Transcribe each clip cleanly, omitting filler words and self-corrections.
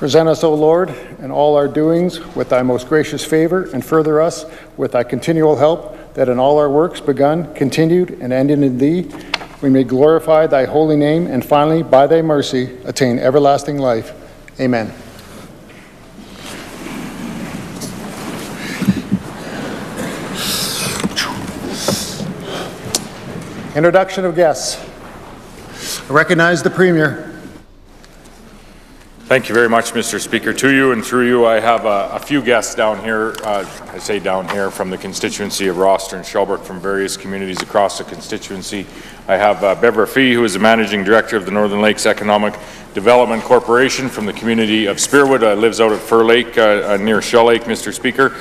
Present us, O Lord, in all our doings with thy most gracious favor, and further us with thy continual help, that in all our works begun, continued, and ended in thee, we may glorify thy holy name, and finally, by thy mercy, attain everlasting life. Amen. Introduction of guests. I recognize the Premier. Thank you very much, Mr. Speaker. To you and through you, I have a few guests down here, I say down here, from the constituency of Roster and Shelburne, from various communities across the constituency. I have Bebra Fee, who is the Managing Director of the Northern Lakes Economic Development Corporation from the community of Spearwood, lives out at Fur Lake near Shell Lake, Mr. Speaker.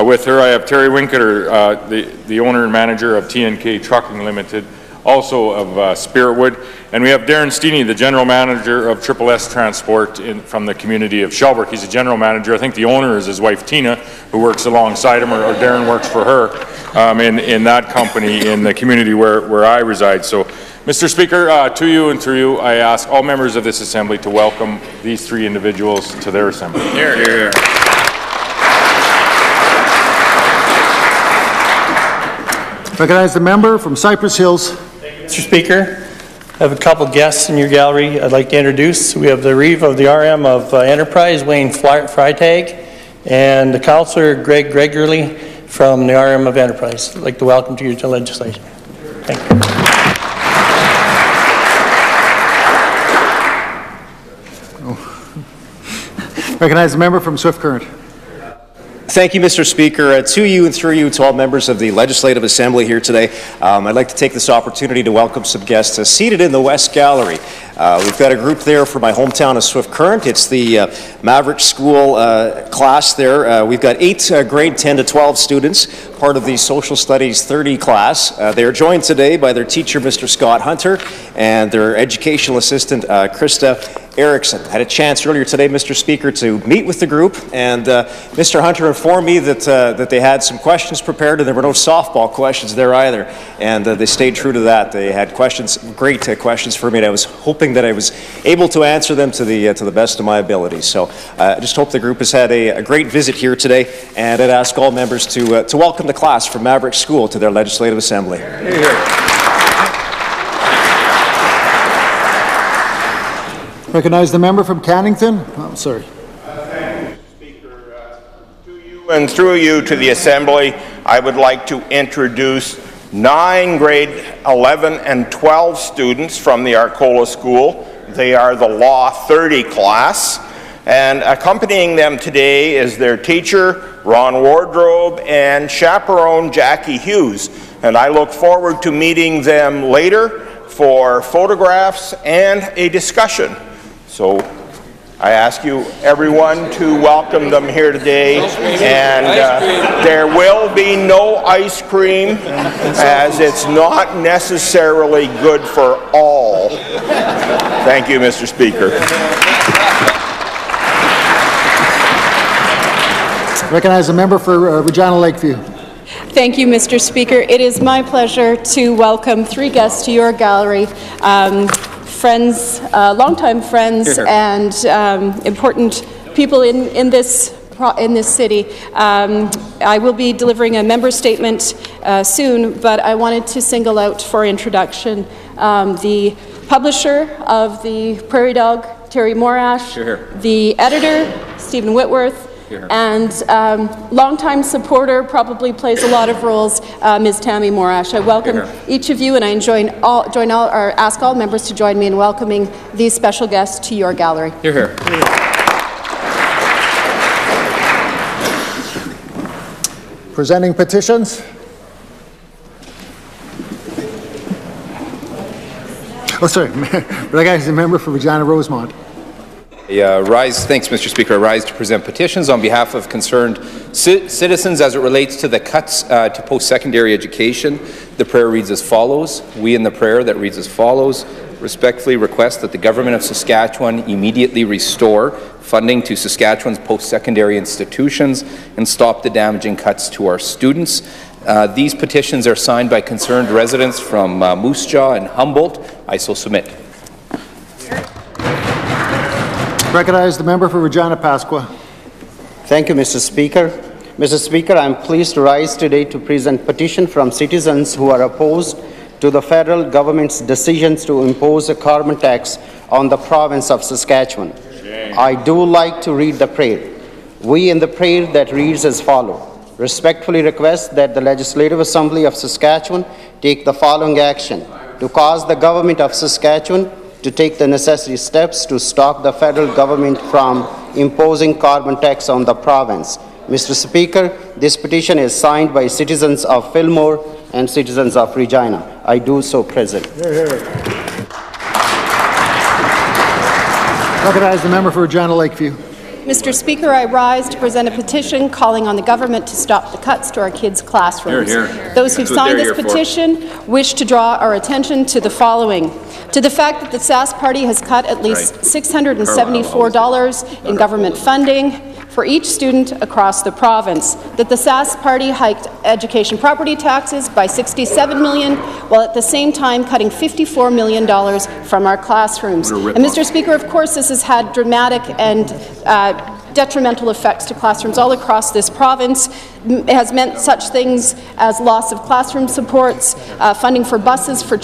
With her, I have Terry Winketer, the owner and manager of TNK Trucking Limited, also of Spiritwood. And we have Darren Steeney, the General Manager of Triple S Transport from the community of Shelburne. He's a General Manager. I think the owner is his wife, Tina, who works alongside him, or Darren works for her in that company in the community where I reside. So, Mr. Speaker, to you and through you, I ask all members of this Assembly to welcome these three individuals to their Assembly. Here, here, here. Recognize the member from Cypress Hills. Mr. Speaker, I have a couple guests in your gallery I'd like to introduce. We have the Reeve of the RM of Enterprise, Wayne Freitag, and the Councillor Greg Gregerly from the RM of Enterprise. I'd like to welcome to your legislation. Thank you. Recognize the member from Swift Current. Thank you, Mr. Speaker. To you and through you to all members of the Legislative Assembly here today, I'd like to take this opportunity to welcome some guests seated in the West Gallery. We've got a group there from my hometown of Swift Current. It's the Maverick School class there. We've got 8 grade 10 to 12 students, part of the Social Studies 30 class. They are joined today by their teacher, Mr. Scott Hunter, and their educational assistant, Krista Erickson. I had a chance earlier today, Mr. Speaker, to meet with the group, and Mr. Hunter informed me that they had some questions prepared, and there were no softball questions there either, and they stayed true to that. They had questions, great questions for me, and I was hoping that I was able to answer them to the best of my ability. So I just hope the group has had a great visit here today, and I'd ask all members to welcome the class from Maverick School to their Legislative Assembly. Here, here. Recognize the member from Cannington. Oh, sorry. Thank you, Speaker. To you and through you to the Assembly, I would like to introduce 9 grade 11 and 12 students from the Arcola School. They are the Law 30 class, and accompanying them today is their teacher, Ron Wardrobe, and chaperone, Jackie Hughes. And I look forward to meeting them later for photographs and a discussion. So I ask you, everyone, to welcome them here today, and there will be no ice cream, as it's not necessarily good for all. Thank you, Mr. Speaker. Recognize the member for Regina Lakeview. Thank you, Mr. Speaker. It is my pleasure to welcome 3 guests to your gallery. Friends, longtime friends, and important people in this city. I will be delivering a member statement soon, but I wanted to single out for introduction the publisher of the Prairie Dog, Terry Morash, the editor, Stephen Whitworth, and longtime supporter, probably plays a lot of roles, Ms. Tammy Morash. I welcome each of you, and I ask all members to join me in welcoming these special guests to your gallery. You're here. Presenting petitions. Oh, sorry. Recognize the member for Regina Rosemont. Thanks, Mr. Speaker. I rise to present petitions on behalf of concerned citizens as it relates to the cuts to post-secondary education. The prayer reads as follows. We in the prayer that reads as follows respectfully request that the Government of Saskatchewan immediately restore funding to Saskatchewan's post-secondary institutions and stop the damaging cuts to our students. These petitions are signed by concerned residents from Moose Jaw and Humboldt. I so submit. Recognize the member for Regina Pasqua. Thank you, Mr. Speaker. Mr. Speaker, I am pleased to rise today to present petition from citizens who are opposed to the federal government's decisions to impose a carbon tax on the province of Saskatchewan. I do like to read the prayer. We in the prayer that reads as follows. Respectfully request that the Legislative Assembly of Saskatchewan take the following action to cause the government of Saskatchewan to take the necessary steps to stop the federal government from imposing carbon tax on the province. Mr. Speaker, this petition is signed by citizens of Fillmore and citizens of Regina. I do so present. Recognize the member for Regina Lakeview. Mr. Speaker, I rise to present a petition calling on the government to stop the cuts to our kids' classrooms. Hear, hear. Those who've signed this petition wish to draw our attention to the following. To the fact that the Sask Party has cut at least $674 in government funding for each student across the province, that the Sask Party hiked education property taxes by $67 million, while at the same time cutting $54 million from our classrooms. And Mr. Speaker, of course, this has had dramatic and detrimental effects to classrooms all across this province. It has meant such things as loss of classroom supports, funding for buses for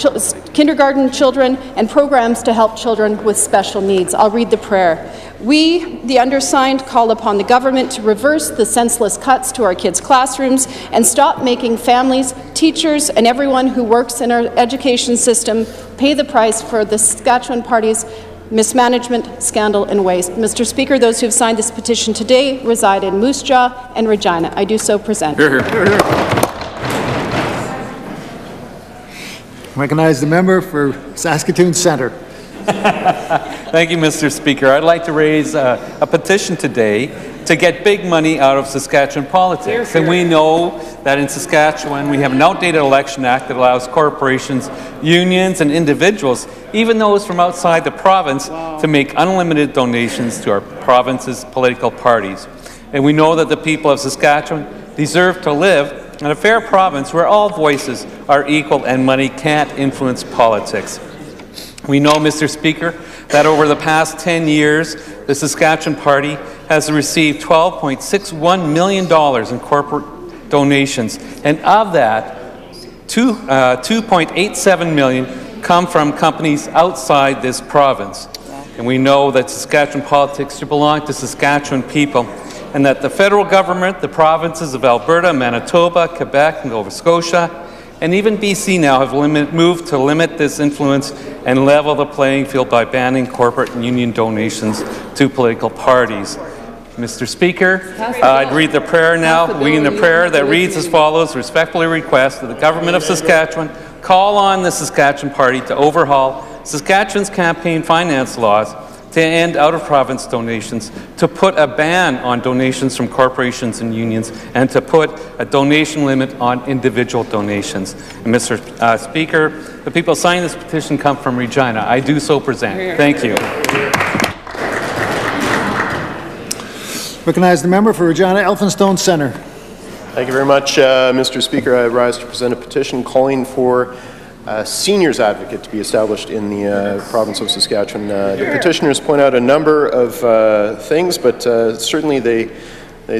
kindergarten children, and programs to help children with special needs. I'll read the prayer. We, the undersigned, call upon the government to reverse the senseless cuts to our kids' classrooms and stop making families, teachers, and everyone who works in our education system pay the price for the Saskatchewan Party's mismanagement, scandal, and waste. Mr. Speaker, those who have signed this petition today reside in Moose Jaw and Regina. I do so present. Hear, hear. Recognize the member for Saskatoon Centre. Thank you, Mr. Speaker. I'd like to raise a petition today to get big money out of Saskatchewan politics. And we know that in Saskatchewan we have an outdated election act that allows corporations, unions, and individuals, even those from outside the province, to make unlimited donations to our province's political parties. And we know that the people of Saskatchewan deserve to live in a fair province where all voices are equal and money can't influence politics. We know, Mr. Speaker, that over the past 10 years, the Saskatchewan Party has received $12.61 million in corporate donations, and of that, $2.87 million come from companies outside this province. And we know that Saskatchewan politics should belong to Saskatchewan people, and that the federal government, the provinces of Alberta, Manitoba, Quebec, and Nova Scotia, and even BC now have moved to limit this influence and level the playing field by banning corporate and union donations to political parties. Mr. Speaker, I'd read the prayer now. We in the prayer that reads as follows: respectfully request that the government of Saskatchewan call on the Saskatchewan Party to overhaul Saskatchewan's campaign finance laws, to end out-of-province donations, to put a ban on donations from corporations and unions, and to put a donation limit on individual donations. And Mr. Speaker, the people signing this petition come from Regina. I do so present. Thank you. Recognize the member for Regina Elphinstone Centre. Thank you very much, Mr. Speaker. I rise to present a petition calling for a seniors advocate to be established in the province of Saskatchewan. The petitioners point out a number of things, but certainly they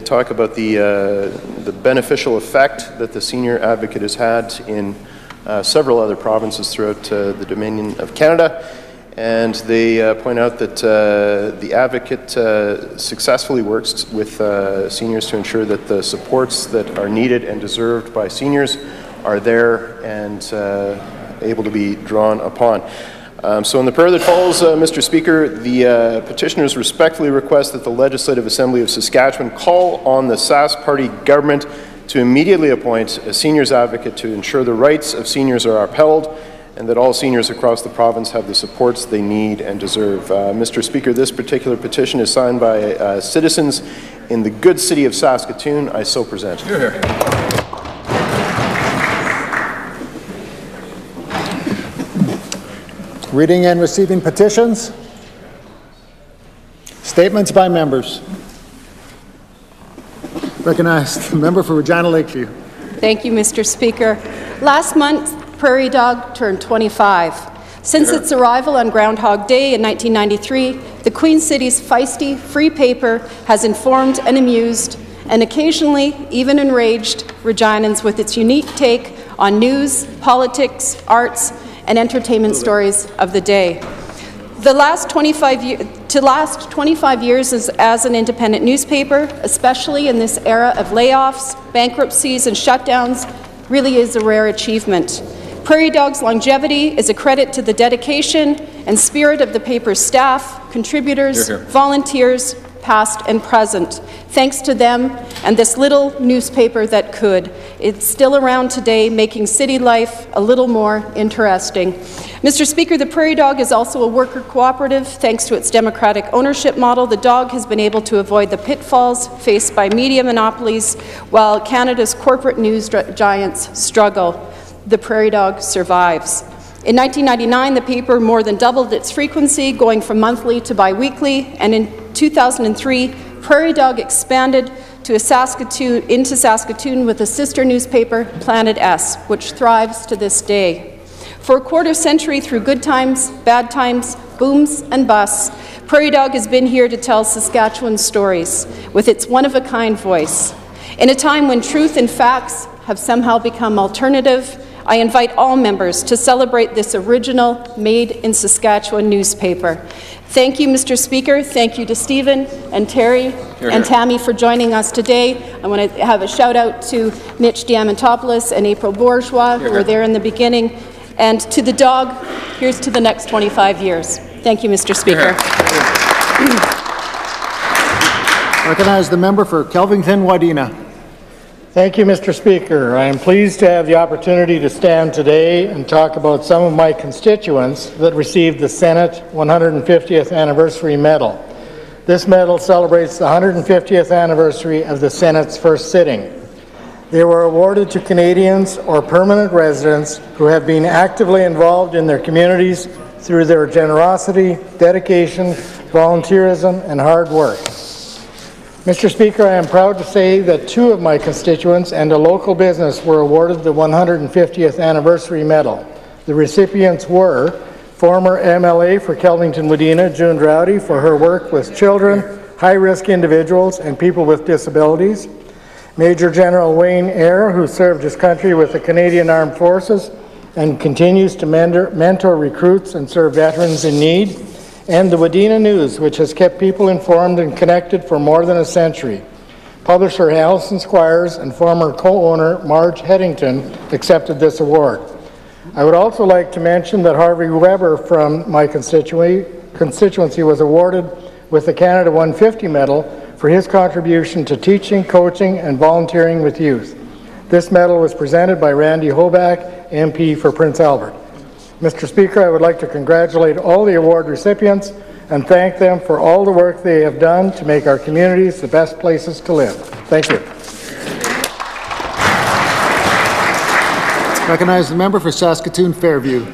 talk about the beneficial effect that the senior advocate has had in several other provinces throughout the Dominion of Canada. And they point out that the advocate successfully works with seniors to ensure that the supports that are needed and deserved by seniors are there and able to be drawn upon. So in the prayer that follows, Mr. Speaker, the petitioners respectfully request that the Legislative Assembly of Saskatchewan call on the Sask Party government to immediately appoint a seniors advocate to ensure the rights of seniors are upheld and that all seniors across the province have the supports they need and deserve. Mr. Speaker, this particular petition is signed by citizens in the good city of Saskatoon. I so present. Hear, hear. Reading and receiving petitions. Statements by members. Recognize the member for Regina Lakeview. Thank you, Mr. Speaker. Last month, Prairie Dog turned 25. Since its arrival on Groundhog Day in 1993, the Queen City's feisty, free paper has informed and amused, and occasionally even enraged, Reginans with its unique take on news, politics, arts, and entertainment stories of the day. To last 25 years as an independent newspaper, especially in this era of layoffs, bankruptcies, and shutdowns, really is a rare achievement. Prairie Dog's longevity is a credit to the dedication and spirit of the paper's staff, contributors, volunteers, past and present. Thanks to them and this little newspaper that could. It's still around today, making city life a little more interesting. Mr. Speaker, the Prairie Dog is also a worker cooperative. Thanks to its democratic ownership model, the dog has been able to avoid the pitfalls faced by media monopolies while Canada's corporate news giants struggle. The Prairie Dog survives. In 1999, the paper more than doubled its frequency, going from monthly to bi-weekly, and in 2003, Prairie Dog expanded into Saskatoon with a sister newspaper, Planet S, which thrives to this day. For a quarter century, through good times, bad times, booms and busts, Prairie Dog has been here to tell Saskatchewan stories with its one-of-a-kind voice. In a time when truth and facts have somehow become alternative, I invite all members to celebrate this original Made in Saskatchewan newspaper. Thank you, Mr. Speaker. Thank you to Stephen and Terry and Tammy for joining us today. I want to have a shout out to Mitch Diamantopoulos and April Bourgeois, who were there in the beginning. And to the dog, here's to the next 25 years. Thank you, Mr. Speaker. Recognize the member for Kelvington-Wadena. Thank you, Mr. Speaker. I am pleased to have the opportunity to stand today and talk about some of my constituents that received the Senate 150th Anniversary Medal. This medal celebrates the 150th anniversary of the Senate's first sitting. They were awarded to Canadians or permanent residents who have been actively involved in their communities through their generosity, dedication, volunteerism, and hard work. Mr. Speaker, I am proud to say that 2 of my constituents and a local business were awarded the 150th Anniversary Medal. The recipients were former MLA for Kelvington-Wadena, June Drowdy, for her work with children, high-risk individuals, and people with disabilities. Major General Wayne Eyre, who served his country with the Canadian Armed Forces and continues to mentor recruits and serve veterans in need. And the Wadena News, which has kept people informed and connected for more than a century. Publisher Alison Squires and former co-owner Marge Headington accepted this award. I would also like to mention that Harvey Weber from my constituency was awarded with the Canada 150 Medal for his contribution to teaching, coaching, and volunteering with youth. This medal was presented by Randy Hoback, MP for Prince Albert. Mr. Speaker, I would like to congratulate all the award recipients and thank them for all the work they have done to make our communities the best places to live. Thank you. Recognize the member for Saskatoon-Fairview.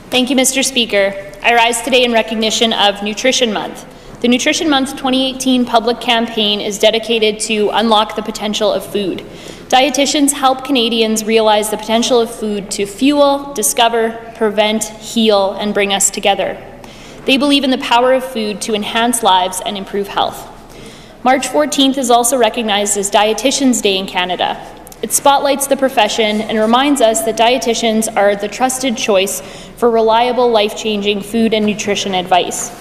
Thank you, Mr. Speaker. I rise today in recognition of Nutrition Month. The Nutrition Month 2018 public campaign is dedicated to unlock the potential of food. Dietitians help Canadians realize the potential of food to fuel, discover, prevent, heal, and bring us together. They believe in the power of food to enhance lives and improve health. March 14th is also recognized as Dietitians Day in Canada. It spotlights the profession and reminds us that dietitians are the trusted choice for reliable, life-changing food and nutrition advice.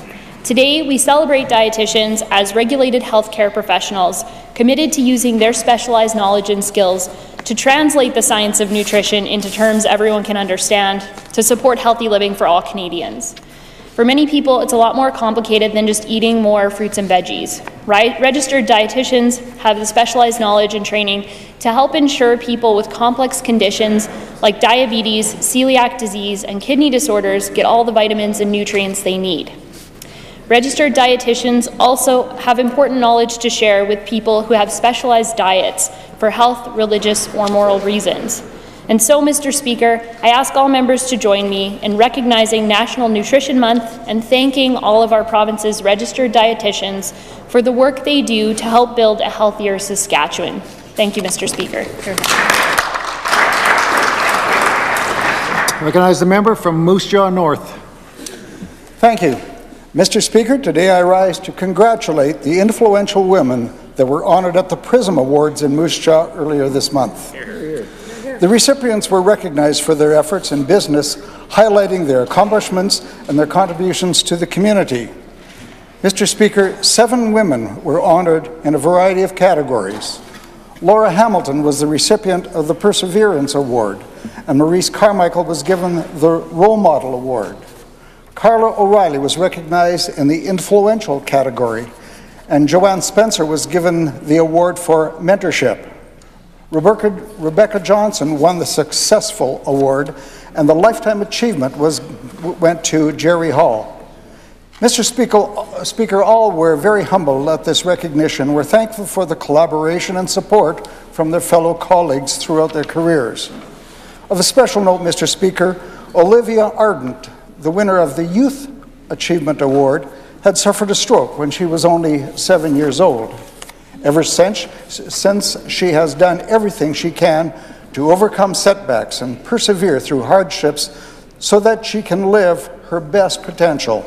Today, we celebrate dietitians as regulated healthcare professionals committed to using their specialized knowledge and skills to translate the science of nutrition into terms everyone can understand to support healthy living for all Canadians. For many people, it's a lot more complicated than just eating more fruits and veggies. Registered dietitians have the specialized knowledge and training to help ensure people with complex conditions like diabetes, celiac disease, and kidney disorders get all the vitamins and nutrients they need. Registered dietitians also have important knowledge to share with people who have specialized diets for health, religious, or moral reasons. And so, Mr. Speaker, I ask all members to join me in recognizing National Nutrition Month and thanking all of our province's registered dietitians for the work they do to help build a healthier Saskatchewan. Thank you, Mr. Speaker. Recognize the member from Moose Jaw North. Thank you. Mr. Speaker, today I rise to congratulate the influential women that were honored at the PRISM Awards in Moose Jaw earlier this month. The recipients were recognized for their efforts in business, highlighting their accomplishments and their contributions to the community. Mr. Speaker, 7 women were honored in a variety of categories. Laura Hamilton was the recipient of the Perseverance Award, and Maurice Carmichael was given the Role Model Award. Carla O'Reilly was recognized in the Influential category, and Joanne Spencer was given the award for mentorship. Rebecca Johnson won the Successful Award, and the Lifetime Achievement went to Jerry Hall. Mr. Speaker, all were very humble at this recognition. We're thankful for the collaboration and support from their fellow colleagues throughout their careers. Of a special note, Mr. Speaker, Olivia Ardent, the winner of the Youth Achievement Award, had suffered a stroke when she was only 7 years old. Ever since, she has done everything she can to overcome setbacks and persevere through hardships so that she can live her best potential.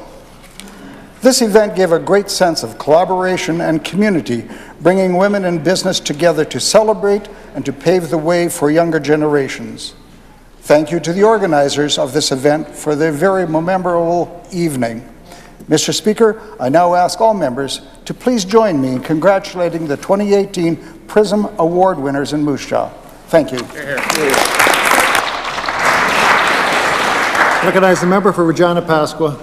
This event gave a great sense of collaboration and community, bringing women in business together to celebrate and to pave the way for younger generations. Thank you to the organizers of this event for their very memorable evening. Mr. Speaker, I now ask all members to please join me in congratulating the 2018 PRISM Award winners in Moose Jaw. Thank you. Recognize the member for Regina Pasqua.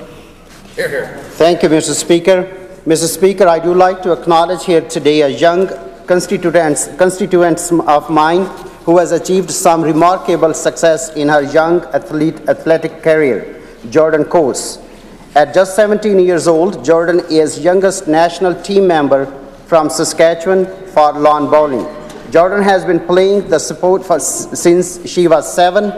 Here, here. Thank you, Mr. Speaker. Mr. Speaker, I do like to acknowledge here today a young constituent of mine who has achieved some remarkable success in her young athletic career, Jordan Coase. At just 17 years old, Jordan is youngest national team member from Saskatchewan for lawn bowling. Jordan has been playing the sport since she was 7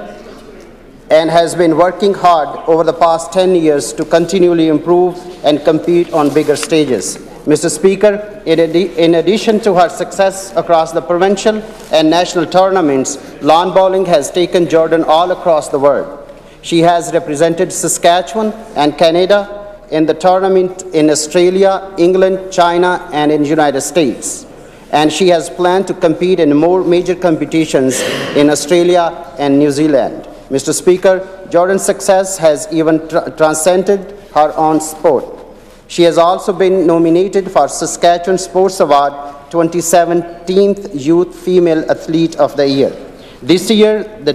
and has been working hard over the past 10 years to continually improve and compete on bigger stages. Mr. Speaker, in addition to her success across the provincial and national tournaments, lawn bowling has taken Jordan all across the world. She has represented Saskatchewan and Canada in the tournament in Australia, England, China, and in the United States. And she has planned to compete in more major competitions in Australia and New Zealand. Mr. Speaker, Jordan's success has even transcended her own sport. She has also been nominated for Saskatchewan Sports Award 2017 Youth Female Athlete of the Year. This year, the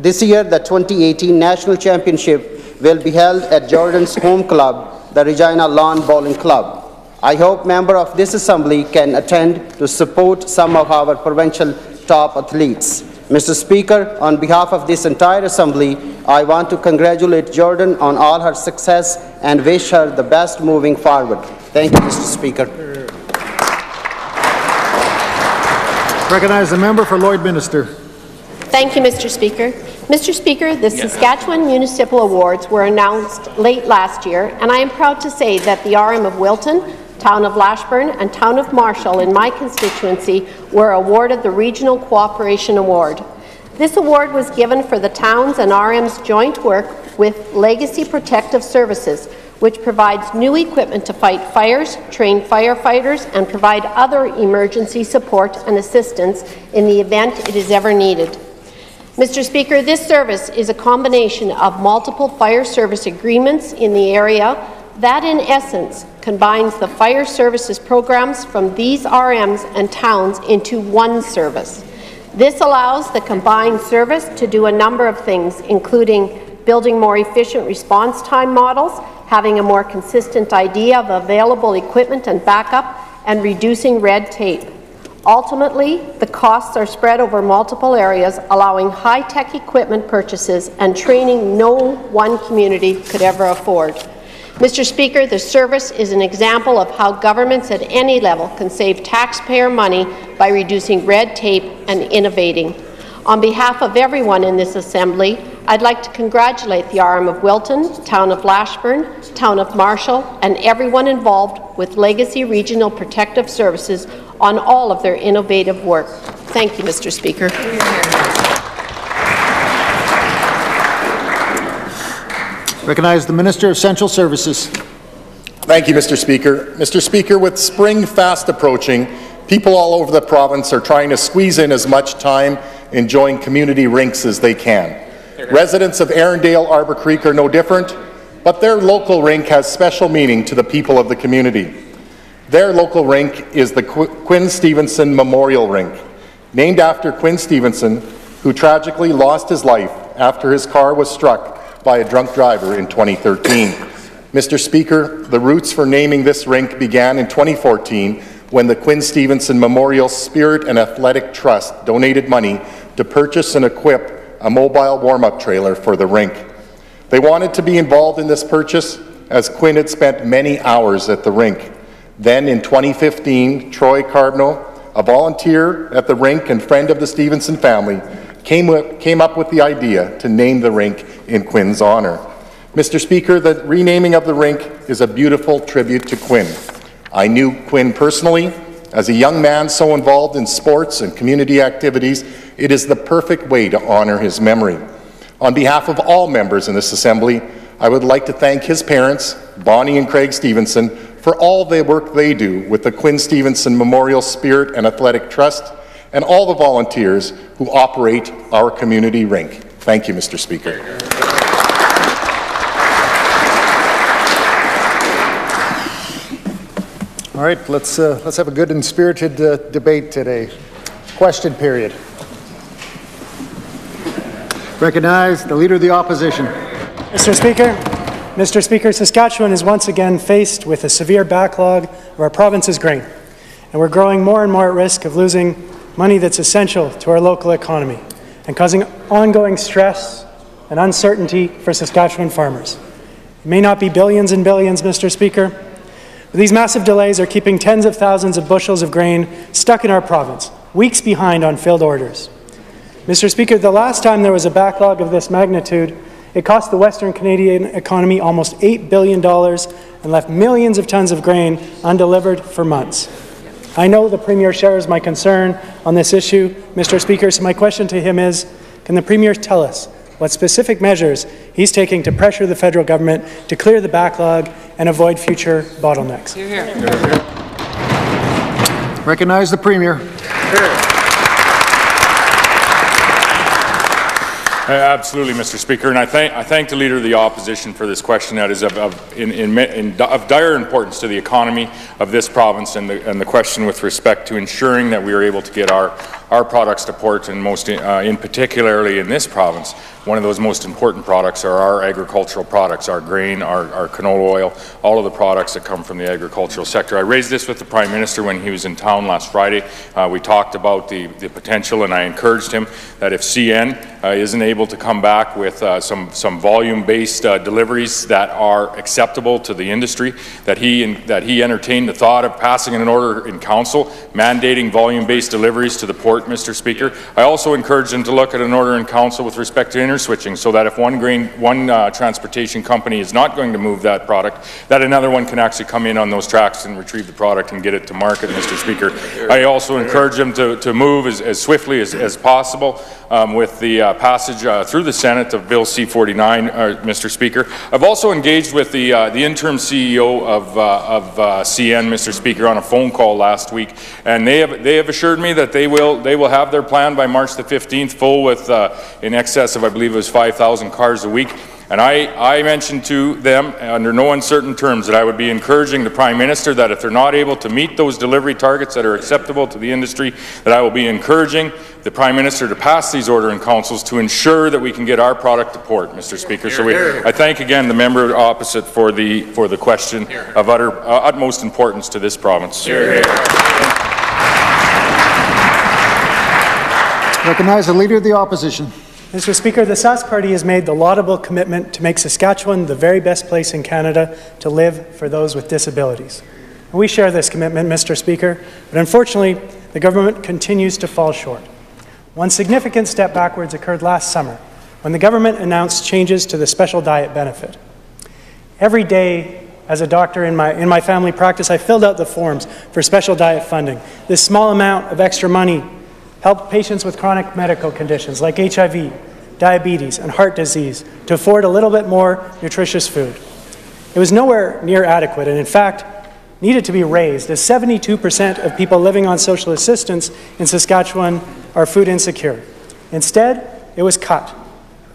2018 National Championship will be held at Jordan's home club, the Regina Lawn Bowling Club. I hope members of this assembly can attend to support some of our provincial top athletes. Mr. Speaker, on behalf of this entire assembly, I want to congratulate Jordan on all her success and wish her the best moving forward. Thank you, Mr. Speaker. Recognize the member for Lloydminster. Thank you, Mr. Speaker. Mr. Speaker, the Saskatchewan Municipal Awards were announced late last year, and I am proud to say that the RM of Wilton, Town of Lashburn, and Town of Marshall in my constituency were awarded the Regional Cooperation Award. This award was given for the town's and RM's joint work with Legacy Protective Services, which provides new equipment to fight fires, train firefighters, and provide other emergency support and assistance in the event it is ever needed. Mr. Speaker, this service is a combination of multiple fire service agreements in the area that, in essence, combines the fire services programs from these RMs and towns into one service. This allows the combined service to do a number of things, including building more efficient response time models, having a more consistent idea of available equipment and backup, and reducing red tape. Ultimately, the costs are spread over multiple areas, allowing high-tech equipment purchases and training no one community could ever afford. Mr. Speaker, the service is an example of how governments at any level can save taxpayer money by reducing red tape and innovating. On behalf of everyone in this Assembly, I'd like to congratulate the RM of Wilton, Town of Lashburn, Town of Marshall, and everyone involved with Legacy Regional Protective Services on all of their innovative work. Thank you, Mr. Speaker. Recognize the Minister of Essential Services. Thank you, Mr. Speaker. Mr. Speaker, with spring fast approaching, people all over the province are trying to squeeze in as much time enjoying community rinks as they can. Residents of Erindale Arbor Creek are no different, but their local rink has special meaning to the people of the community. Their local rink is the Quinn Stevenson Memorial Rink, named after Quinn Stevenson, who tragically lost his life after his car was struck by a drunk driver in 2013. Mr. Speaker, the roots for naming this rink began in 2014 when the Quinn Stevenson Memorial Spirit and Athletic Trust donated money to purchase and equip a mobile warm-up trailer for the rink. They wanted to be involved in this purchase as Quinn had spent many hours at the rink. Then in 2015, Troy Carbno, a volunteer at the rink and friend of the Stevenson family, came up with the idea to name the rink in Quinn's honour. Mr. Speaker, the renaming of the rink is a beautiful tribute to Quinn. I knew Quinn personally. As a young man so involved in sports and community activities, it is the perfect way to honour his memory. On behalf of all members in this Assembly, I would like to thank his parents, Bonnie and Craig Stevenson, for all the work they do with the Quinn Stevenson Memorial Spirit and Athletic Trust, and all the volunteers who operate our community rink. Thank you, Mr. Speaker. All right, let's have a good and spirited debate today. Question period. Recognize the Leader of the Opposition. Mr. Speaker, Saskatchewan is once again faced with a severe backlog of our province's grain, and we're growing more and more at risk of losing money that's essential to our local economy and causing ongoing stress and uncertainty for Saskatchewan farmers. It may not be billions and billions, Mr. Speaker, but these massive delays are keeping tens of thousands of bushels of grain stuck in our province, weeks behind on filled orders. Mr. Speaker, the last time there was a backlog of this magnitude, it cost the Western Canadian economy almost $8 billion and left millions of tons of grain undelivered for months. I know the Premier shares my concern on this issue, Mr. Speaker, so my question to him is, can the Premier tell us what specific measures he's taking to pressure the federal government to clear the backlog and avoid future bottlenecks? Hear, hear. Hear, hear. Recognize the Premier. Absolutely, Mr. Speaker, and I thank the Leader of the Opposition for this question that is of dire importance to the economy of this province, and the question with respect to ensuring that we are able to get our products to port, and most in particularly in this province. One of those most important products are our agricultural products, our grain, our canola oil, all of the products that come from the agricultural sector. I raised this with the Prime Minister when he was in town last Friday. We talked about the potential, and I encouraged him that if CN isn't able to come back with some volume-based deliveries that are acceptable to the industry, that he entertained the thought of passing an order in Council mandating volume-based deliveries to the port, Mr. Speaker. I also encouraged him to look at an order in Council with respect to switching, so that if one transportation company is not going to move that product, that another one can actually come in on those tracks and retrieve the product and get it to market, Mr. Speaker. I also encourage them to move as swiftly as possible with the passage through the Senate of Bill C-49, Mr. Speaker. I've also engaged with the interim CEO of CN, Mr. Speaker, on a phone call last week, and they have assured me that they will have their plan by March the 15th full with in excess of, I believe it was 5,000 cars a week. And I mentioned to them under no uncertain terms that I would be encouraging the Prime Minister that if they're not able to meet those delivery targets that are acceptable to the industry, that I will be encouraging the Prime Minister to pass these order in councils to ensure that we can get our product to port, Mr. Speaker. So I thank again the member opposite for the question of utmost importance to this province. Recognize the Leader of the Opposition. Mr. Speaker, the Sask Party has made the laudable commitment to make Saskatchewan the very best place in Canada to live for those with disabilities. And we share this commitment, Mr. Speaker, but unfortunately, the government continues to fall short. One significant step backwards occurred last summer when the government announced changes to the special diet benefit. Every day, as a doctor in my family practice, I filled out the forms for special diet funding. This small amount of extra money helped patients with chronic medical conditions like HIV, diabetes, and heart disease to afford a little bit more nutritious food. It was nowhere near adequate, and in fact, needed to be raised, as 72% of people living on social assistance in Saskatchewan are food insecure. Instead, it was cut.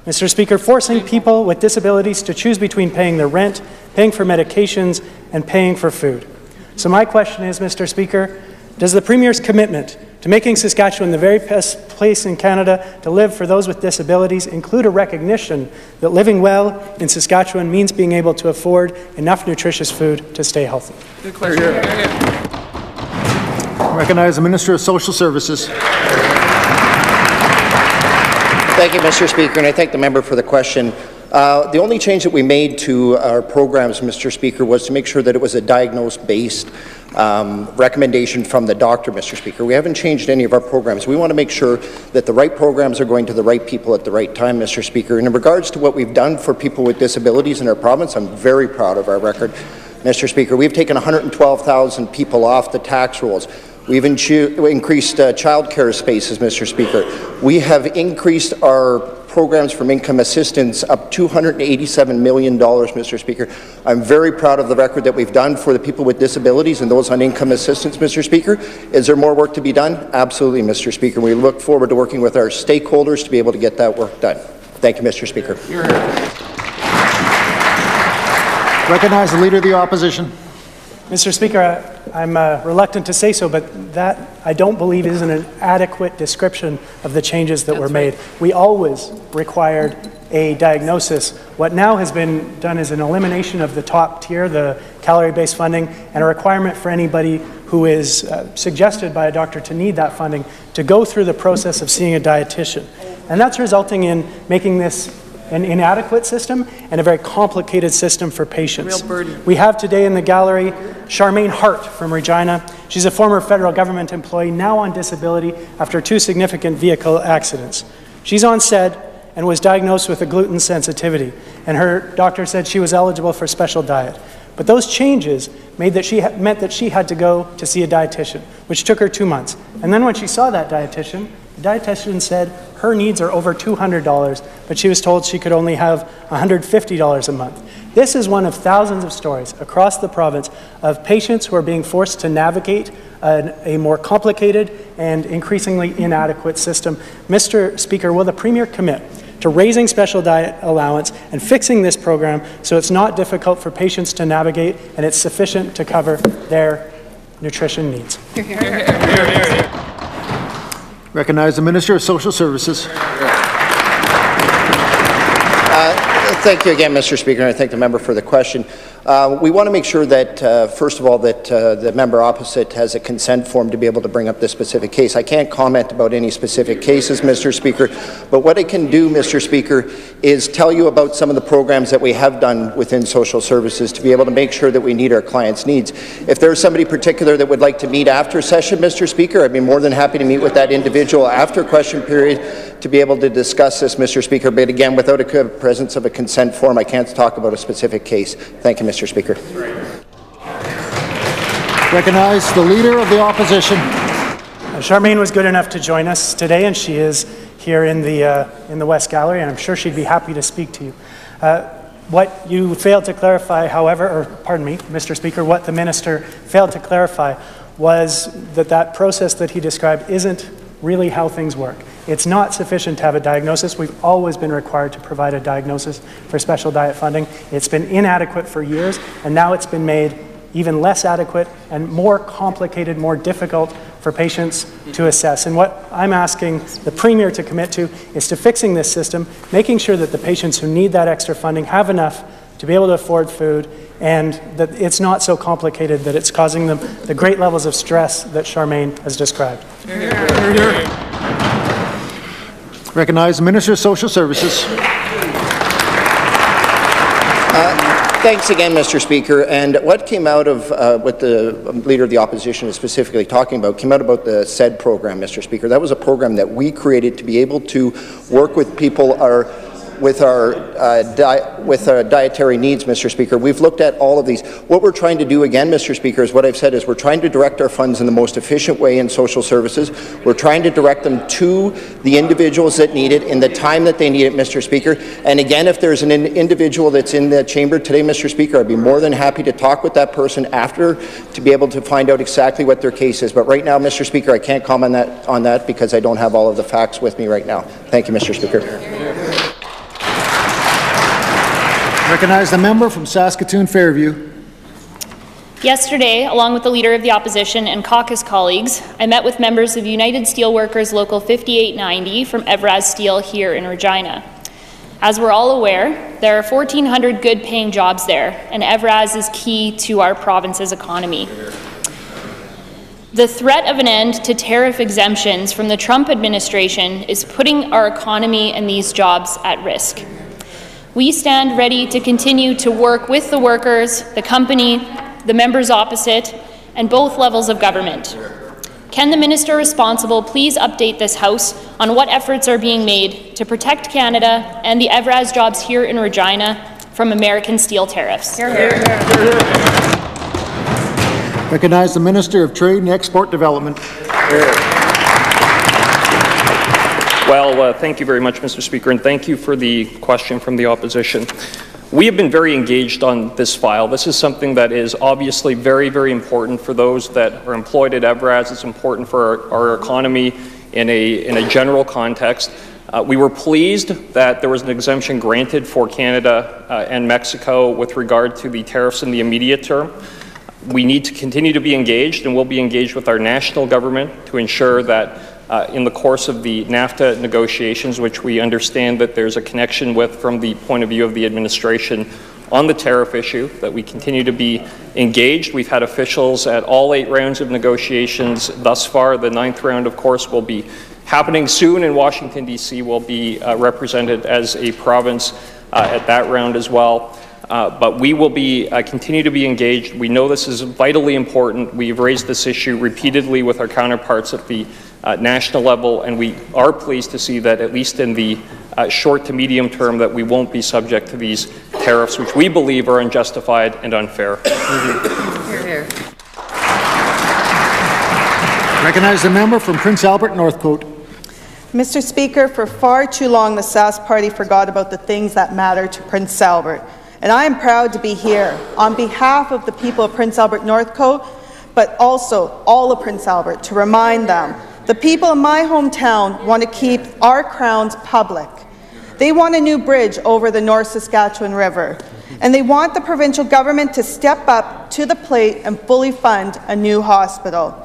Mr. Speaker, forcing people with disabilities to choose between paying their rent, paying for medications, and paying for food. So my question is, Mr. Speaker, does the Premier's commitment to making Saskatchewan the very best place in Canada to live for those with disabilities include a recognition that living well in Saskatchewan means being able to afford enough nutritious food to stay healthy? Good question. Recognize the Minister of Social Services. Thank you, Mr. Speaker, and I thank the member for the question. The only change that we made to our programs, Mr. Speaker, was to make sure that it was a diagnosed-based recommendation from the doctor, Mr. Speaker. We haven't changed any of our programs. We want to make sure that the right programs are going to the right people at the right time, Mr. Speaker. And in regards to what we've done for people with disabilities in our province, I'm very proud of our record, Mr. Speaker. We've taken 112,000 people off the tax rolls. We've increased child care spaces, Mr. Speaker. We have increased our programs from income assistance up $287 million, Mr. Speaker. I'm very proud of the record that we've done for the people with disabilities and those on income assistance, Mr. Speaker. Is there more work to be done? Absolutely, Mr. Speaker. We look forward to working with our stakeholders to be able to get that work done. Thank you, Mr. Speaker. Recognize the Leader of the Opposition. Mr. Speaker, I'm reluctant to say so, but that, I don't believe, isn't an adequate description of the changes that were made. We always required a diagnosis. What now has been done is an elimination of the top tier, the calorie-based funding, and a requirement for anybody who is suggested by a doctor to need that funding to go through the process of seeing a dietitian. And that's resulting in making this an inadequate system and a very complicated system for patients. Real burden. We have today in the gallery Charmaine Hart from Regina. She's a former federal government employee, now on disability after 2 significant vehicle accidents. She's on SED and was diagnosed with a gluten sensitivity, and her doctor said she was eligible for special diet. But those changes meant that she had to go to see a dietitian, which took her 2 months. And then when she saw that dietitian, the dietitian said her needs are over $200, but she was told she could only have $150 a month. This is one of thousands of stories across the province of patients who are being forced to navigate a more complicated and increasingly inadequate system. Mr. Speaker, will the Premier commit to raising special diet allowance and fixing this program so it's not difficult for patients to navigate and it's sufficient to cover their nutrition needs? Recognize the Minister of Social Services. Thank you again, Mr. Speaker, and I thank the member for the question. We want to make sure that, first of all, that the member opposite has a consent form to be able to bring up this specific case. I can't comment about any specific cases, Mr. Speaker, but what I can do, Mr. Speaker, is tell you about some of the programs that we have done within social services to be able to make sure that we meet our clients' needs. If there's somebody particular that would like to meet after session, Mr. Speaker, I'd be more than happy to meet with that individual after question period to be able to discuss this, Mr. Speaker. But again, without a presence of a consent form, I can't talk about a specific case. Thank you, Mr. Speaker. Recognize the Leader of the Opposition. Charmaine was good enough to join us today, and she is here in the West Gallery, and I'm sure she'd be happy to speak to you. What you failed to clarify, however, or pardon me, Mr. Speaker, what the Minister failed to clarify was that that process that he described isn't really how things work. It's not sufficient to have a diagnosis. We've always been required to provide a diagnosis for special diet funding. It's been inadequate for years, and now it's been made even less adequate and more complicated, more difficult for patients to assess. And what I'm asking the Premier to commit to is to fixing this system, making sure that the patients who need that extra funding have enough to be able to afford food, and that it's not so complicated that it's causing them the great levels of stress that Charmaine has described. Recognize the Minister of Social Services. Thanks again, Mr. Speaker. And what came out of what the Leader of the Opposition is specifically talking about came out about the SED program, Mr. Speaker. That was a program that we created to be able to work with people with our dietary needs, Mr. Speaker. We've looked at all of these. What we're trying to do again, Mr. Speaker, is what I've said is we're trying to direct our funds in the most efficient way in social services. We're trying to direct them to the individuals that need it in the time that they need it, Mr. Speaker. And again, if there's an individual that's in the chamber today, Mr. Speaker, I'd be more than happy to talk with that person after to be able to find out exactly what their case is. But right now, Mr. Speaker, I can't comment on that because I don't have all of the facts with me right now. Thank you, Mr. Speaker. Recognize the member from Saskatoon Fairview. Yesterday, along with the Leader of the Opposition and caucus colleagues, I met with members of United Steelworkers Local 5890 from Evraz Steel here in Regina. As we're all aware, there are 1,400 good-paying jobs there, and Evraz is key to our province's economy. The threat of an end to tariff exemptions from the Trump administration is putting our economy and these jobs at risk. We stand ready to continue to work with the workers, the company, the members opposite, and both levels of government. Can the minister responsible please update this House on what efforts are being made to protect Canada and the Evraz jobs here in Regina from American steel tariffs? Hear, hear. Recognize the Minister of Trade and Export Development. Well, thank you very much, Mr. Speaker, and thank you for the question from the opposition. We have been very engaged on this file. This is something that is obviously very, very important for those that are employed at Evraz. It's important for our economy in a general context. We were pleased that there was an exemption granted for Canada and Mexico with regard to the tariffs in the immediate term. We need to continue to be engaged, and we'll be engaged with our national government to ensure that in the course of the NAFTA negotiations, which we understand that there's a connection with from the point of view of the administration on the tariff issue, that we continue to be engaged. We've had officials at all 8 rounds of negotiations thus far. The 9th round, of course, will be happening soon, and Washington, D.C. will be represented as a province at that round as well. But we will be continue to be engaged. We know this is vitally important. We've raised this issue repeatedly with our counterparts at the national level, and we are pleased to see that at least in the short to medium term that we won't be subject to these tariffs, which we believe are unjustified and unfair. Hear, hear. Recognize the member from Prince Albert, Northcote. Mr. Speaker, for far too long the Sask Party forgot about the things that matter to Prince Albert. And I am proud to be here on behalf of the people of Prince Albert Northcote, but also all of Prince Albert, to remind them the people in my hometown want to keep our crowns public. They want a new bridge over the North Saskatchewan River, and they want the provincial government to step up to the plate and fully fund a new hospital.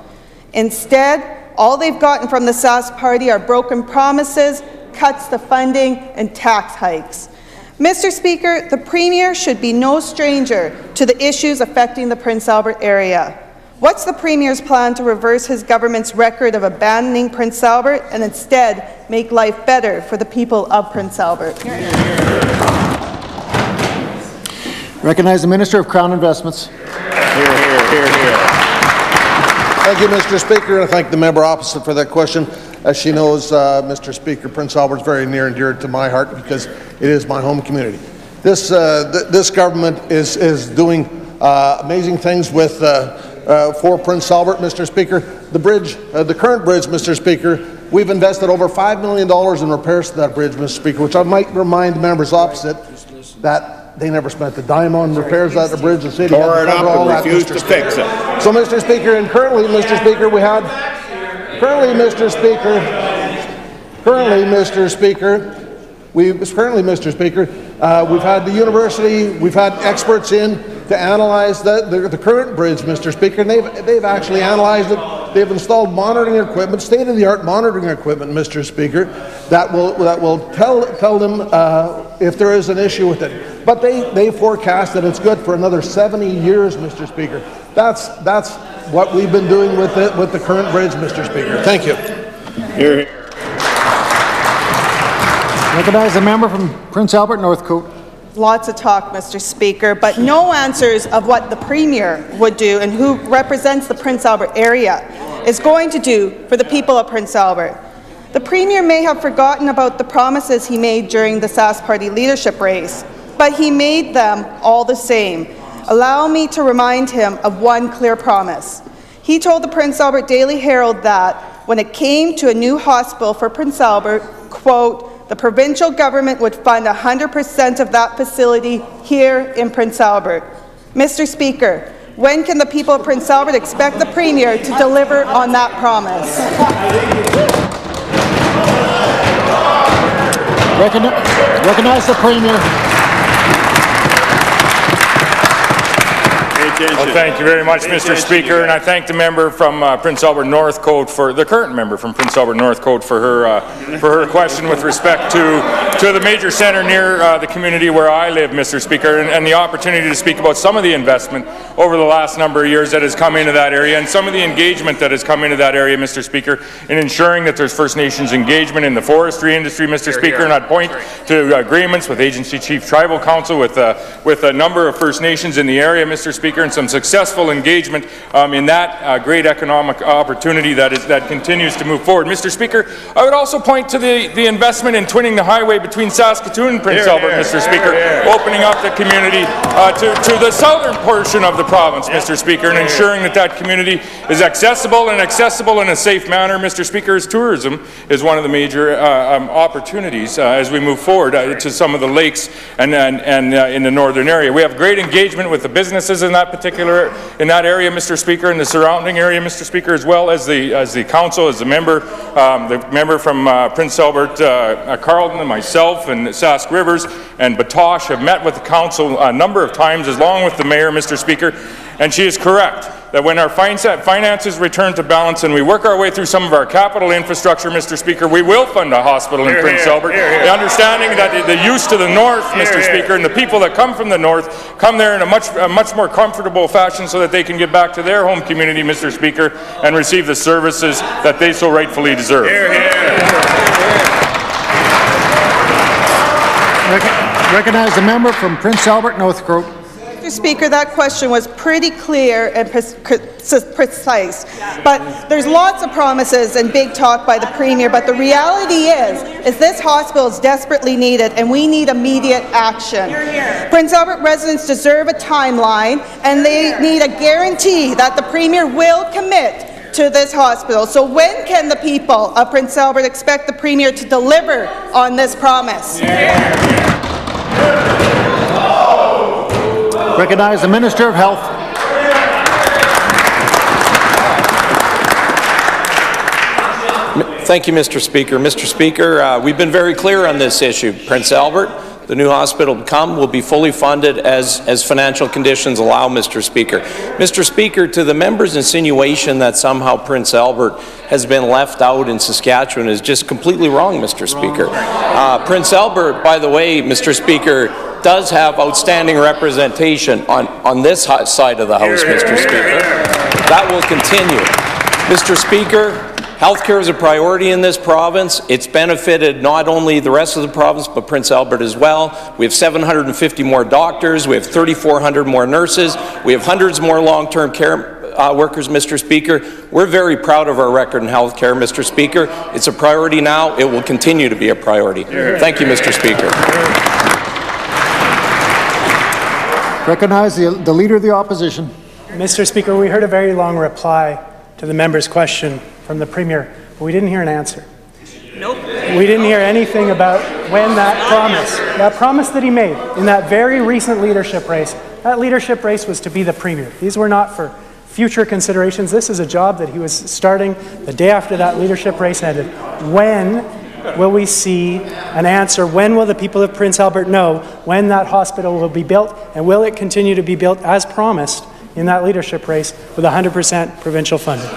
Instead, all they've gotten from the Sask Party are broken promises, cuts to funding, and tax hikes. Mr. Speaker, the Premier should be no stranger to the issues affecting the Prince Albert area. What's the Premier's plan to reverse his government's record of abandoning Prince Albert and instead make life better for the people of Prince Albert? Recognize the Minister of Crown Investments. Thank you, Mr. Speaker, and I thank the member opposite for that question. As she knows, Mr. Speaker, Prince Albert is very near and dear to my heart because it is my home community. This government is doing amazing things with for Prince Albert, Mr. Speaker. The bridge, the current bridge, Mr. Speaker, we've invested over $5 million in repairs to that bridge, Mr. Speaker, which I might remind members opposite that they never spent a dime on repairs at the bridge. The city tore it up and refused to fix it. So, Mr. Speaker, and currently, Mr. Speaker, we had currently, Mr. Speaker, we've had the university, we've had experts in to analyze the current bridge, Mr. Speaker, and they've actually analyzed it. They've installed monitoring equipment, state-of-the-art monitoring equipment, Mr. Speaker, that will tell them if there is an issue with it. But they forecast that it's good for another 70 years, Mr. Speaker. That's what we've been doing with the current bridge, Mr. Speaker. Thank you. Here. Recognize the member from Prince Albert, Northcote. Lots of talk, Mr. Speaker, but no answers of what the Premier would do and who represents the Prince Albert area is going to do for the people of Prince Albert. The Premier may have forgotten about the promises he made during the Sask Party leadership race, but he made them all the same. Allow me to remind him of one clear promise. He told the Prince Albert Daily Herald that when it came to a new hospital for Prince Albert, quote, the provincial government would fund 100% of that facility here in Prince Albert. Mr. Speaker, when can the people of Prince Albert expect the Premier to deliver on that promise? Recognize the Premier. Well, thank you very much, Mr. Speaker, and I thank the member from Prince Albert Northcote for the current member from Prince Albert Northcote for her question with respect to the major centre near the community where I live, Mr. Speaker, and the opportunity to speak about some of the investment over the last number of years that has come into that area and some of the engagement that has come into that area, Mr. Speaker, in ensuring that there's First Nations engagement in the forestry industry, Mr. Speaker, and I'd point to agreements with Agency Chief Tribal Council with a number of First Nations in the area, Mr. Speaker, and some successful engagement in that great economic opportunity that continues to move forward. Mr. Speaker, I would also point to the investment in twinning the highway between Saskatoon and Prince Albert, Mr. Speaker, opening up the community to the southern portion of the province, Mr. Speaker, and ensuring that that community is accessible in a safe manner, Mr. Speaker, as tourism is one of the major opportunities as we move forward to some of the lakes and in the northern area. We have great engagement with the businesses in that area, Mr. Speaker, and the surrounding area, Mr. Speaker, as well as the council, as the member from Prince Albert, Carleton, and myself, and Sask Rivers and Batoche have met with the council a number of times, along with the mayor, Mr. Speaker, and she is correct that when our finances return to balance and we work our way through some of our capital infrastructure, Mr. Speaker, we will fund a hospital in Prince Albert. The understanding that the use to the north, Mr. Speaker, and the people that come from the north come there in a much more comfortable fashion so that they can get back to their home community, Mr. Speaker, and receive the services that they so rightfully deserve. Recognize the member from Prince Albert Northcote. Mr. Speaker, that question was pretty clear and precise, but there's lots of promises and big talk by the Premier, but the reality is this hospital is desperately needed and we need immediate action. Prince Albert residents deserve a timeline and they need a guarantee that the Premier will commit to this hospital. So when can the people of Prince Albert expect the Premier to deliver on this promise? Recognize the Minister of Health. Thank you, Mr. Speaker. Mr. Speaker, we've been very clear on this issue. Prince Albert, the new hospital to come, will be fully funded as financial conditions allow, Mr. Speaker. Mr. Speaker, to the member's insinuation that somehow Prince Albert has been left out in Saskatchewan is just completely wrong, Mr. Speaker. Prince Albert, by the way, Mr. Speaker, does have outstanding representation on this side of the House, Mr. Speaker. That will continue. Mr. Speaker, healthcare is a priority in this province. It's benefited not only the rest of the province, but Prince Albert as well. We have 750 more doctors. We have 3,400 more nurses. We have hundreds more long-term care workers, Mr. Speaker. We're very proud of our record in healthcare, Mr. Speaker. It's a priority now. It will continue to be a priority. Thank you, Mr. Speaker. Recognize the Leader of the Opposition. Mr. Speaker, we heard a very long reply to the member's question from the Premier, but we didn't hear an answer. Nope. We didn't hear anything about when that promise that he made in that very recent leadership race, that leadership race was to be the Premier. These were not for future considerations. This is a job that he was starting the day after that leadership race ended. When will we see an answer? When will the people of Prince Albert know when that hospital will be built, and will it continue to be built as promised in that leadership race with 100% provincial funding?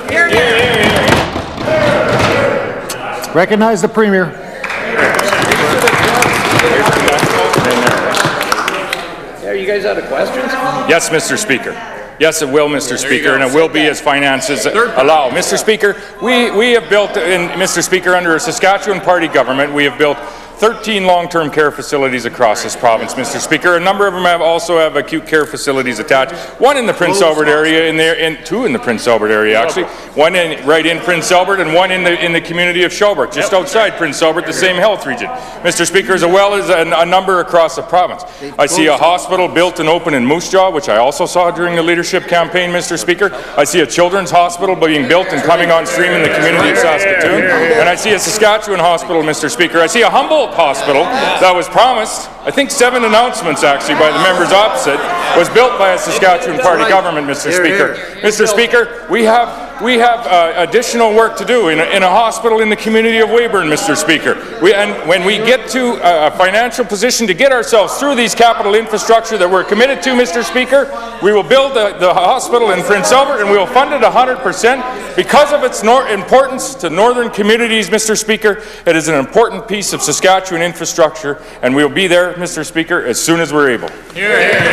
Recognize the Premier. You guys out of questions? Yes, Mr. Speaker. Yes, it will, Mr. Speaker, and it will be as finances allow. Mr. Speaker, we have built, Mr. Speaker, under a Saskatchewan Party government, we have built 13 long-term care facilities across this province, Mr. Speaker. A number of them also have acute care facilities attached. One in the Prince Albert area, two in the Prince Albert area actually. One right in Prince Albert and one in the community of Shelburne, just outside Prince Albert, the same health region, Mr. Speaker, as well as a number across the province. I see a hospital built and open in Moose Jaw, which I also saw during the leadership campaign, Mr. Speaker. I see a children's hospital being built and coming on stream in the community of Saskatoon. And I see a Saskatchewan hospital, Mr. Speaker. I see a Humboldt hospital that was promised, I think 7 announcements actually by the members opposite, was built by a Saskatchewan party government, Mr. Speaker. Mr. Speaker, we have additional work to do in a hospital in the community of Weyburn, Mr. Speaker. And when we get to a financial position to get ourselves through these capital infrastructure that we're committed to, Mr. Speaker, we will build the hospital in Prince Albert and we will fund it 100% because of its importance to northern communities, Mr. Speaker. It is an important piece of Saskatchewan infrastructure, and we will be there, Mr. Speaker, as soon as we're able. Hear, hear, hear.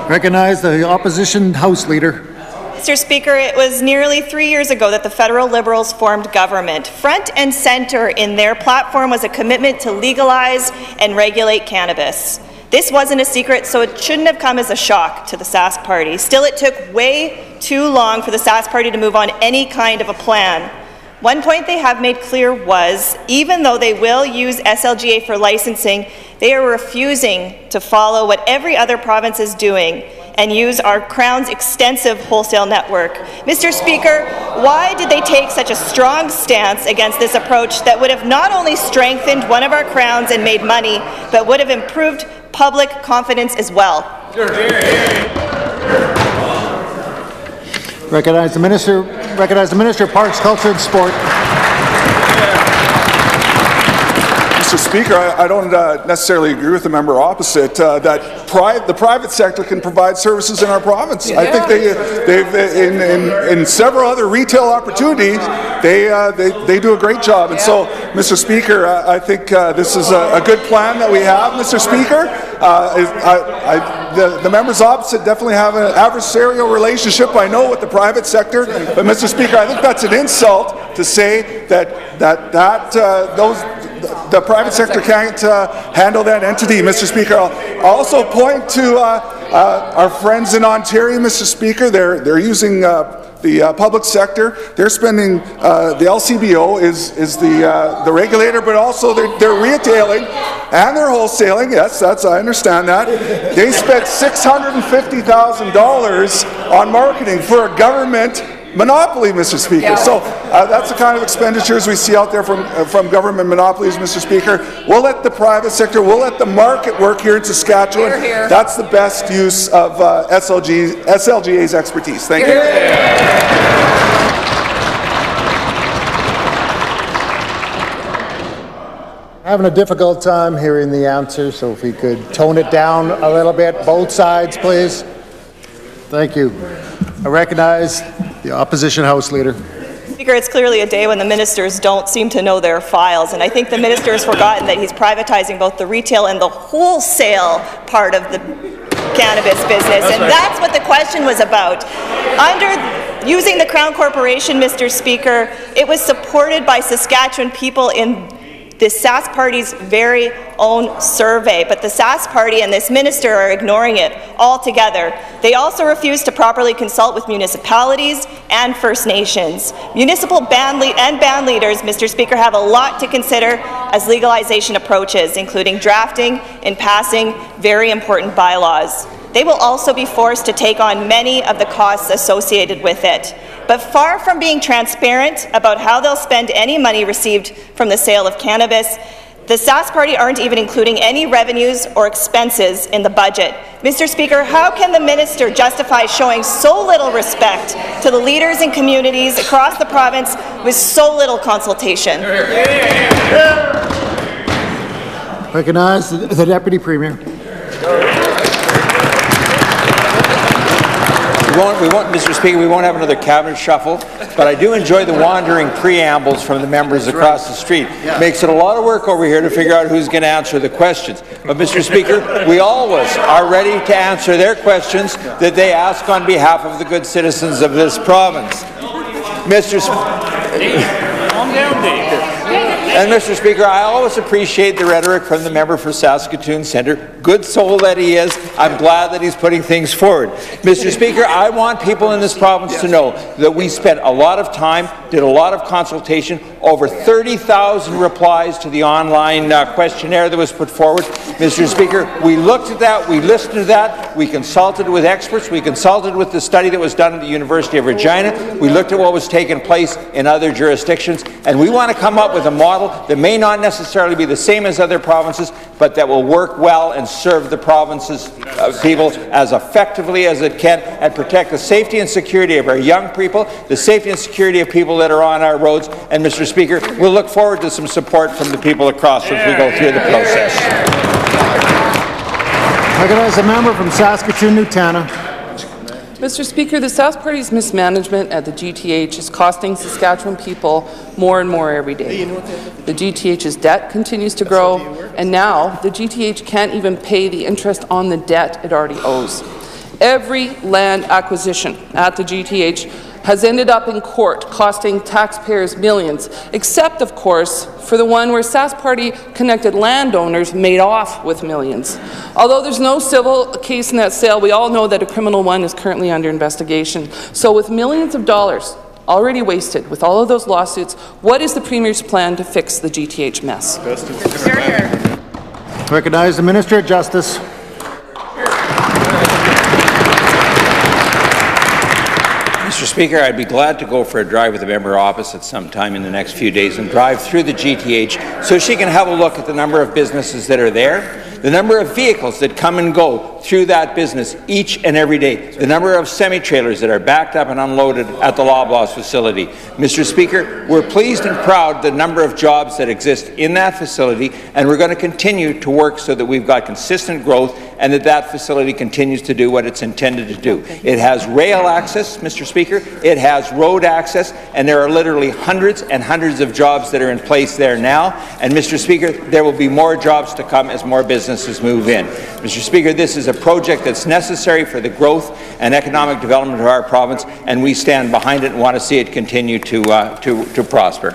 Recognize the opposition House Leader. Mr. Speaker, it was nearly 3 years ago that the federal Liberals formed government. Front and centre in their platform was a commitment to legalize and regulate cannabis. This wasn't a secret, so it shouldn't have come as a shock to the Sask Party. Still, it took way too long for the Sask Party to move on any kind of a plan. One point they have made clear was, even though they will use SLGA for licensing, they are refusing to follow what every other province is doing and use our Crown's extensive wholesale network. Mr. Speaker, why did they take such a strong stance against this approach that would have not only strengthened one of our Crowns and made money, but would have improved public confidence as well? Recognize the Minister of Parks, Culture and Sport. Mr. Speaker, I don't necessarily agree with the member opposite that the private sector can provide services in our province. I think they've in several other retail opportunities, they do a great job. And so, Mr. Speaker, I think this is a good plan that we have, Mr. Speaker. The members opposite definitely have an adversarial relationship, I know, with the private sector. But, Mr. Speaker, I think that's an insult to say that the private sector can't handle that entity, Mr. Speaker. I'll also point to our friends in Ontario, Mr. Speaker. They're using the public sector. They're spending, the LCBO is the regulator, but also they're retailing and they're wholesaling. Yes, I understand that. They spent $650,000 on marketing for a government monopoly, Mr. Speaker. Yeah. So that's the kind of expenditures we see out there from government monopolies, Mr. Speaker. We'll let the private sector, we'll let the market work here in Saskatchewan. Hear, hear. That's the best use of SLGA's expertise. Thank you. Having a difficult time hearing the answer, so if we could tone it down a little bit, both sides, please. Thank you. I recognize the opposition House Leader. Speaker, it's clearly a day when the ministers don't seem to know their files, and I think the minister has forgotten that he's privatizing both the retail and the wholesale part of the cannabis business, that's what the question was about. Under using the Crown Corporation, Mr. Speaker, it was supported by Saskatchewan people in the Sask Party's very own survey, but the Sask Party and this minister are ignoring it altogether. They also refuse to properly consult with municipalities and First Nations. Municipal band leaders, Mr. Speaker, have a lot to consider as legalization approaches, including drafting and passing very important bylaws. They will also be forced to take on many of the costs associated with it. But far from being transparent about how they'll spend any money received from the sale of cannabis, the Sask Party aren't even including any revenues or expenses in the budget. Mr. Speaker, how can the minister justify showing so little respect to the leaders and communities across the province with so little consultation? Recognize the Deputy Premier. Mr. Speaker, we won't have another cabinet shuffle, but I do enjoy the wandering preambles from the members across the street. Yeah. Makes it a lot of work over here to figure out who's going to answer the questions. But, Mr. Speaker, we always are ready to answer their questions that they ask on behalf of the good citizens of this province. Mr. Calm down, Dave. And Mr. Speaker, I always appreciate the rhetoric from the member for Saskatoon Centre. Good soul that he is. I'm glad that he's putting things forward. Mr. Speaker, I want people in this province to know that we spent a lot of time, did a lot of consultation, over 30,000 replies to the online questionnaire that was put forward. Mr. Speaker, we looked at that, we listened to that, we consulted with experts, we consulted with the study that was done at the University of Regina, we looked at what was taking place in other jurisdictions, and we want to come up with a model that may not necessarily be the same as other provinces, but that will work well and serve the province's people as effectively as it can and protect the safety and security of our young people, the safety and security of people that are on our roads. And Mr. Speaker, we'll look forward to some support from the people across as we go through the process. Recognize a member from Saskatoon-Newtana. Mr. Speaker, the Sask Party's mismanagement at the GTH is costing Saskatchewan people more and more every day. The GTH's debt continues to grow, and now the GTH can't even pay the interest on the debt it already owes. Every land acquisition at the GTH has ended up in court, costing taxpayers millions, except, of course, for the one where Sask Party-connected landowners made off with millions. Although there's no civil case in that sale, we all know that a criminal one is currently under investigation. So with millions of dollars already wasted with all of those lawsuits, what is the Premier's plan to fix the GTH mess? Recognize the Minister of Justice. Mr. Speaker, I'd be glad to go for a drive with the member opposite sometime in the next few days and drive through the GTH so she can have a look at the number of businesses that are there, the number of vehicles that come and go through that business each and every day, the number of semi-trailers that are backed up and unloaded at the Loblaws facility. Mr. Speaker, we're pleased and proud the number of jobs that exist in that facility, and we're going to continue to work so that we've got consistent growth and that that facility continues to do what it's intended to do. It has rail access, Mr. Speaker, it has road access, and there are literally hundreds and hundreds of jobs that are in place there now. And Mr. Speaker, there will be more jobs to come as more businesses move in. Mr. Speaker, this is a project that's necessary for the growth and economic development of our province, and we stand behind it and want to see it continue to prosper.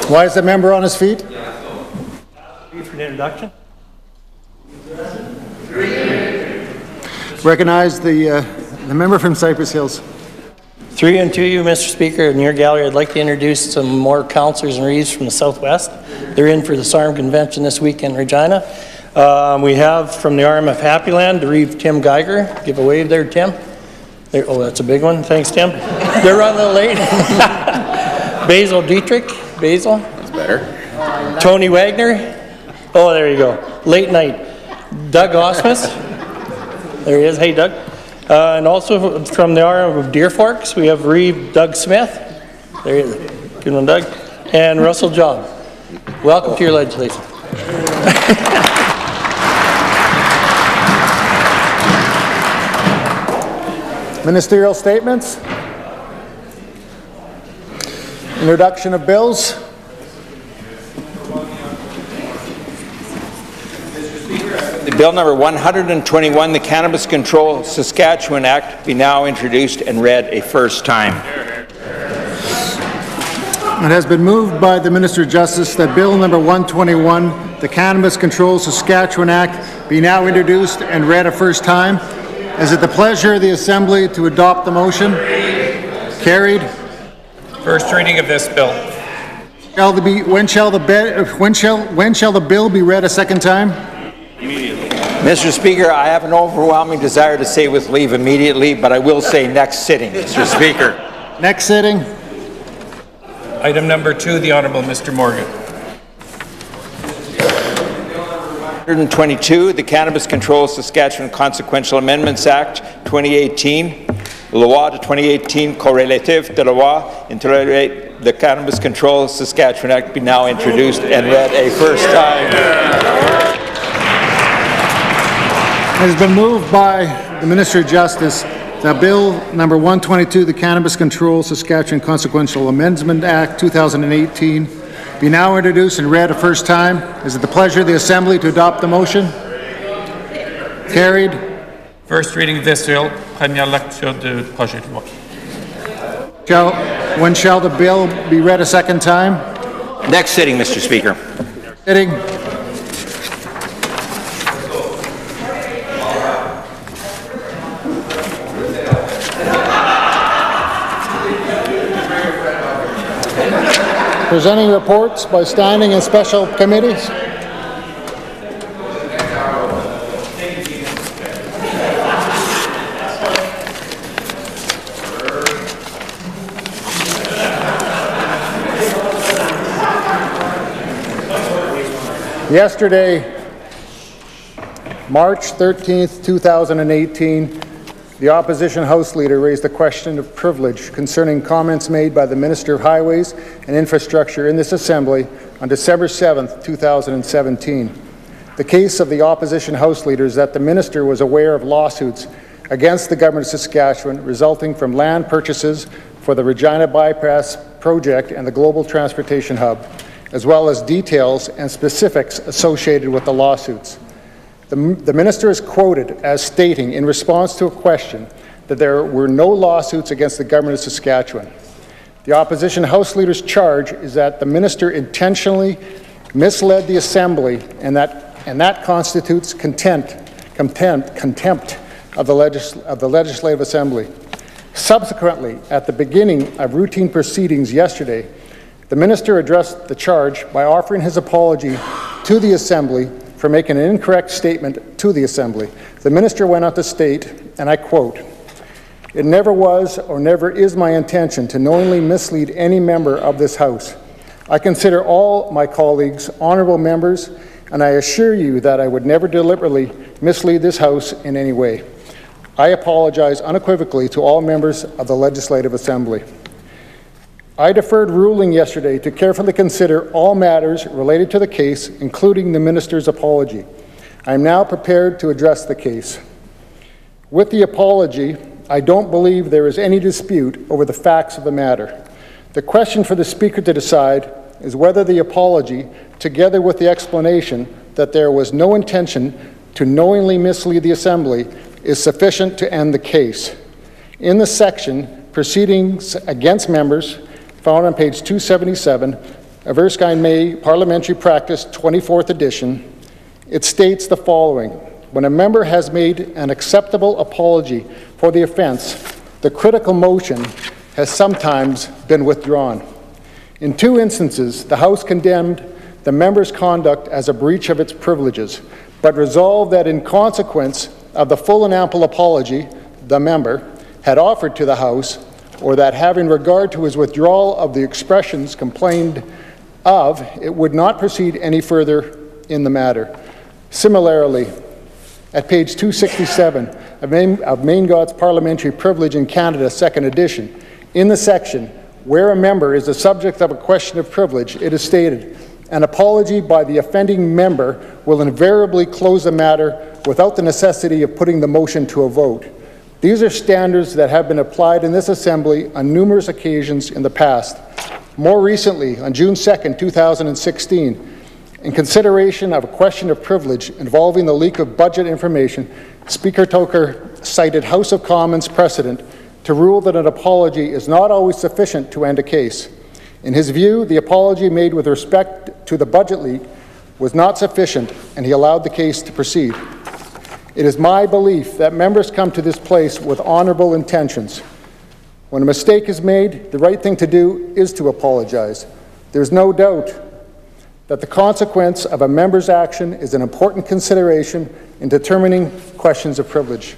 Why is the member on his feet? For the introduction. Recognize the member from Cypress Hills. Through and to you, Mr. Speaker, in your gallery, I'd like to introduce some more councillors and reeves from the Southwest. They're in for the SARM convention this week in Regina. We have from the RMF Happy Land, the Reeve Tim Geiger. Give a wave there, Tim. There, oh, that's a big one. Thanks, Tim. They're running a little late. Basil Dietrich. Basil. That's better. Tony Wagner. Oh, there you go. Late night. Doug Osmus. There he is. Hey, Doug. And also from the RM of Deer Forks, we have Reeve Doug Smith. There he is. Good one, Doug. And Russell Job. Welcome to your legislation. Ministerial statements. Introduction of bills. Bill number 121, the Cannabis Control Saskatchewan Act, be now introduced and read a first time. It has been moved by the Minister of Justice that Bill number 121, the Cannabis Control Saskatchewan Act, be now introduced and read a first time. Is it the pleasure of the Assembly to adopt the motion? Carried. First reading of this bill. When shall the bill be read a second time? Immediately. Mr. Speaker, I have an overwhelming desire to say with leave immediately, but I will say next sitting, Mr. Speaker. Next sitting. Item number 2, the Honourable Mr. Morgan. 122, the Cannabis Control Saskatchewan Consequential Amendments Act 2018, Loi de 2018 corrélative de loi intérieure the Cannabis Control Saskatchewan Act be now introduced and read a first time. It has been moved by the Minister of Justice that Bill number 122, the Cannabis Control Saskatchewan Consequential Amendment Act 2018, be now introduced and read a first time. Is it the pleasure of the Assembly to adopt the motion? Carried. First reading of this bill, premier lecture du projet de loi. When shall the bill be read a second time? Next sitting, Mr. Speaker. Sitting. Presenting reports by standing and special committees. Yesterday, March 13th, 2018, the Opposition House Leader raised the question of privilege concerning comments made by the Minister of Highways and Infrastructure in this Assembly on December 7th, 2017. The case of the Opposition House Leader is that the Minister was aware of lawsuits against the Government of Saskatchewan resulting from land purchases for the Regina Bypass Project and the Global Transportation Hub, as well as details and specifics associated with the lawsuits. The Minister is quoted as stating in response to a question that there were no lawsuits against the Government of Saskatchewan. The Opposition House Leader's charge is that the Minister intentionally misled the Assembly and that constitutes contempt of the Legislative Assembly. Subsequently, at the beginning of routine proceedings yesterday, the Minister addressed the charge by offering his apology to the Assembly for making an incorrect statement to the Assembly. The Minister went on to state, and I quote, "It never was or never is my intention to knowingly mislead any member of this House. I consider all my colleagues honourable members, and I assure you that I would never deliberately mislead this House in any way. I apologize unequivocally to all members of the Legislative Assembly." I deferred ruling yesterday to carefully consider all matters related to the case, including the Minister's apology. I am now prepared to address the case. With the apology, I don't believe there is any dispute over the facts of the matter. The question for the Speaker to decide is whether the apology, together with the explanation that there was no intention to knowingly mislead the Assembly, is sufficient to end the case. In the section, Proceedings Against Members, found on page 277 of Erskine May Parliamentary Practice 24th edition, it states the following: when a member has made an acceptable apology for the offence, the critical motion has sometimes been withdrawn. In 2 instances, the House condemned the member's conduct as a breach of its privileges, but resolved that in consequence of the full and ample apology the member had offered to the House, or that having regard to his withdrawal of the expressions complained of, it would not proceed any further in the matter. Similarly, at page 267 of Maine God's Parliamentary Privilege in Canada, 2nd edition, in the section, where a member is the subject of a question of privilege, it is stated, an apology by the offending member will invariably close the matter without the necessity of putting the motion to a vote. These are standards that have been applied in this Assembly on numerous occasions in the past. More recently, on June 2nd, 2016, in consideration of a question of privilege involving the leak of budget information, Speaker Toker cited House of Commons precedent to rule that an apology is not always sufficient to end a case. In his view, the apology made with respect to the budget leak was not sufficient, and he allowed the case to proceed. It is my belief that members come to this place with honourable intentions. When a mistake is made, the right thing to do is to apologize. There is no doubt that the consequence of a member's action is an important consideration in determining questions of privilege.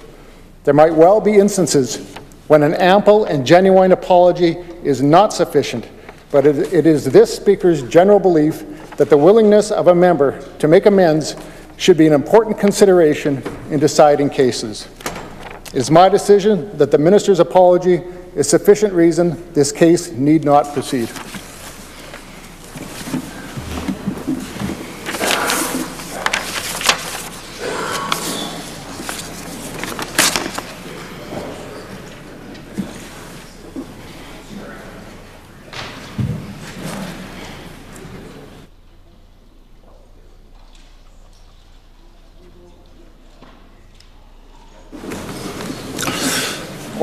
There might well be instances when an ample and genuine apology is not sufficient, but it is this Speaker's general belief that the willingness of a member to make amends should be an important consideration in deciding cases. It is my decision that the Minister's apology is sufficient reason this case need not proceed.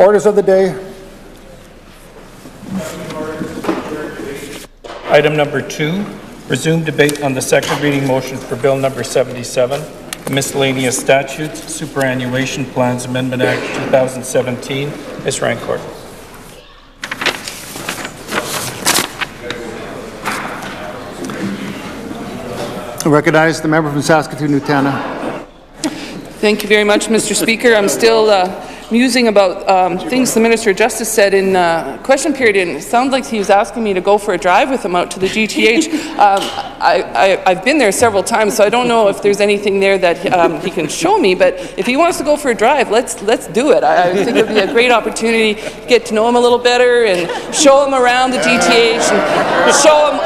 Orders of the day. Item number 2, resume debate on the second reading motion for Bill number 77, Miscellaneous Statutes, Superannuation Plans Amendment Act 2017. Ms. Rancourt. I recognize the member from Saskatoon-Nutana. Thank you very much, Mr. Speaker. I'm still musing about things the Minister of Justice said in question period, and it sounds like he was asking me to go for a drive with him out to the GTH. I've been there several times, so I don't know if there's anything there that he can show me, but if he wants to go for a drive, let's do it. I think it would be a great opportunity to get to know him a little better and show him around the GTH and show him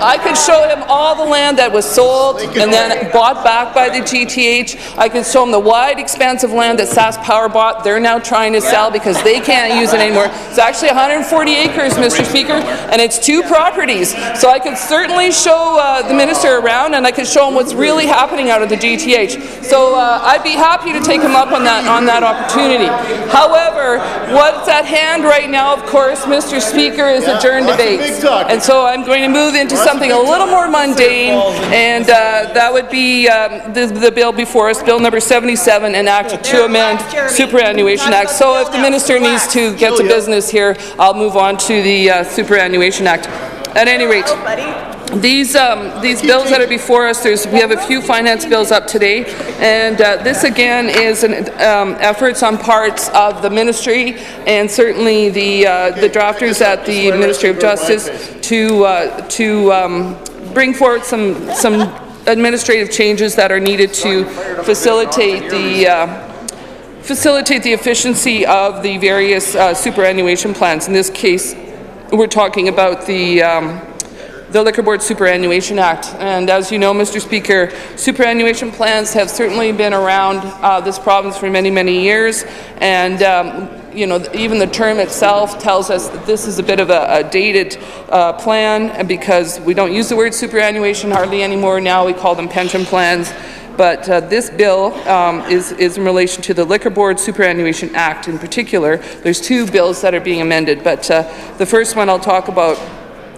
I could show him all the land that was sold and then bought back by the GTH. I could show him the wide expanse of land that SaskPower bought. They're now trying to sell because they can't use it anymore. It's actually 140 acres, Mr. Speaker, and it's 2 properties. So I could certainly show the minister around, and I could show him what's really happening out of the GTH. So I'd be happy to take him up on that opportunity. However, what's at hand right now, of course, Mr. Speaker, is adjourned debates. And so I'm going to move into something a little more mundane, and that would be the bill before us, Bill number 77, an act to amend Superannuation Act. So if the minister needs to get to business here, I'll move on to the Superannuation Act. At any rate, these bills that are before us, we have a few finance bills up today, and this again is an efforts on parts of the ministry and certainly the drafters at the Ministry of Justice to bring forward some administrative changes that are needed to facilitate the efficiency of the various superannuation plans. In this case, we're talking about the Liquor Board Superannuation Act. And as you know, Mr. Speaker, superannuation plans have certainly been around this province for many, many years. And you know, even the term itself tells us that this is a bit of a dated plan, because we don't use the word superannuation hardly anymore. Now we call them pension plans. But this bill is in relation to the Liquor Board Superannuation Act in particular. There's 2 bills that are being amended, but the first one I'll talk about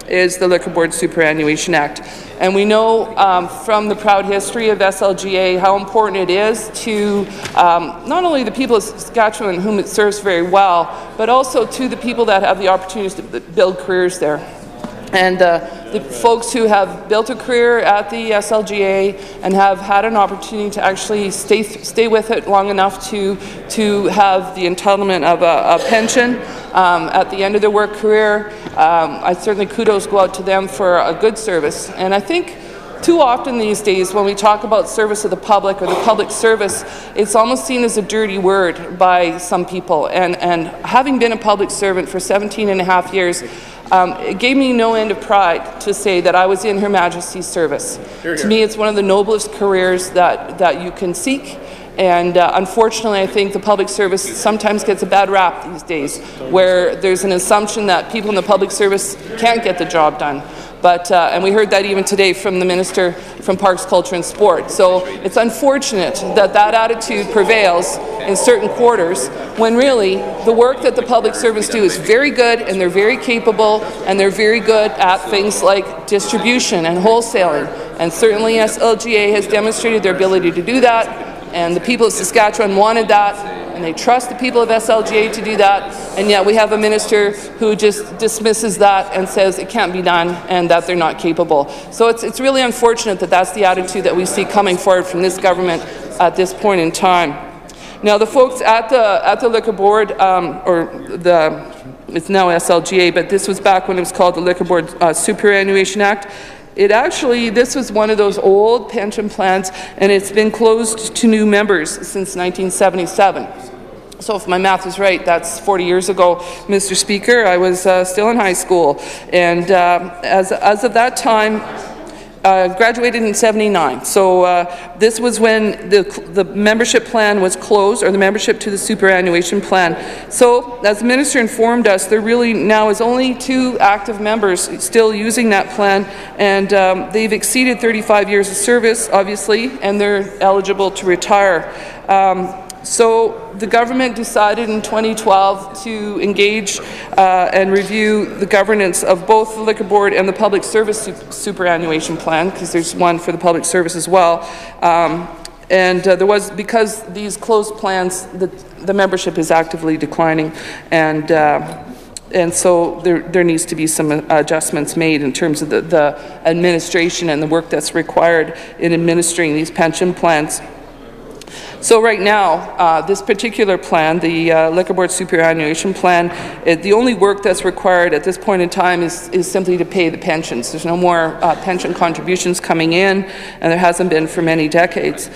is the Liquor Board Superannuation Act. And we know from the proud history of SLGA how important it is to not only the people of Saskatchewan whom it serves very well, but also to the people that have the opportunities to build careers there. And the folks who have built a career at the SLGA and have had an opportunity to actually stay with it long enough to have the entitlement of a pension at the end of their work career, I certainly kudos go out to them for a good service. And I think too often these days when we talk about service to the public or the public service, it's almost seen as a dirty word by some people. And having been a public servant for 17.5 years, it gave me no end of pride to say that I was in Her Majesty's service. To me, it's one of the noblest careers that you can seek. And unfortunately, I think the public service sometimes gets a bad rap these days, where there's an assumption that people in the public service can't get the job done. But, and we heard that even today from the Minister from Parks, Culture and Sport. So it's unfortunate that that attitude prevails in certain quarters, when really the work that the public servants do is very good, and they're very capable, and they're very good at things like distribution and wholesaling. And certainly SLGA has demonstrated their ability to do that, and the people of Saskatchewan wanted that, and they trust the people of SLGA to do that, and yet we have a minister who just dismisses that and says it can't be done and that they're not capable. So it's really unfortunate that that's the attitude that we see coming forward from this government at this point in time. Now, the folks at the Liquor Board, it's now SLGA, but this was back when it was called the Liquor Board Superannuation Act. This was one of those old pension plans, and it's been closed to new members since 1977. So if my math is right, that's 40 years ago, Mr. Speaker. I was still in high school, and as of that time, graduated in '79. So this was when the membership plan was closed, or the membership to the superannuation plan. So as the minister informed us, there really now is only 2 active members still using that plan, and they've exceeded 35 years of service, obviously, and they're eligible to retire. So the government decided in 2012 to engage and review the governance of both the Liquor Board and the Public Service Superannuation Plan, because there's one for the public service as well. There was, because these closed plans, the membership is actively declining, and so there needs to be some adjustments made in terms of the administration and the work that's required in administering these pension plans. So right now, this particular plan, the Liquor Board Superannuation Plan, the only work that's required at this point in time is simply to pay the pensions. There's no more pension contributions coming in, and there hasn't been for many decades.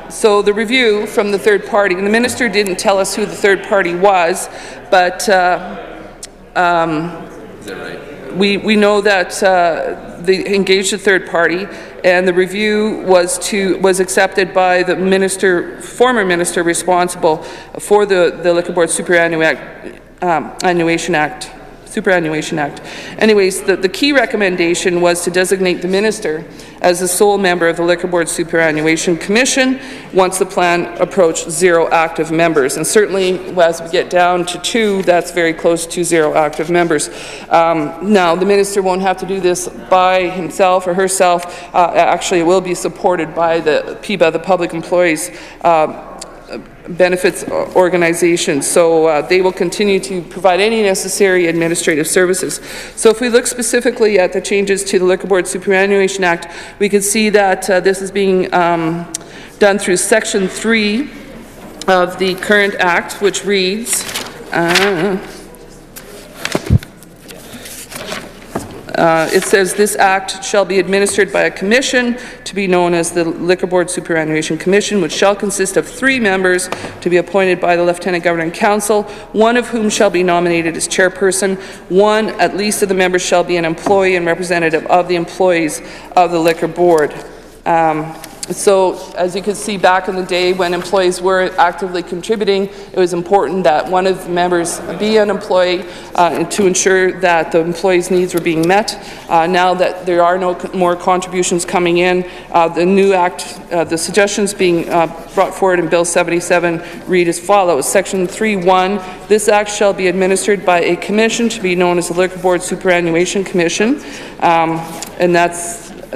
So the review from the third party, and the minister didn't tell us who the third party was, but we know that they engaged a third party, and the review was accepted by the former minister responsible for the Liquor Board Superannuation Act. Anyways, the key recommendation was to designate the minister as the sole member of the Liquor Board Superannuation Commission once the plan approached 0 active members. And certainly, as we get down to 2, that's very close to 0 active members. Now, the minister won't have to do this by himself or herself. Actually, it will be supported by the PIBA, the Public Employees Benefits Organization, so they will continue to provide any necessary administrative services. So if we look specifically at the changes to the Liquor Board Superannuation Act, we can see that this is being done through Section 3 of the current Act, which reads, it says this act shall be administered by a commission to be known as the Liquor Board Superannuation Commission, which shall consist of 3 members to be appointed by the Lieutenant Governor and Council, one of whom shall be nominated as chairperson. 1 at least of the members shall be an employee and representative of the employees of the Liquor Board. So, as you can see, back in the day when employees were actively contributing, it was important that one of the members be an employee to ensure that the employees' needs were being met. Now that there are no more contributions coming in, the new act, the suggestions being brought forward in Bill 77 read as follows. Section 3.1, this act shall be administered by a commission to be known as the Liquor Board Superannuation Commission, and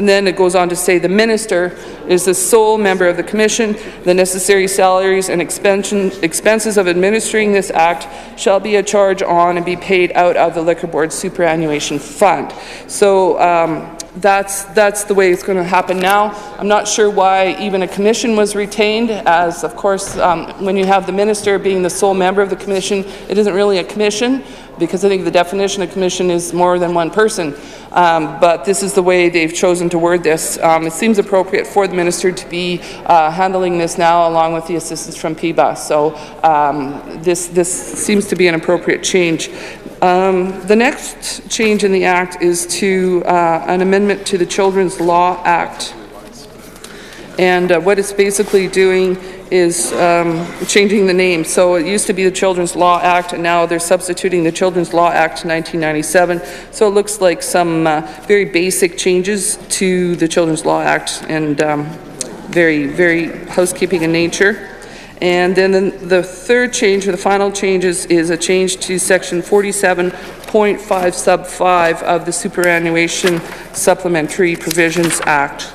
then it goes on to say the minister is the sole member of the commission. The necessary salaries and expenses of administering this act shall be a charge on and be paid out of the Liquor Board Superannuation Fund. So that's the way it's going to happen now. I'm not sure why even a commission was retained, as of course when you have the minister being the sole member of the commission, it isn't really a commission, because I think the definition of commission is more than one person. But this is the way they've chosen to word this. It seems appropriate for the minister to be handling this now, along with the assistance from PIBA. So this seems to be an appropriate change. The next change in the Act is to an amendment to the Children's Law Act. And what it's basically doing is changing the name. So it used to be the Children's Law Act, and now they're substituting the Children's Law Act 1997. So it looks like some very basic changes to the Children's Law Act, and very, very housekeeping in nature. And then the third change, or the final change, is a change to Section 47.5 sub 5 of the Superannuation Supplementary Provisions Act.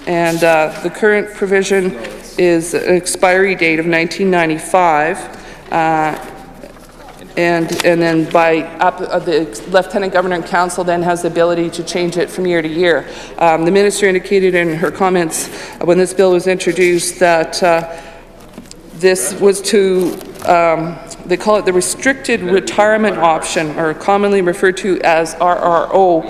And the current provision is an expiry date of 1995, and then by the Lieutenant Governor and Council then has the ability to change it from year to year. The minister indicated in her comments when this bill was introduced that this was to, they call it the restricted retirement option, or commonly referred to as RRO.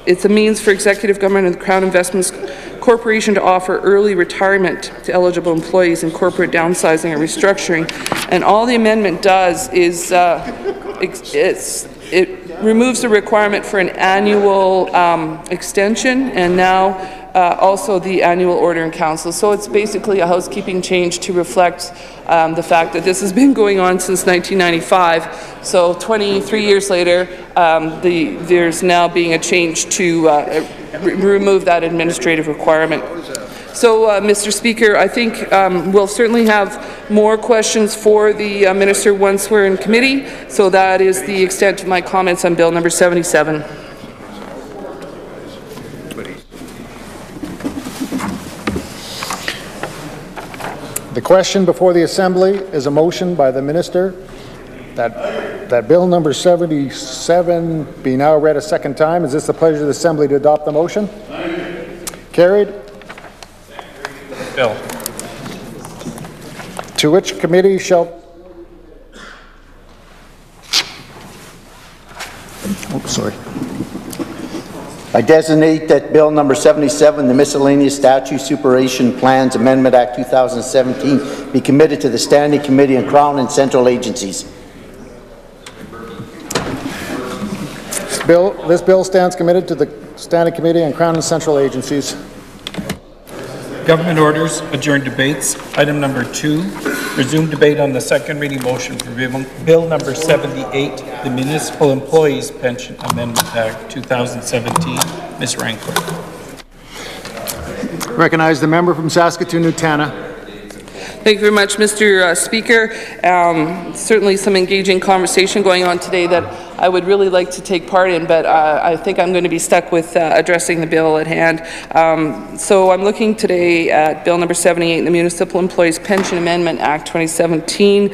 It's a means for executive government and the Crown Investments Corporation to offer early retirement to eligible employees in corporate downsizing or restructuring. And all the amendment does is it removes the requirement for an annual extension, and now also the annual order in council. So it's basically a housekeeping change to reflect the fact that this has been going on since 1995. So 23 years later, there's now being a change to remove that administrative requirement. So, Mr. Speaker, I think we'll certainly have more questions for the Minister once we're in committee. So that is the extent of my comments on Bill number 77. The question before the Assembly is a motion by the Minister that Bill number 77 be now read a second time. Is this the pleasure of the Assembly to adopt the motion? Carried. Bill. To which committee shall... Oh, sorry. I designate that Bill number 77, the Miscellaneous Statute Superannuation Plans Amendment Act 2017, be committed to the Standing Committee on Crown and Central Agencies. This bill stands committed to the Standing Committee on Crown and Central Agencies. Government orders, adjourned debates. Item number 2, resume debate on the second reading motion for Bill number 78, the Municipal Employees Pension Amendment Act 2017. Ms. Rancourt. Recognize the member from Saskatoon-Nutana. Thank you very much, Mr. Speaker. Certainly some engaging conversation going on today that I would really like to take part in, but I think I'm going to be stuck with addressing the bill at hand. So I'm looking today at Bill number 78, the Municipal Employees Pension Amendment Act 2017.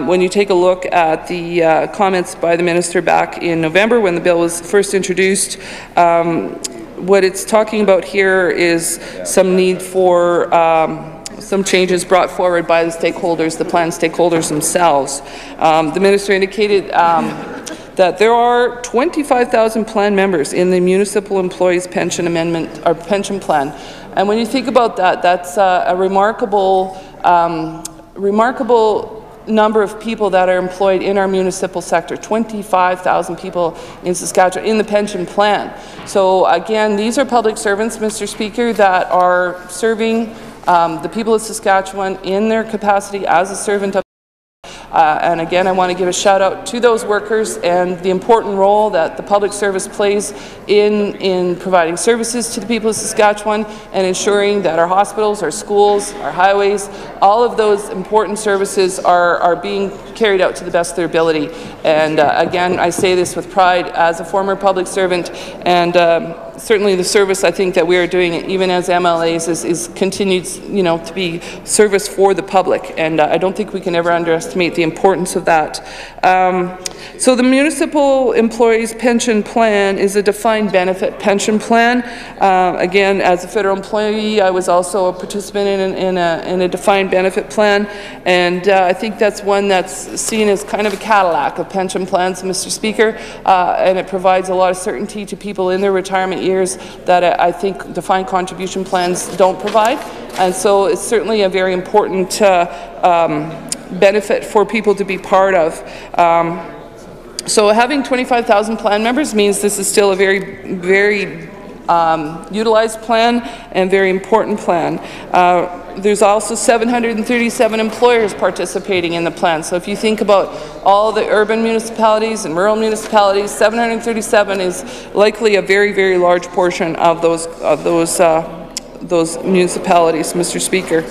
When you take a look at the comments by the Minister back in November when the bill was first introduced, what it's talking about here is some need for some changes brought forward by the stakeholders, the plan stakeholders themselves. The Minister indicated that there are 25,000 plan members in the Municipal Employees Pension Amendment or Pension Plan. And when you think about that, that's a remarkable number of people that are employed in our municipal sector, 25,000 people in Saskatchewan in the pension plan. So again, these are public servants, Mr. Speaker, that are serving the people of Saskatchewan in their capacity as a servant of and again, I want to give a shout out to those workers and the important role that the public service plays in providing services to the people of Saskatchewan and ensuring that our hospitals, our schools, our highways, all of those important services are being carried out to the best of their ability. And again, I say this with pride as a former public servant, and certainly the service I think that we are doing, even as MLAs, is continued, to be service for the public, and I don't think we can ever underestimate the importance of that. So the Municipal Employees Pension Plan is a defined benefit pension plan. Again, as a federal employee, I was also a participant in a defined benefit plan, and I think that's one that's seen as kind of a Cadillac of pension plans, Mr. Speaker, and it provides a lot of certainty to people in their retirement years that I think defined contribution plans don't provide. And so it's certainly a very important benefit for people to be part of. So having 25,000 plan members means this is still a very utilized plan and very important plan. There's also 737 employers participating in the plan. So if you think about all the urban municipalities and rural municipalities, 737 is likely a very large portion of those municipalities, Mr. Speaker.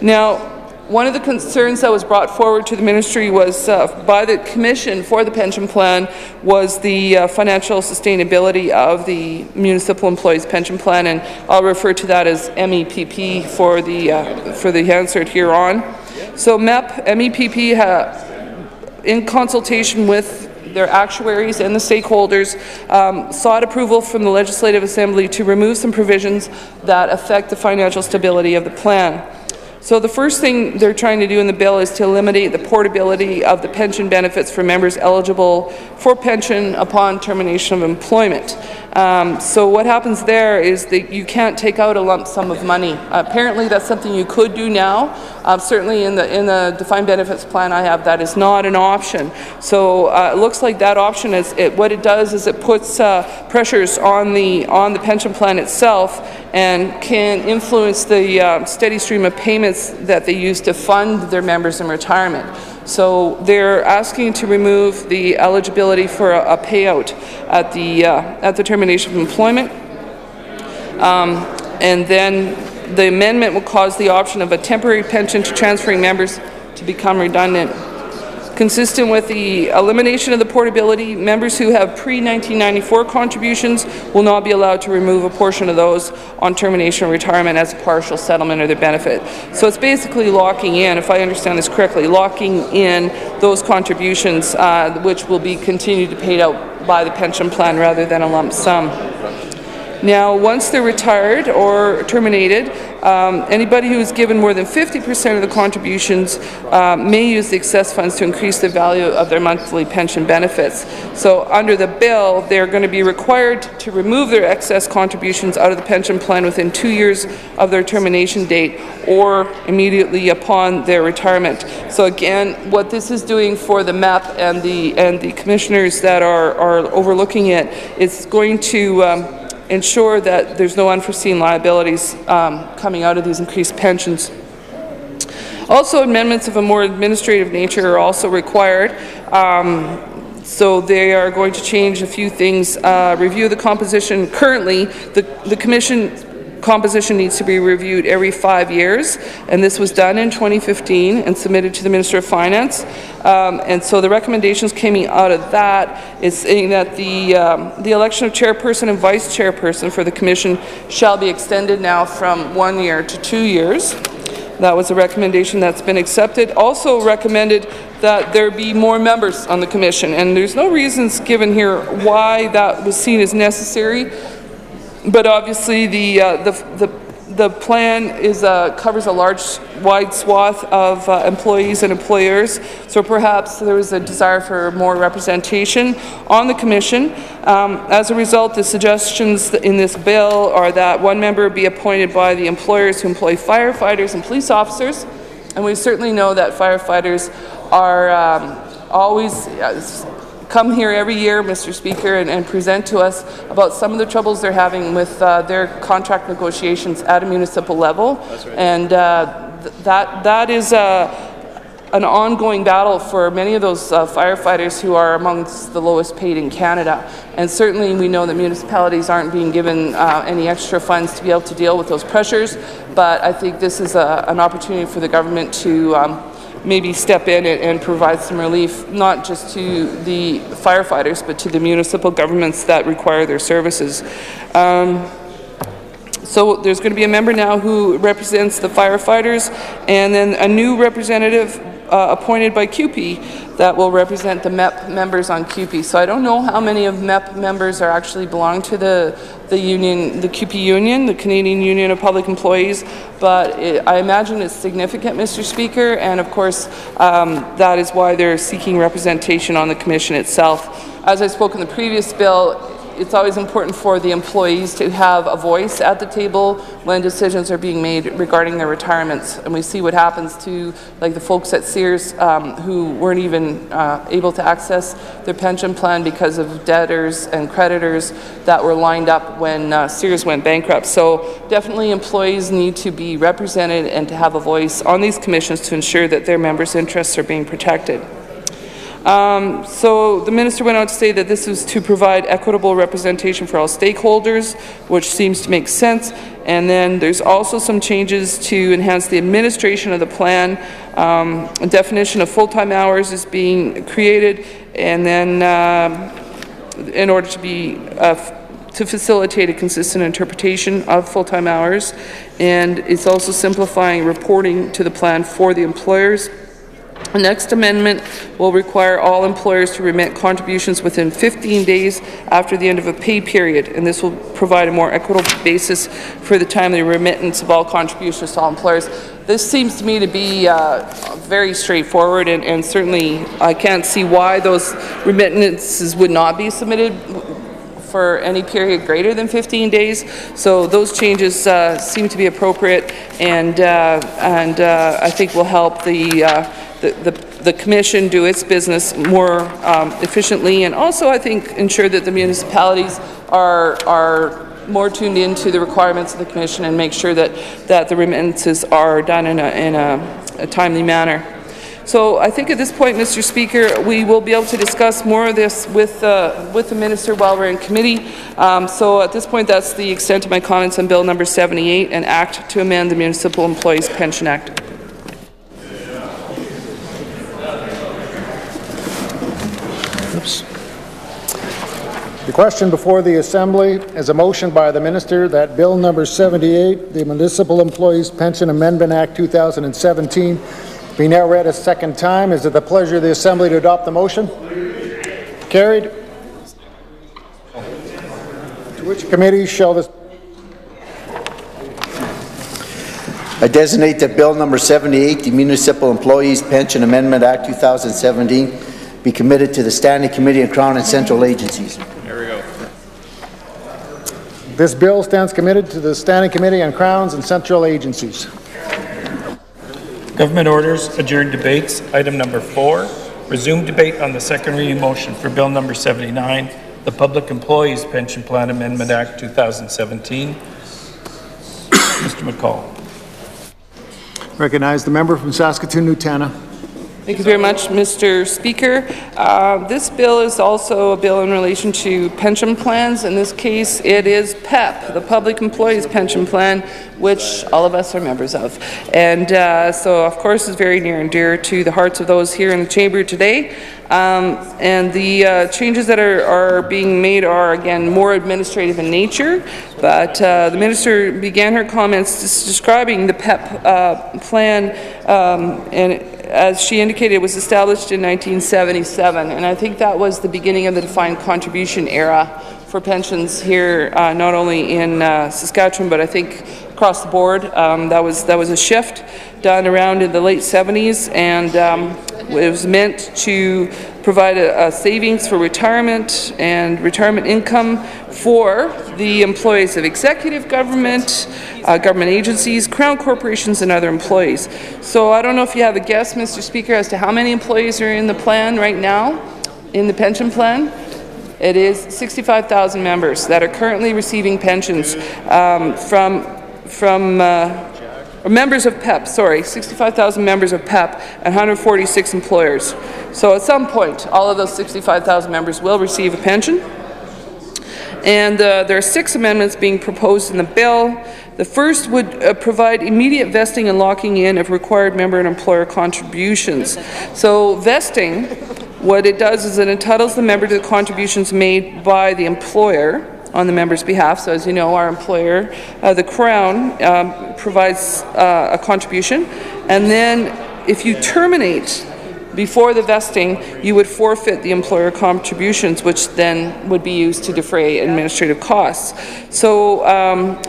Now, one of the concerns that was brought forward to the ministry was by the Commission for the pension plan was the financial sustainability of the Municipal Employees Pension Plan, and I'll refer to that as MEPP for the answer here on. So MEPP, in consultation with their actuaries and the stakeholders, sought approval from the Legislative Assembly to remove some provisions that affect the financial stability of the plan. So the first thing they're trying to do in the bill is to eliminate the portability of the pension benefits for members eligible for pension upon termination of employment. So what happens there is that you can't take out a lump sum of money. Apparently that's something you could do now. Certainly in the defined benefits plan I have, that is not an option. So it looks like that option is what it does is it puts pressures on the pension plan itself and can influence the steady stream of payments that they use to fund their members in retirement. So they're asking to remove the eligibility for a payout at the termination of employment, and then the amendment will cause the option of a temporary pension to transferring members to become redundant. Consistent with the elimination of the portability, members who have pre-1994 contributions will not be allowed to remove a portion of those on termination or retirement as a partial settlement of their benefit. So it's basically locking in, if I understand this correctly, locking in those contributions which will be continued to be paid out by the pension plan rather than a lump sum. Now, once they're retired or terminated, anybody who is given more than 50% of the contributions may use the excess funds to increase the value of their monthly pension benefits. So under the bill, they're going to be required to remove their excess contributions out of the pension plan within 2 years of their termination date or immediately upon their retirement. So again, what this is doing for the MEP and the commissioners that are overlooking it is going to ensure that there's no unforeseen liabilities coming out of these increased pensions. Also, amendments of a more administrative nature are also required. So they are going to change a few things. Review the composition. Currently, the commission composition needs to be reviewed every 5 years, and this was done in 2015 and submitted to the Minister of Finance. And so the recommendations coming out of that is saying that the election of chairperson and vice chairperson for the commission shall be extended now from 1 year to 2 years. That was a recommendation that's been accepted. Also recommended that there be more members on the commission, and there's no reasons given here why that was seen as necessary. But obviously, the plan is covers a wide swath of employees and employers. So perhaps there is a desire for more representation on the commission. As a result, the suggestions in this bill are that one member be appointed by the employers who employ firefighters and police officers, and we certainly know that firefighters are always come here every year, Mr. Speaker, and present to us about some of the troubles they're having with their contract negotiations at a municipal level. That's right. And that is an ongoing battle for many of those firefighters who are amongst the lowest paid in Canada. And certainly we know that municipalities aren't being given any extra funds to be able to deal with those pressures, but I think this is an opportunity for the government to maybe step in and provide some relief, not just to the firefighters, but to the municipal governments that require their services. So there's going to be a member now who represents the firefighters, and then a new representative appointed by CUPE that will represent the MEP members on CUPE. So I don't know how many of MEP members are actually belong to the union, the CUPE union, the Canadian Union of Public Employees, but I imagine it's significant, Mr. Speaker, and of course that is why they're seeking representation on the commission itself. As I spoke in the previous bill, it's always important for the employees to have a voice at the table when decisions are being made regarding their retirements. And we see what happens to like the folks at Sears who weren't even able to access their pension plan because of debtors and creditors that were lined up when Sears went bankrupt. So definitely employees need to be represented and to have a voice on these commissions to ensure that their members' interests are being protected. So the minister went on to say that this is to provide equitable representation for all stakeholders, which seems to make sense. And then there's also some changes to enhance the administration of the plan. A definition of full-time hours is being created, and then in order to be to facilitate a consistent interpretation of full-time hours, and it's also simplifying reporting to the plan for the employers. The next amendment will require all employers to remit contributions within 15 days after the end of a pay period, and this will provide a more equitable basis for the timely remittance of all contributions to all employers. This seems to me to be very straightforward, and certainly I can't see why those remittances would not be submitted for any period greater than 15 days. So those changes seem to be appropriate, and I think will help the Commission do its business more efficiently, and also I think ensure that the municipalities are more tuned into the requirements of the Commission and make sure that the remittances are done in a timely manner. So I think at this point, Mr. Speaker, we will be able to discuss more of this with the Minister while we're in committee. So at this point, that's the extent of my comments on Bill number 78, an act to amend the Municipal Employees Pension Act. Oops. The question before the Assembly is a motion by the Minister that Bill number 78, the Municipal Employees Pension Amendment Act 2017, be now read a second time. Is it the pleasure of the Assembly to adopt the motion? Carried. To which committee shall this... I designate that Bill number 78, the Municipal Employees Pension Amendment Act 2017, be committed to the Standing Committee on Crown and Central Agencies. There we go. This bill stands committed to the Standing Committee on Crowns and Central Agencies. Government orders, adjourned debates. Item number 4, resume debate on the second reading motion for Bill number 79, the Public Employees Pension Plan Amendment Act 2017. Mr. McCall. Recognize the member from Saskatoon-Nutana. Thank you very much, Mr. Speaker. This bill is also a bill in relation to pension plans. In this case, it is PEP, the Public Employees Pension Plan, which all of us are members of. And so, of course, is very near and dear to the hearts of those here in the chamber today. And the changes that are being made are, again, more administrative in nature. But the Minister began her comments describing the PEP plan, and as she indicated, it was established in 1977, and I think that was the beginning of the defined contribution era for pensions here, not only in Saskatchewan, but I think across the board. That was a shift done around in the late 70s, and it was meant to provide a savings for retirement and retirement income for the employees of executive government, government agencies, Crown corporations, and other employees. So I don't know if you have a guess, Mr. Speaker, as to how many employees are in the plan right now, in the pension plan. It is 65,000 members that are currently receiving pensions members of PEP, sorry, 65,000 members of PEP and 146 employers. So at some point, all of those 65,000 members will receive a pension. And there are 6 amendments being proposed in the bill. The first would provide immediate vesting and locking in of required member and employer contributions. So vesting, what it does is it entitles the member to the contributions made by the employer on the member's behalf. So as you know, our employer, the Crown, provides a contribution. And then if you terminate before the vesting, you would forfeit the employer contributions, which then would be used to defray administrative costs. So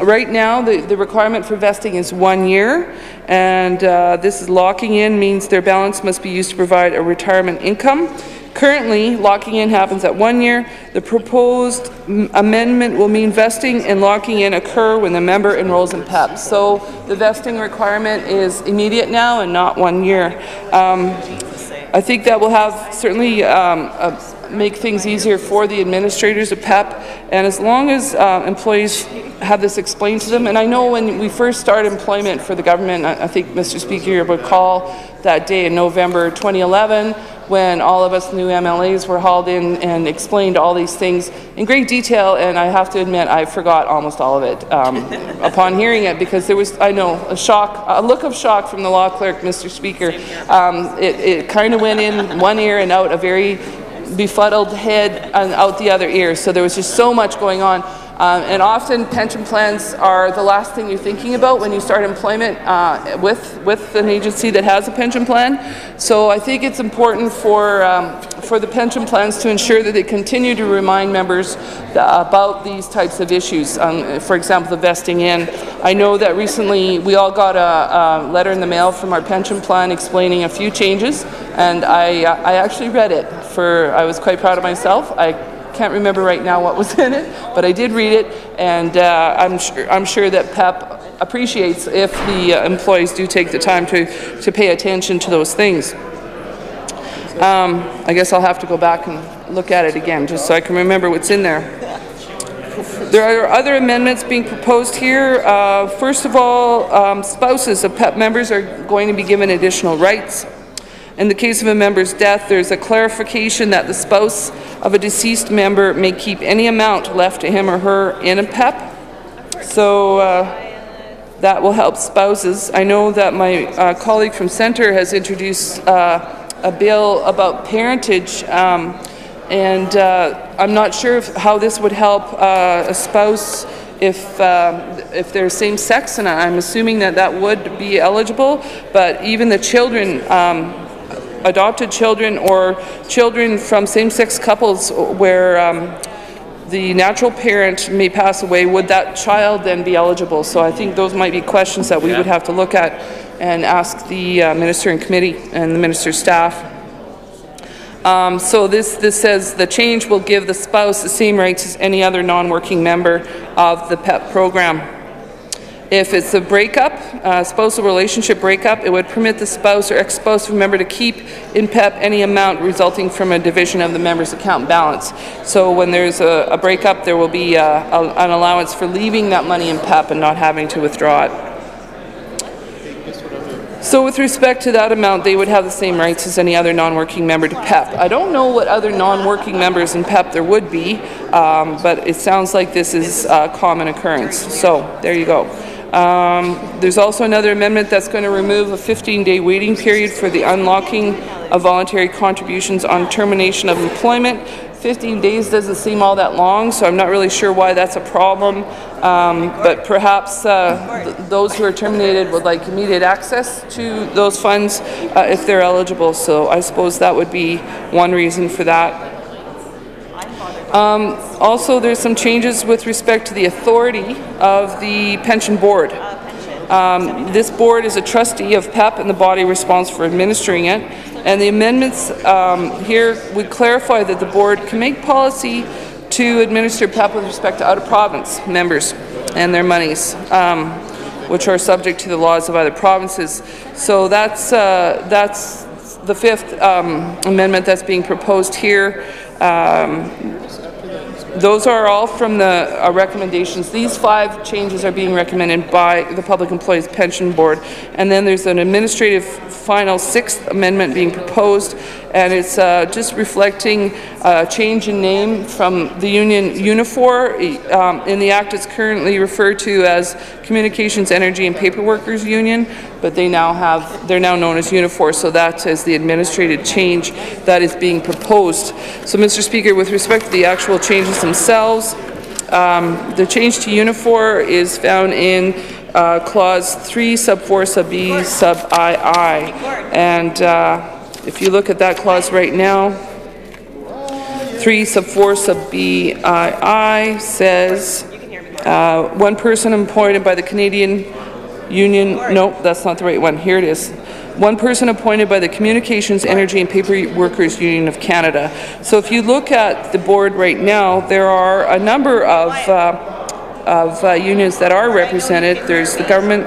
right now, the requirement for vesting is 1 year, and this is locking in, means their balance must be used to provide a retirement income. Currently, locking in happens at 1 year. The proposed amendment will mean vesting and locking in occur when the member enrolls in PEP. So the vesting requirement is immediate now and not 1 year. I think that will have certainly make things easier for the administrators of PEP, and as long as employees have this explained to them, and I know when we first started employment for the government, I think, Mr. Speaker, you recall that day in November 2011, when all of us new MLAs were hauled in and explained all these things in great detail, and I have to admit I forgot almost all of it upon hearing it, because there was, I know, a look of shock from the law clerk, Mr. Speaker. It kind of went in one ear and out a very befuddled head and out the other ear, so there was just so much going on. And often pension plans are the last thing you're thinking about when you start employment with an agency that has a pension plan. So I think it's important for the pension plans to ensure that they continue to remind members about these types of issues. For example, the vesting in. I know that recently we all got a letter in the mail from our pension plan explaining a few changes, and I actually read it. I was quite proud of myself. I can't remember right now what was in it, but I did read it, and I'm sure that PEP appreciates if the employees do take the time to pay attention to those things. I guess I'll have to go back and look at it again just so I can remember what's in there. There are other amendments being proposed here. First of all, spouses of PEP members are going to be given additional rights. In the case of a member's death, there's a clarification that the spouse of a deceased member may keep any amount left to him or her in a PEP. So that will help spouses. I know that my colleague from Centre has introduced a bill about parentage, and I'm not sure how this would help a spouse if they're same sex, and I'm assuming that that would be eligible, but even the children, adopted children or children from same-sex couples where the natural parent may pass away, would that child then be eligible? So I think those might be questions that we would have to look at and ask the Minister and Committee and the Minister's staff. So this says the change will give the spouse the same rights as any other non-working member of the PEP program. If it's a breakup, spousal relationship breakup, it would permit the spouse or ex-spouse of a member to keep in PEP any amount resulting from a division of the member's account balance. So when there's a breakup, there will be an allowance for leaving that money in PEP and not having to withdraw it. So with respect to that amount, they would have the same rights as any other non-working member to PEP. I don't know what other non-working members in PEP there would be, but it sounds like this is a common occurrence. So there you go. There's also another amendment that's going to remove a 15-day waiting period for the unlocking of voluntary contributions on termination of employment. 15 days doesn't seem all that long, so I'm not really sure why that's a problem. But perhaps those who are terminated would like immediate access to those funds if they're eligible. So I suppose that would be one reason for that. Also, there's some changes with respect to the authority of the pension board. This board is a trustee of PEP and the body responsible for administering it. And the amendments here would clarify that the board can make policy to administer PEP with respect to out-of-province members and their monies, which are subject to the laws of other provinces. So that's the fifth amendment that's being proposed here. Those are all from the recommendations. These 5 changes are being recommended by the Public Employees Pension Board. And then there's an administrative final 6th amendment being proposed, and it's just reflecting a change in name from the union Unifor. In the Act, it's currently referred to as Communications, Energy and Paper Workers Union, but they're now known as Unifor, so that is the administrative change that is being proposed. So, Mr. Speaker, with respect to the actual changes themselves, the change to Unifor is found in clause 3 sub 4 sub B sub II, and if you look at that clause right now, 3 sub 4 sub B II says one person appointed by the Canadian Union, no, that's not the right one, here it is. One person appointed by the Communications, Energy and Paper Workers Union of Canada. So if you look at the board right now, there are a number of unions that are represented. There's the Government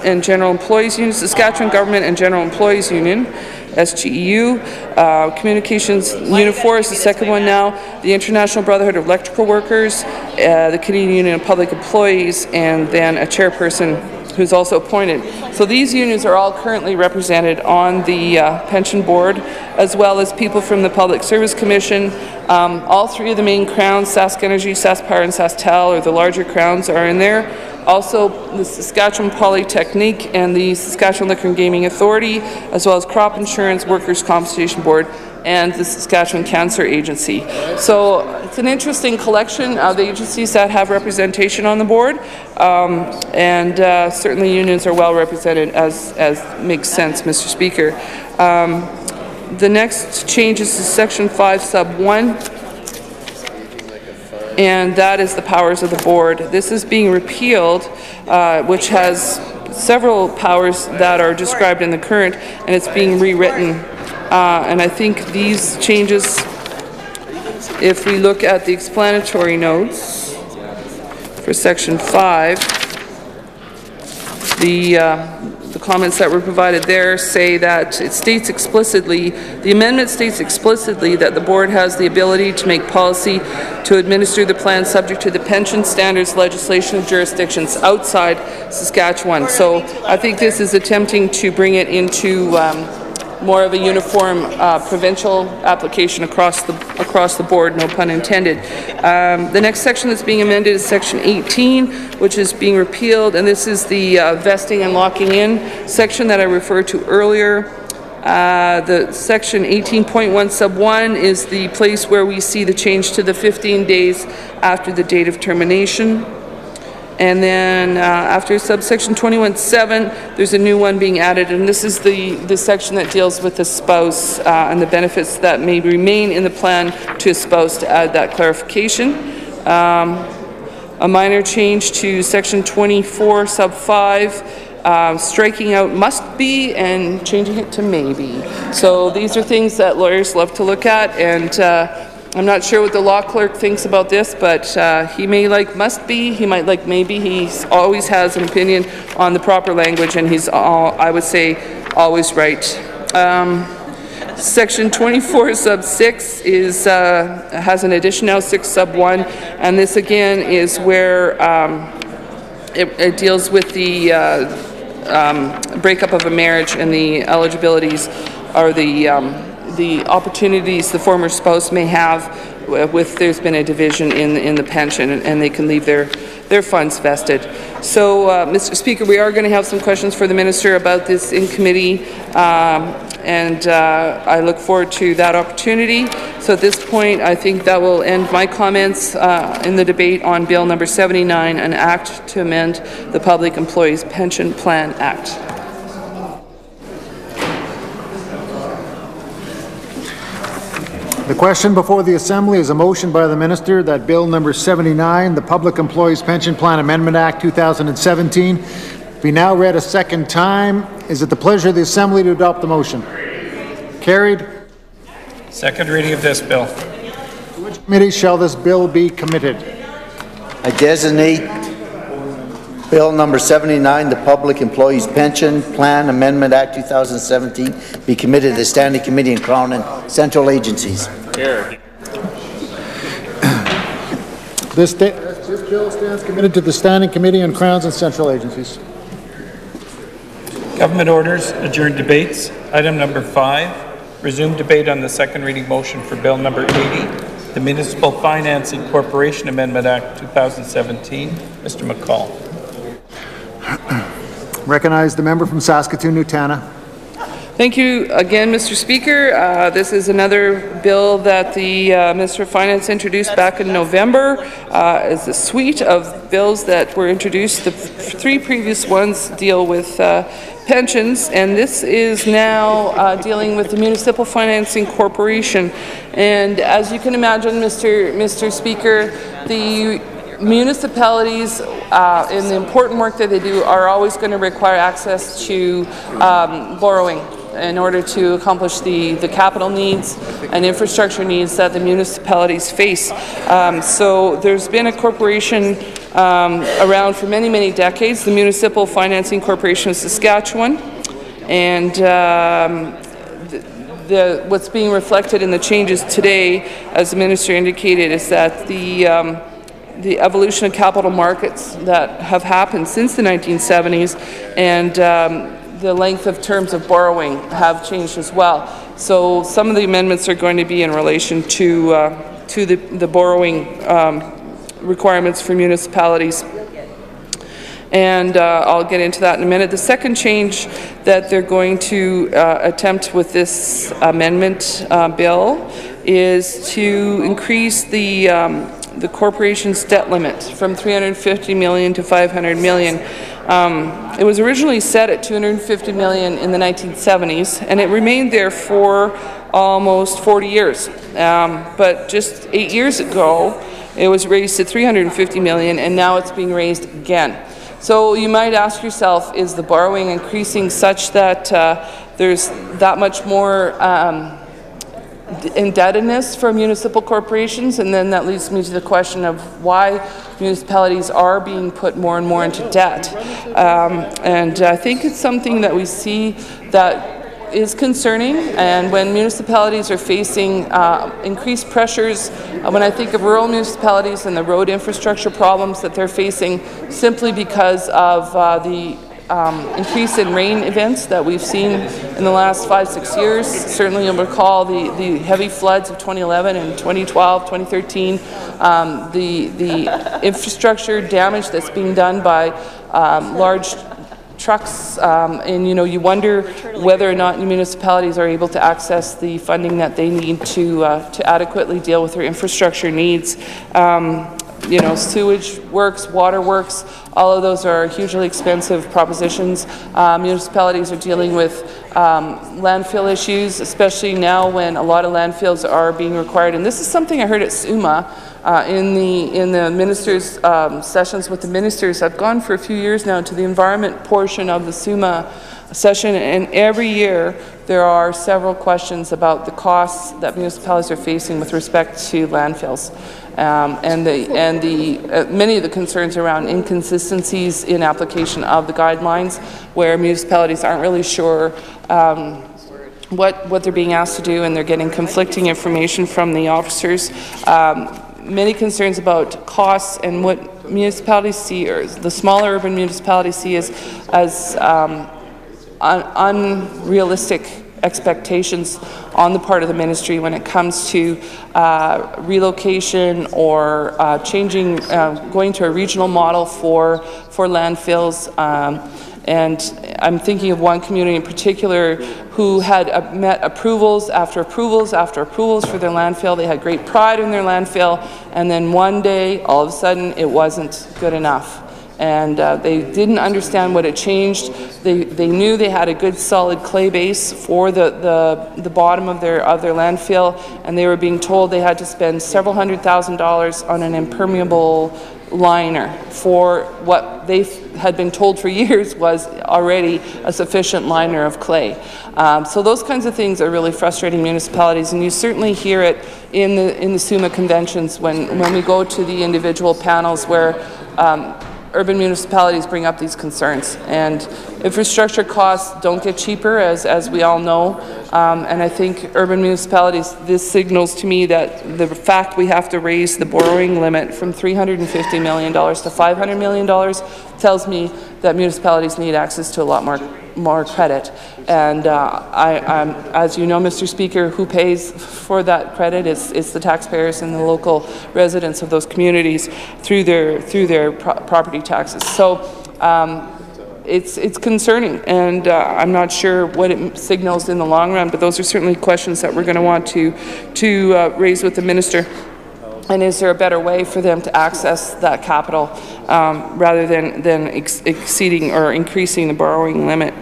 and General Employees Union, Saskatchewan Government and General Employees Union, SGEU, Communications Unifor is the second one now, the International Brotherhood of Electrical Workers, the Canadian Union of Public Employees, and then a chairperson who's also appointed. So these unions are all currently represented on the pension board, as well as people from the Public Service Commission. All 3 of the main crowns, Sask Energy, SaskPower, and SaskTel, or the larger crowns, are in there. Also, the Saskatchewan Polytechnique and the Saskatchewan Liquor and Gaming Authority, as well as Crop Insurance, Workers' Compensation Board, and the Saskatchewan Cancer Agency. So it's an interesting collection of agencies that have representation on the board, and certainly unions are well represented, as makes sense, Mr. Speaker. The next change is to Section 5 Sub 1, and that is the powers of the board. This is being repealed, which has several powers that are described in the current, and it's being rewritten. And I think these changes, if we look at the explanatory notes for Section 5, the comments that were provided there say that it states explicitly, the amendment states explicitly that the board has the ability to make policy to administer the plan subject to the pension standards legislation of jurisdictions outside Saskatchewan. So I think this is attempting to bring it into more of a uniform provincial application across the board, no pun intended. The next section that's being amended is Section 18, which is being repealed, and this is the vesting and locking in section that I referred to earlier. The Section 18.1 sub 1 is the place where we see the change to the 15 days after the date of termination. And then after subsection 21.7, there's a new one being added, and this is the section that deals with the spouse and the benefits that may remain in the plan to a spouse, to add that clarification. A minor change to section 24 sub 5, striking out must be and changing it to maybe. So these are things that lawyers love to look at, and I'm not sure what the law clerk thinks about this, but he may like must be, he might like maybe. He always has an opinion on the proper language, and he's, I would say, always right. Section 24 sub 6 is, has an addition now, 6 sub 1, and this again is where it deals with the breakup of a marriage and the eligibilities or the opportunities the former spouse may have with there's been a division in the pension, and they can leave their funds vested. So, Mr. Speaker, we are going to have some questions for the Minister about this in committee, and I look forward to that opportunity. So at this point, I think that will end my comments in the debate on Bill number 79, an act to amend the Public Employees Pension Plan Act. The question before the Assembly is a motion by the Minister that Bill number 79, the Public Employees Pension Plan Amendment Act 2017, be now read a second time. Is it the pleasure of the Assembly to adopt the motion? Carried. Second reading of this bill. To which committee shall this bill be committed? I designate Bill number 79, the Public Employees Pension Plan Amendment Act 2017, be committed to the Standing Committee and Crown and Central Agencies. This bill stands committed to the Standing Committee on Crowns and Central Agencies. Government orders, adjourned debates. Item number 5, resume debate on the second reading motion for Bill number 80, the Municipal Financing Corporation Amendment Act 2017. Mr. McCall. Recognize the member from Saskatoon-Nutana. Thank you again, Mr. Speaker. This is another bill that the Minister of Finance introduced back in November. It's a suite of bills that were introduced. The 3 previous ones deal with pensions, and this is now dealing with the Municipal Financing Corporation. And as you can imagine, Mr. Speaker, the municipalities in the important work that they do are always going to require access to borrowing in order to accomplish the capital needs and infrastructure needs that the municipalities face. So there's been a corporation around for many, many decades, the Municipal Financing Corporation of Saskatchewan, and what's being reflected in the changes today, as the Minister indicated, is that the evolution of capital markets that have happened since the 1970s and the length of terms of borrowing have changed as well. So some of the amendments are going to be in relation to the borrowing requirements for municipalities. And I'll get into that in a minute. The second change that they're going to attempt with this amendment bill is to increase the corporation's debt limit from $350 million to $500 million. It was originally set at $250 million in the 1970s, and it remained there for almost 40 years. But just 8 years ago, it was raised to $350 million, and now it's being raised again. So you might ask yourself, is the borrowing increasing such that there's that much more indebtedness for municipal corporations? And then that leads me to the question of why municipalities are being put more and more into debt. And I think it's something that we see that is concerning, and when municipalities are facing increased pressures, when I think of rural municipalities and the road infrastructure problems that they're facing simply because of the increase in rain events that we've seen in the last 5-6 years. Certainly you'll recall the heavy floods of 2011 and 2012, 2013, the infrastructure damage that's being done by large trucks, and you wonder whether or not municipalities are able to access the funding that they need to adequately deal with their infrastructure needs. Sewage works, water works, all of those are hugely expensive propositions. Municipalities are dealing with landfill issues, especially now when a lot of landfills are being required. And this is something I heard at SUMA in the ministers' sessions with the ministers. I've gone for a few years now to the environment portion of the SUMA session, and every year there are several questions about the costs that municipalities are facing with respect to landfills. Many of the concerns around inconsistencies in application of the guidelines, where municipalities aren't really sure what they're being asked to do, and they're getting conflicting information from the officers. Many concerns about costs and what municipalities see, or the smaller urban municipalities see as unrealistic expectations on the part of the ministry when it comes to relocation or going to a regional model for landfills. And I'm thinking of one community in particular who had met approvals after approvals after approvals for their landfill. They had great pride in their landfill, and then one day, all of a sudden, it wasn't good enough. And they didn't understand what had changed. They knew they had a good solid clay base for the bottom of their landfill, and they were being told they had to spend several $100,000 on an impermeable liner for what they had been told for years was already a sufficient liner of clay. So those kinds of things are really frustrating municipalities, and you certainly hear it in the SUMA conventions when we go to the individual panels where urban municipalities bring up these concerns. And infrastructure costs don't get cheaper, as we all know. And I think urban municipalities, this signals to me that the fact we have to raise the borrowing limit from $350 million to $500 million tells me that municipalities need access to a lot more credit. And as you know, Mr. Speaker, who pays for that credit is the taxpayers and the local residents of those communities through their property taxes. So it's concerning, and I'm not sure what it signals in the long run, but those are certainly questions that we're going to want to raise with the minister. And is there a better way for them to access that capital rather than exceeding or increasing the borrowing limit?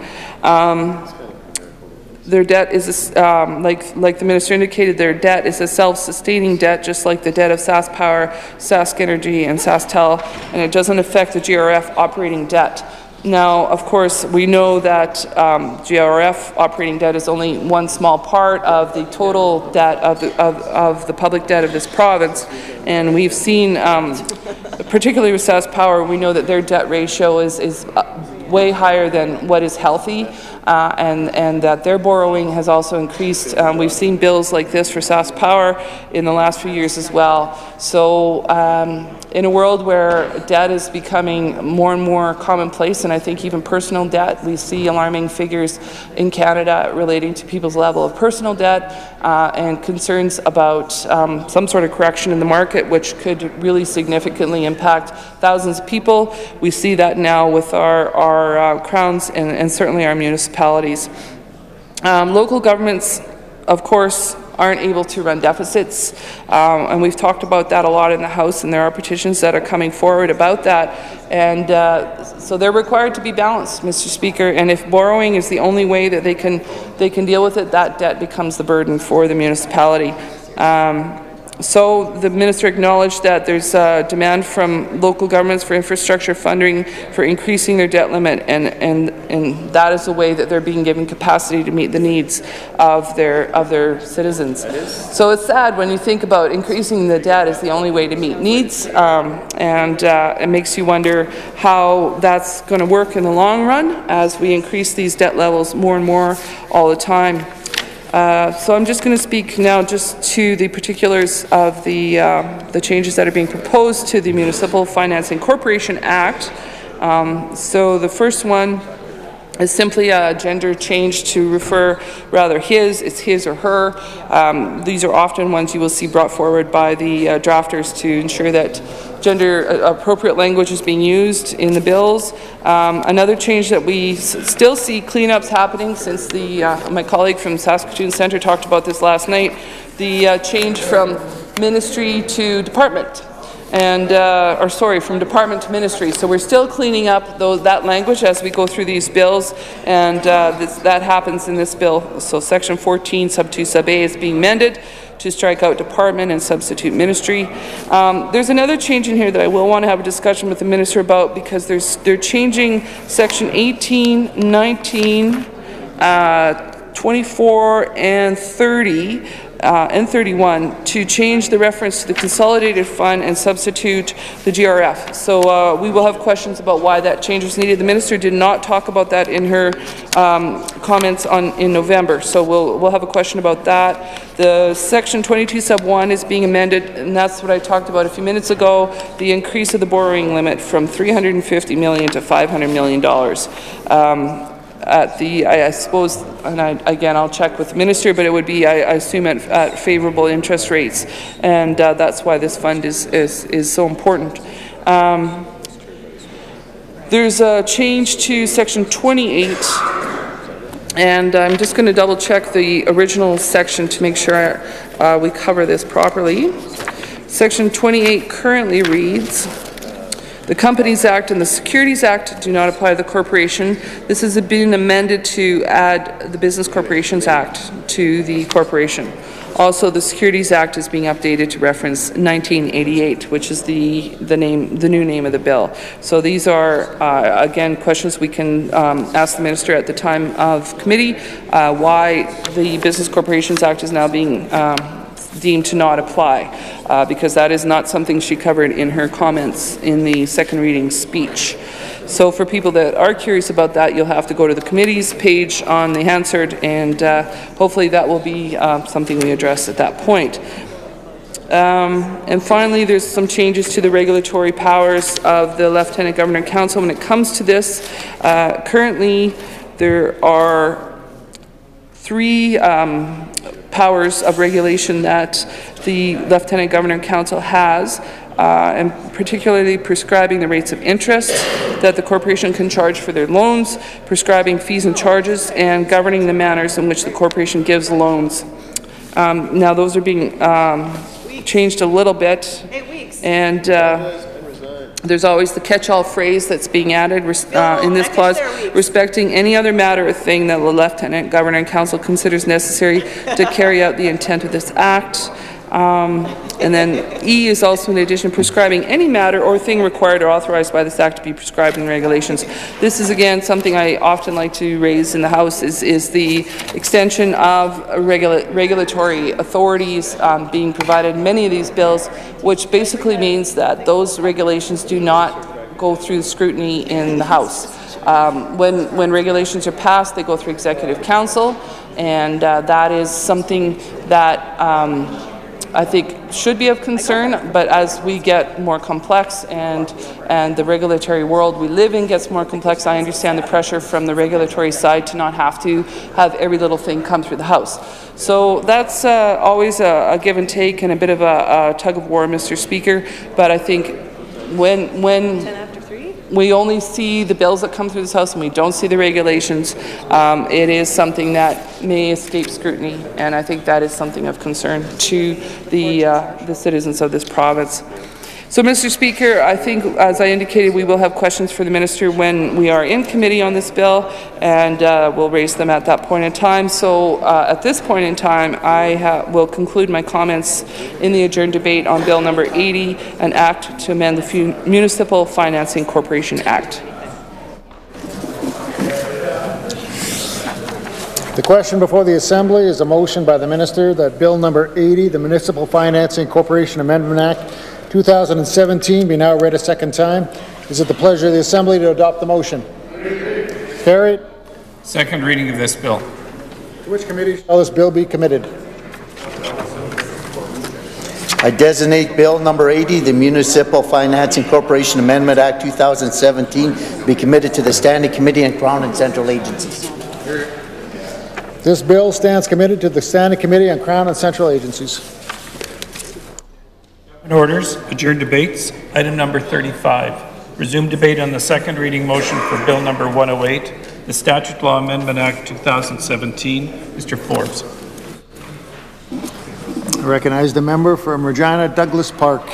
Their debt is, like the minister indicated, their debt is a self-sustaining debt, just like the debt of SaskPower, Sask Energy, and SaskTel, and it doesn't affect the GRF operating debt. Now, of course, we know that GRF operating debt is only one small part of the total debt of the public debt of this province, and we've seen, particularly with SaskPower, we know that their debt ratio is way higher than what is healthy, and that their borrowing has also increased. We've seen bills like this for SaskPower in the last few years as well. So in a world where debt is becoming more and more commonplace, and I think even personal debt, we see alarming figures in Canada relating to people's level of personal debt and concerns about some sort of correction in the market, which could really significantly impact thousands of people. We see that now with our crowns and certainly our municipalities. Local governments, of course, aren't able to run deficits, and we've talked about that a lot in the House, and there are petitions that are coming forward about that, and so they're required to be balanced, Mr. Speaker, and if borrowing is the only way that they can deal with it, that debt becomes the burden for the municipality. So the minister acknowledged that there's a demand from local governments for infrastructure funding for increasing their debt limit, and that is the way that they're being given capacity to meet the needs of their citizens. So it's sad when you think about increasing the debt is the only way to meet needs, and it makes you wonder how that's going to work in the long run as we increase these debt levels more and more all the time. So I'm just going to speak now just to the particulars of the changes that are being proposed to the Municipal Financing Corporation Act. So the first one is simply a gender change to refer rather it's his or her. These are often ones you will see brought forward by the drafters to ensure that gender appropriate language is being used in the bills. Another change that we still see cleanups happening since my colleague from Saskatoon Centre talked about this last night, the change from ministry to department. From department to ministry. So we're still cleaning up that language as we go through these bills, and that happens in this bill. So section 14, sub 2, sub A is being amended to strike out department and substitute ministry. There's another change in here that I will want to have a discussion with the minister about, because they're changing section 18, 19, 24, and 30. And 31 to change the reference to the consolidated fund and substitute the GRF. So we will have questions about why that change was needed. The minister did not talk about that in her comments in November, so we'll have a question about that. The section 22 sub 1 is being amended, and that's what I talked about a few minutes ago, the increase of the borrowing limit from $350 million to $500 million. I suppose, and again, I'll check with the minister, but it would be, I assume, at favorable interest rates, and that's why this fund is so important. There's a change to section 28, and I'm just going to double check the original section to make sure we cover this properly. Section 28 currently reads, the Companies Act and the Securities Act do not apply to the corporation. This has been amended to add the Business Corporations Act to the corporation. Also, the Securities Act is being updated to reference 1988, which is the new name of the bill. So these are, again, questions we can ask the minister at the time of committee, why the Business Corporations Act is now being deemed to not apply, because that is not something she covered in her comments in the second reading speech. So for people that are curious about that, you'll have to go to the committee's page on the Hansard, and hopefully that will be something we address at that point. And finally, there's some changes to the regulatory powers of the Lieutenant Governor Council when it comes to this. Currently, there are 3 powers of regulation that the Lieutenant Governor Council has, and particularly prescribing the rates of interest that the corporation can charge for their loans, prescribing fees and charges, and governing the manners in which the corporation gives loans. Now those are being changed a little bit, and there's always the catch-all phrase that's being added in this clause, respecting any other matter or thing that the Lieutenant Governor and Council considers necessary to carry out the intent of this Act. And then E is also, in addition, prescribing any matter or thing required or authorized by this Act to be prescribed in regulations. This is, again, something I often like to raise in the House, is the extension of regulatory authorities being provided in many of these bills, which basically means that those regulations do not go through scrutiny in the House. When regulations are passed, they go through Executive Council, and that is something that I think should be of concern, but as we get more complex and the regulatory world we live in gets more complex, I understand the pressure from the regulatory side to not have to have every little thing come through the House. So that's always a give and take and a bit of a tug of war, Mr. Speaker, but I think when we only see the bills that come through this House and we don't see the regulations, it is something that may escape scrutiny, and I think that is something of concern to the citizens of this province. So, Mr. Speaker, I think, as I indicated, we will have questions for the minister when we are in committee on this bill, and we'll raise them at that point in time. So, at this point in time, I will conclude my comments in the adjourned debate on Bill number 80, an act to amend the Municipal Financing Corporation Act. The question before the Assembly is a motion by the minister that Bill number 80, the Municipal Financing Corporation Amendment Act 2017, be now read a second time. Is it the pleasure of the Assembly to adopt the motion? Carried. Second reading of this bill. To which committee shall this bill be committed? I designate Bill number 80, the Municipal Financing Corporation Amendment Act 2017, be committed to the Standing Committee and Crown and Central Agencies. This bill stands committed to the Standing Committee on Crown and Central Agencies. Orders, adjourn debates. Item number 35. Resume debate on the second reading motion for Bill number 108, the Statute Law Amendment Act 2017. Mr. Forbes. I recognize the member from Regina Douglas Park.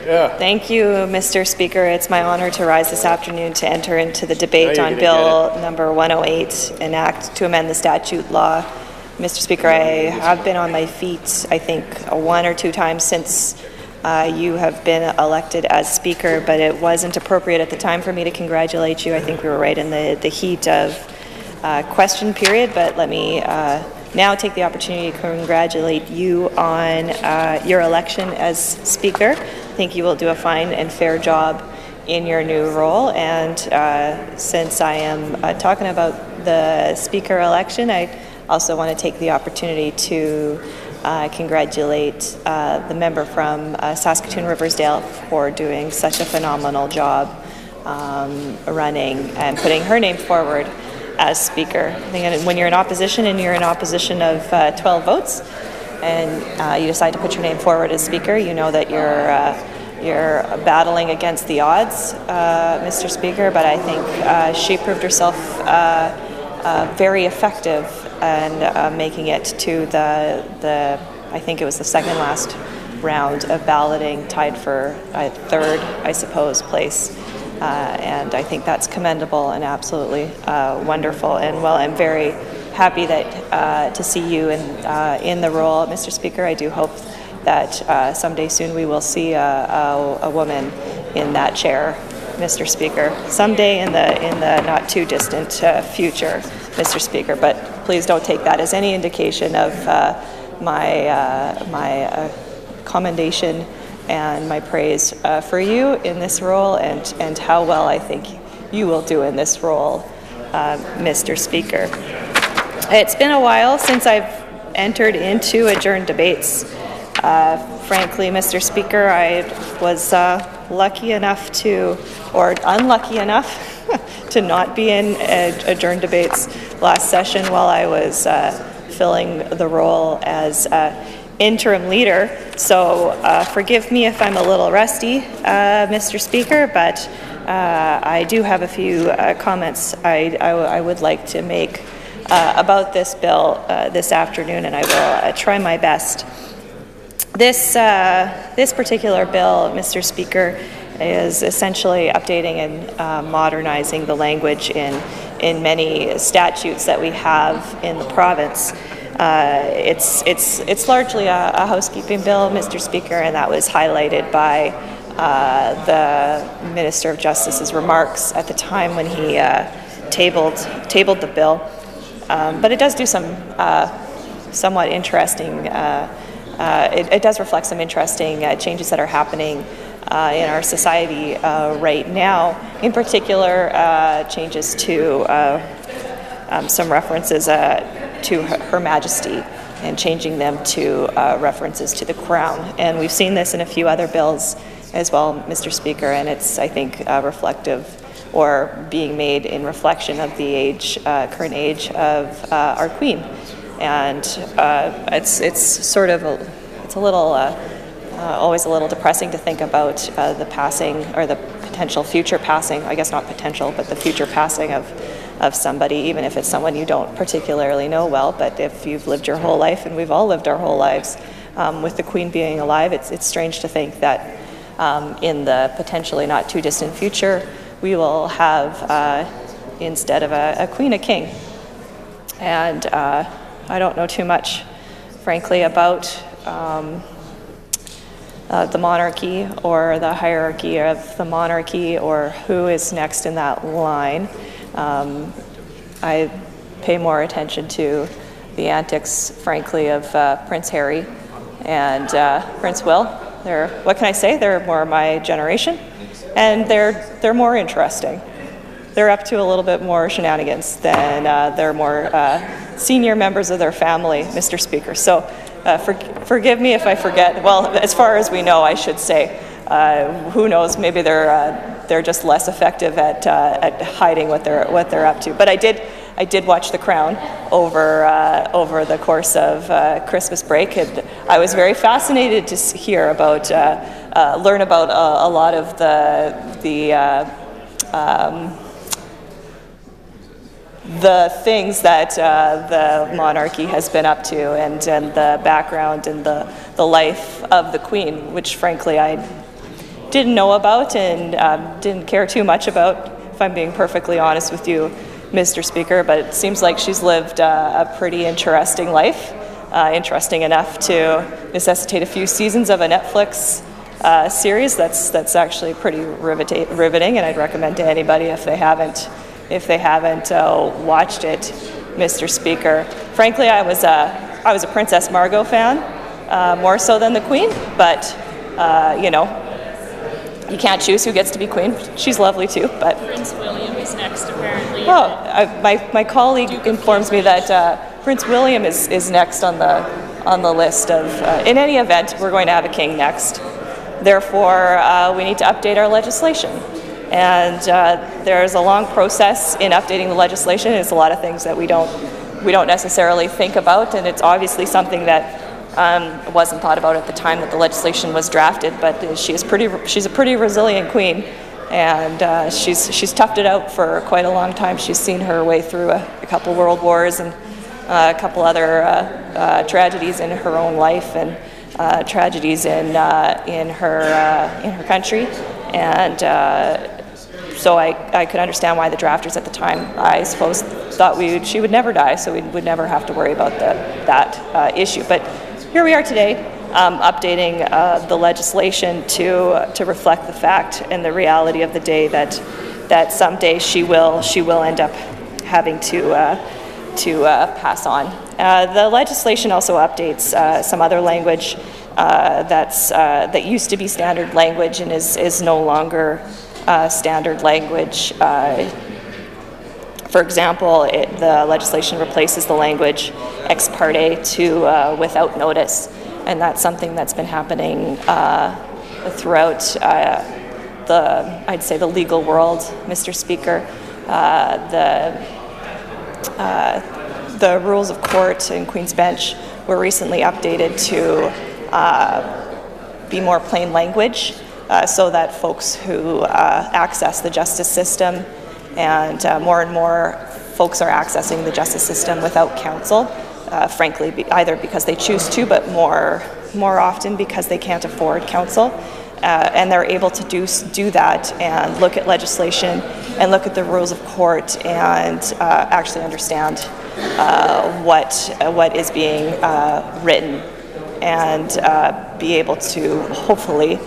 Thank you, Mr. Speaker. It's my honor to rise this afternoon to enter into the debate on Bill number 108, an act to amend the statute law. Mr. Speaker, I have been on my feet, I think, one or two times since you have been elected as Speaker, but it wasn't appropriate at the time for me to congratulate you. I think we were right in the heat of question period, but let me now take the opportunity to congratulate you on your election as Speaker. I think you will do a fine and fair job in your new role, and since I am talking about the Speaker election, I also want to take the opportunity to congratulate the member from Saskatoon Riversdale for doing such a phenomenal job running and putting her name forward as Speaker. I think when you're in opposition and you're in opposition of 12 votes and you decide to put your name forward as Speaker, you know that you're battling against the odds, Mr. Speaker, but I think she proved herself very effective and making it to the I think it was the second last round of balloting, tied for third, I suppose, place. And I think that's commendable and absolutely wonderful. And well, I'm very happy that to see you in the role, Mr. Speaker. I do hope that someday soon we will see a woman in that chair, Mr. Speaker. Someday in the not too distant future, Mr. Speaker. But please don't take that as any indication of my commendation and my praise for you in this role, and how well I think you will do in this role, Mr. Speaker. It's been a while since I've entered into adjourned debates. Frankly, Mr. Speaker, I was lucky enough to, or unlucky enough, to not be in adjourned debates last session while I was filling the role as interim leader. So forgive me if I'm a little rusty, Mr. Speaker, but I do have a few comments I would like to make about this bill this afternoon, and I will try my best. This particular bill, Mr. Speaker, is essentially updating and modernizing the language in many statutes that we have in the province. It's largely a housekeeping bill, Mr. Speaker, and that was highlighted by the Minister of Justice's remarks at the time when he tabled the bill. But it does do some somewhat interesting. It does reflect some interesting changes that are happening in our society right now. In particular, changes to some references to Her Majesty, and changing them to references to the Crown. And we've seen this in a few other bills as well, Mr. Speaker, and it's, I think, reflective or being made in reflection of the current age of our Queen. And it's sort of it's a little always a little depressing to think about the passing, or the potential future passing, I guess not potential, but the future passing of somebody, even if it's someone you don't particularly know well. But if you've lived your whole life, and we've all lived our whole lives, with the Queen being alive, it's strange to think that in the potentially not too distant future, we will have, instead of a queen, a king. And I don't know too much, frankly, about the monarchy or the hierarchy of the monarchy, or who is next in that line. I pay more attention to the antics, frankly, of Prince Harry and Prince Will. What can I say? They're more my generation, and they're more interesting. They're up to a little bit more shenanigans than their more senior members of their family, Mr. Speaker. So forgive me if I forget. Well, as far as we know, I should say. Who knows? Maybe they're just less effective at hiding what they're up to. But I did watch The Crown over the course of Christmas break, and I was very fascinated to hear about, learn about a lot of the things that the monarchy has been up to, and the background and the life of the Queen, which frankly I didn't know about and didn't care too much about, if I'm being perfectly honest with you, Mr. Speaker, but it seems like she's lived a pretty interesting life, interesting enough to necessitate a few seasons of a Netflix series that's actually pretty riveting, and I'd recommend to anybody if they haven't watched it, Mr. Speaker. Frankly, I was a Princess Margot fan, more so than the Queen, but you know, you can't choose who gets to be Queen. She's lovely too, but Prince William is next, apparently. Oh, my colleague informs me that Prince William is next on the list of. In any event, we're going to have a king next. Therefore, we need to update our legislation. And there's a long process in updating the legislation. There's a lot of things that we don't necessarily think about, and it's obviously something that wasn't thought about at the time that the legislation was drafted. But she's a pretty resilient queen, and she's toughed it out for quite a long time. She's seen her way through a couple world wars and a couple other tragedies in her own life, and tragedies in her country, and so I could understand why the drafters at the time, I suppose, thought she would never die, so we would never have to worry about that issue. But here we are today, updating the legislation to reflect the fact and the reality of the day that someday she will end up having to pass on. The legislation also updates some other language that used to be standard language and is no longer standard language. For example, the legislation replaces the language ex parte to without notice, and that's something that's been happening throughout I'd say the legal world, Mr. Speaker. The rules of court in Queen's Bench were recently updated to be more plain language, so that folks who access the justice system, and more folks are accessing the justice system without counsel, frankly, either because they choose to, but more often because they can't afford counsel. And they're able to do that and look at legislation and look at the rules of court and actually understand what is being written, and be able to hopefully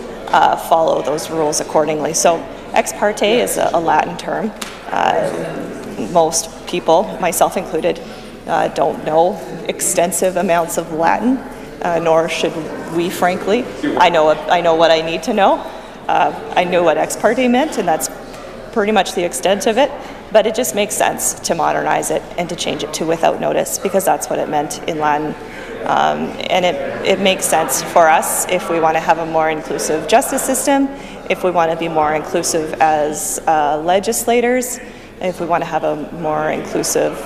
follow those rules accordingly. So ex parte is a Latin term. Most people, myself included, don't know extensive amounts of Latin, nor should we, frankly. I know what I need to know. I knew what ex parte meant, and that's pretty much the extent of it. But it just makes sense to modernize it and to change it to without notice, because that's what it meant in Latin. And it makes sense for us if we want to have a more inclusive justice system, if we want to be more inclusive as legislators, if we want to have a more inclusive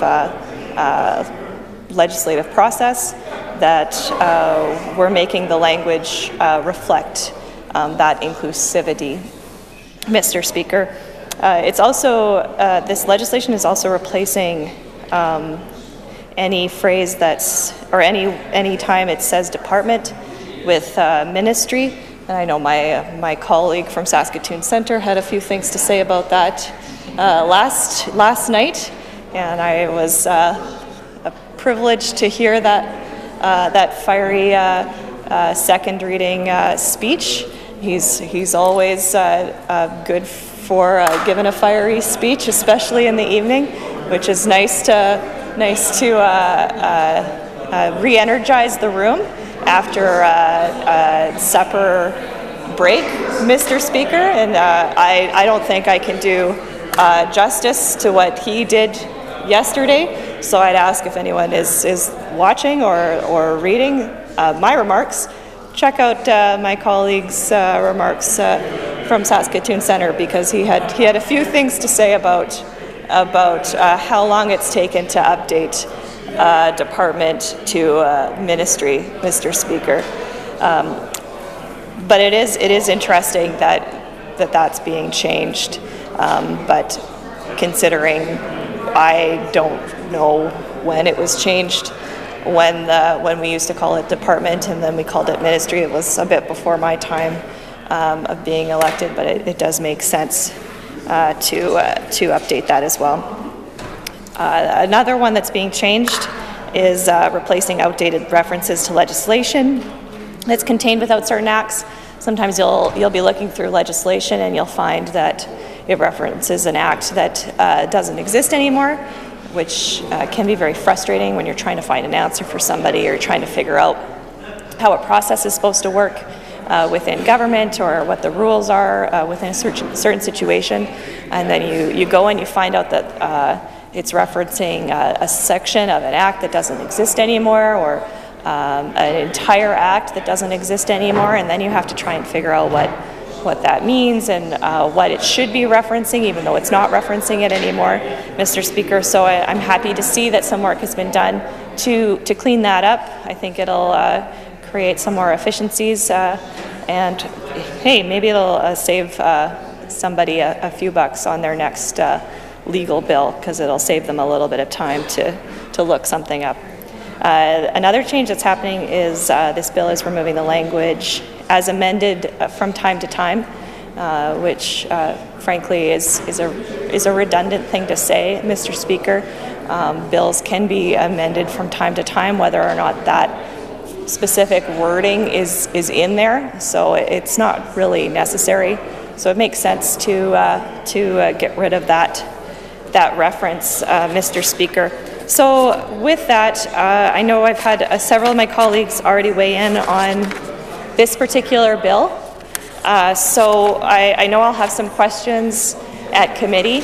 legislative process, that we're making the language reflect that inclusivity. Mr. Speaker, it's also, this legislation is also replacing any phrase or any time it says department with ministry. And I know my colleague from Saskatoon Centre had a few things to say about that last night, and I was privileged to hear that fiery second reading speech. He's always good for giving a fiery speech, especially in the evening, which is nice to re-energize the room after supper break, Mr. Speaker. And I don't think I can do justice to what he did yesterday. So I'd ask if anyone is watching or reading my remarks, check out my colleague's remarks from Saskatoon Centre, because he had a few things to say about how long it's taken to update department to ministry, Mr. Speaker. But it is interesting that's being changed. But considering I don't know when it was changed, when we used to call it department and then we called it ministry, it was a bit before my time of being elected, but it does make sense to update that as well. Another one that's being changed is replacing outdated references to legislation that's contained without certain acts. Sometimes you'll be looking through legislation and you'll find that it references an act that doesn't exist anymore, which can be very frustrating when you're trying to find an answer for somebody or you're trying to figure out how a process is supposed to work within government or what the rules are within a certain situation. And then you go and you find out that it's referencing a section of an act that doesn't exist anymore, or an entire act that doesn't exist anymore, and then you have to try and figure out what that means and what it should be referencing, even though it's not referencing it anymore, Mr. Speaker. So I'm happy to see that some work has been done to clean that up. I think it'll create some more efficiencies, and hey, maybe it'll save somebody a few bucks on their next legal bill, because it'll save them a little bit of time to look something up. Another change that's happening is this bill is removing the language as amended from time to time, which frankly is a redundant thing to say, Mr. Speaker. Bills can be amended from time to time, whether or not that specific wording is in there, so it's not really necessary. So it makes sense to get rid of that reference, Mr. Speaker. So with that, I know I've had several of my colleagues already weigh in on this particular bill. So I know I'll have some questions at committee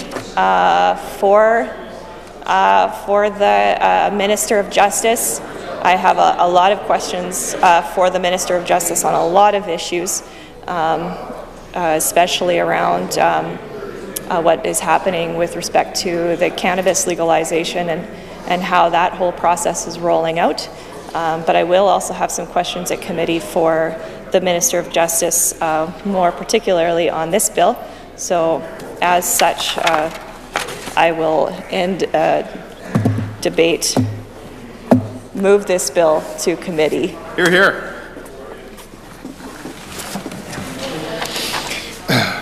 for the Minister of Justice. I have a lot of questions for the Minister of Justice on a lot of issues, especially around what is happening with respect to the cannabis legalization and how that whole process is rolling out. But I will also have some questions at committee for the Minister of Justice, more particularly on this bill. So as such, I will end debate, move this bill to committee. Hear, hear.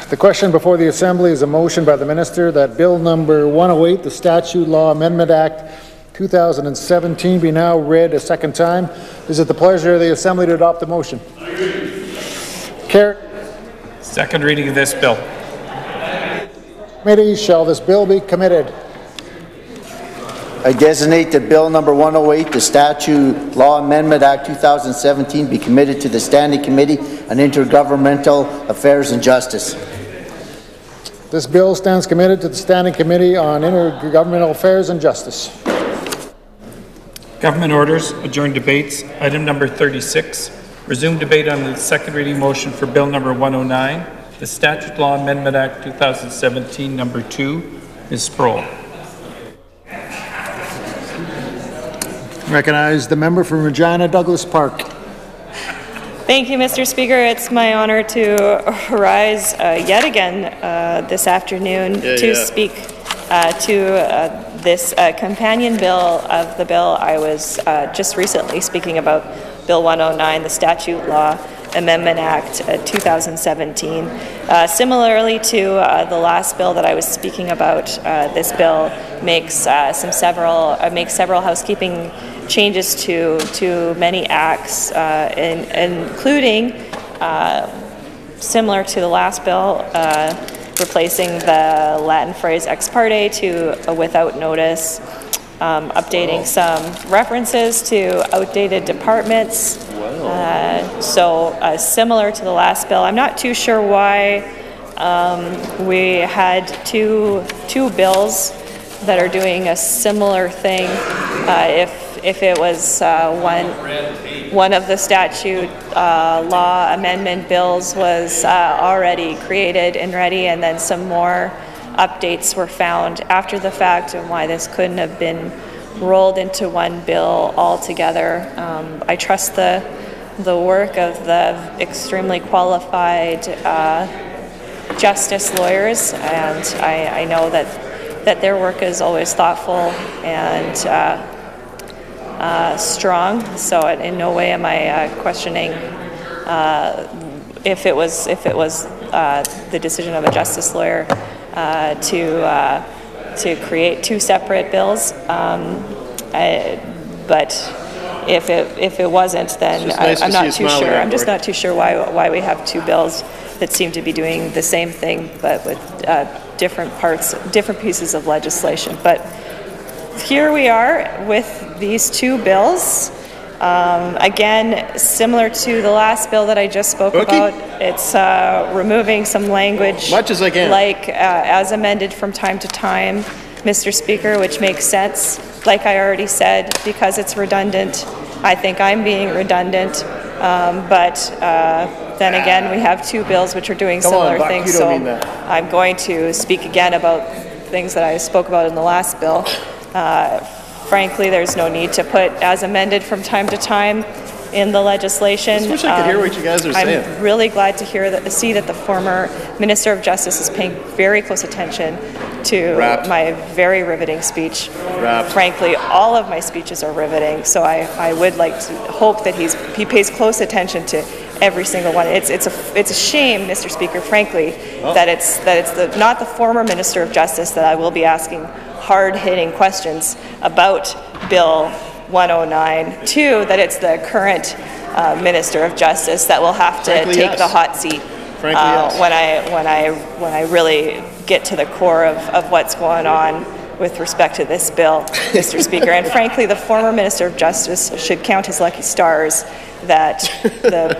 The question before the Assembly is a motion by the Minister that Bill number 108, the Statute Law Amendment Act 2017, be now read a second time. Is it the pleasure of the Assembly to adopt the motion? Carried. Second reading of this bill. Committee, shall this bill be committed? I designate that Bill number 108, the Statute Law Amendment Act 2017, be committed to the Standing Committee on Intergovernmental Affairs and Justice. This bill stands committed to the Standing Committee on Intergovernmental Affairs and Justice. Government orders, adjourned debates. Item number 36, resume debate on the second reading motion for Bill number 109, the Statute Law Amendment Act 2017, number 2. Ms. Sproul. Recognize the member from Regina Douglas Park. Thank you, Mr. Speaker. It's my honor to rise yet again this afternoon to speak to this companion bill of the bill I was just recently speaking about, Bill 109, the Statute Law Amendment Act 2017. Similarly to the last bill that I was speaking about, this bill makes several housekeeping changes to many acts, including, similar to the last bill, replacing the Latin phrase ex parte to without notice, updating some references to outdated departments. So similar to the last bill. I'm not too sure why we had two bills that are doing a similar thing. If it was one. one of the statute law amendment bills was already created and ready, and then some more updates were found after the fact and why this couldn't have been rolled into one bill altogether. I trust the work of the extremely qualified justice lawyers, and I know that their work is always thoughtful and strong. So in no way am I questioning if it was the decision of a justice lawyer to create two separate bills. But if it wasn't, then I'm not too sure. I'm just not too sure why we have two bills that seem to be doing the same thing, but with different pieces of legislation. But here we are with these two bills. Again, similar to the last bill that I just spoke about, it's removing some language, like as amended from time to time, Mr. Speaker, which makes sense. Like I already said, because it's redundant, I think I'm being redundant. But then again, we have two bills which are doing similar things, so I'm going to speak again about things that I spoke about in the last bill. Frankly, there's no need to put as amended from time to time in the legislation. I wish I could hear what you guys are saying. I'm really glad to see that the former Minister of Justice is paying very close attention to my very riveting speech. Frankly, all of my speeches are riveting, so I would like to hope that he pays close attention to every single one. It's a shame, Mr. Speaker, frankly, that it's not the former Minister of Justice that I will be asking hard-hitting questions about Bill 109. Two, that it's the current Minister of Justice that will have to take the hot seat when I really get to the core of what's going on with respect to this bill, Mr. Speaker. And frankly, the former Minister of Justice should count his lucky stars that the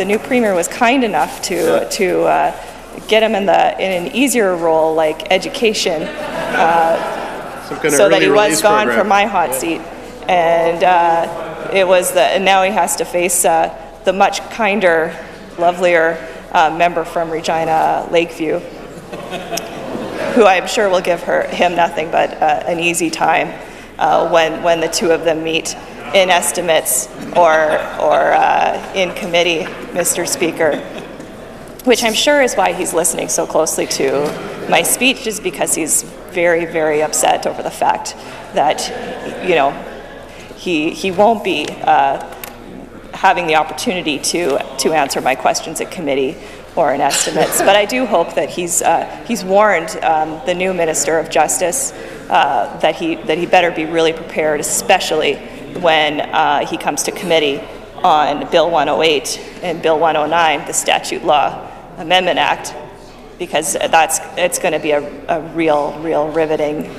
new Premier was kind enough to get him in an easier role like education, so that he was gone from my hot seat, and and now he has to face the much kinder, lovelier member from Regina Lakeview, who I'm sure will give him nothing but an easy time when the two of them meet in estimates or in committee, Mr. Speaker. Which I'm sure is why he's listening so closely to my speech, is because he's very, very upset over the fact that, he won't be having the opportunity to answer my questions at committee or in estimates. But I do hope that he's warned the new Minister of Justice that he better be really prepared, especially when he comes to committee on Bill 108 and Bill 109, the Statute Law Amendment Act, because it's going to be a real riveting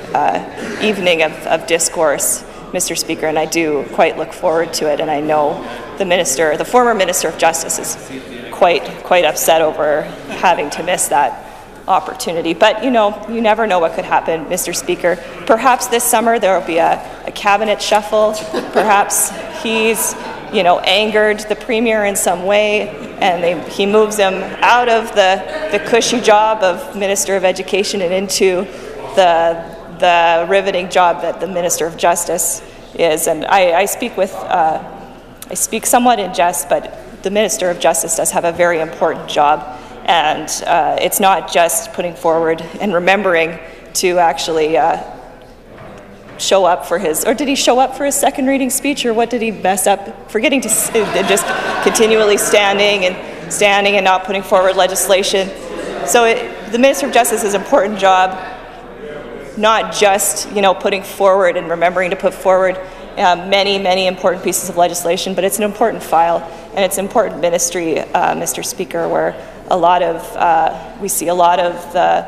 evening of discourse, Mr. Speaker, and I do quite look forward to it. And I know the former Minister of Justice is quite upset over having to miss that opportunity. But you never know what could happen, Mr. Speaker. Perhaps this summer there will be a cabinet shuffle. Perhaps he's angered the Premier in some way, and he moves him out of the cushy job of Minister of Education and into the riveting job that the Minister of Justice is. And I speak somewhat in jest, but the Minister of Justice does have a very important job, and it's not just putting forward and remembering to actually show up for his, or did he show up for his second reading speech, or what did he mess up? Forgetting to just continually standing and not putting forward legislation. So the Minister of Justice is an important job, not just putting forward and remembering to put forward many important pieces of legislation, but it's an important file and it's an important ministry, Mr. Speaker, where we see a lot of the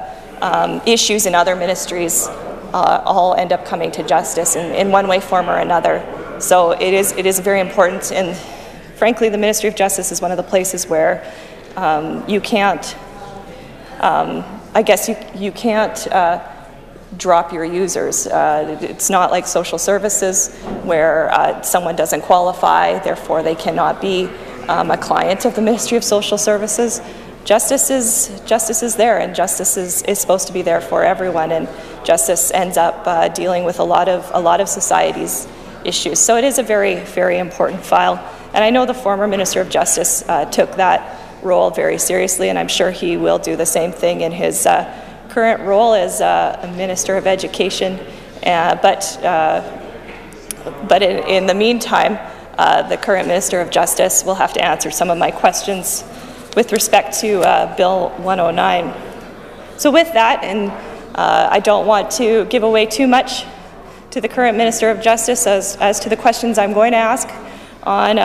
issues in other ministries all end up coming to justice in one way, form, or another. So it is very important, and frankly, the Ministry of Justice is one of the places where you can't, drop your users. It's not like social services where someone doesn't qualify, therefore they cannot be a client of the Ministry of Social Services. Justice is there, and justice is supposed to be there for everyone, and justice ends up dealing with a lot of society's issues. So it is a very, very important file, and I know the former Minister of Justice took that role very seriously, and I'm sure he will do the same thing in his current role as a Minister of Education. But in the meantime, the current Minister of Justice will have to answer some of my questions with respect to Bill 109. So with that, and I don't want to give away too much to the current Minister of Justice as to the questions I'm going to ask on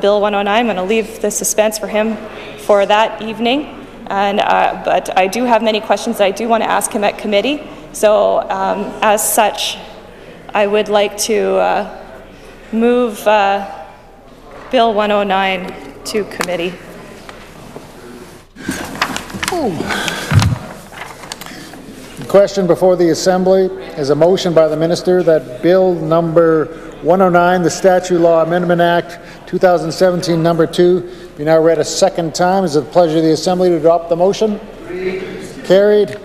Bill 109. I'm going to leave the suspense for him for that evening. And, but I do have many questions that I do want to ask him at committee. So as such, I would like to move Bill 109 to committee. The question before the Assembly is a motion by the Minister that Bill number 109, the Statute Law Amendment Act 2017 number 2, be now read a second time. Is it the pleasure of the Assembly to adopt the motion? Carried.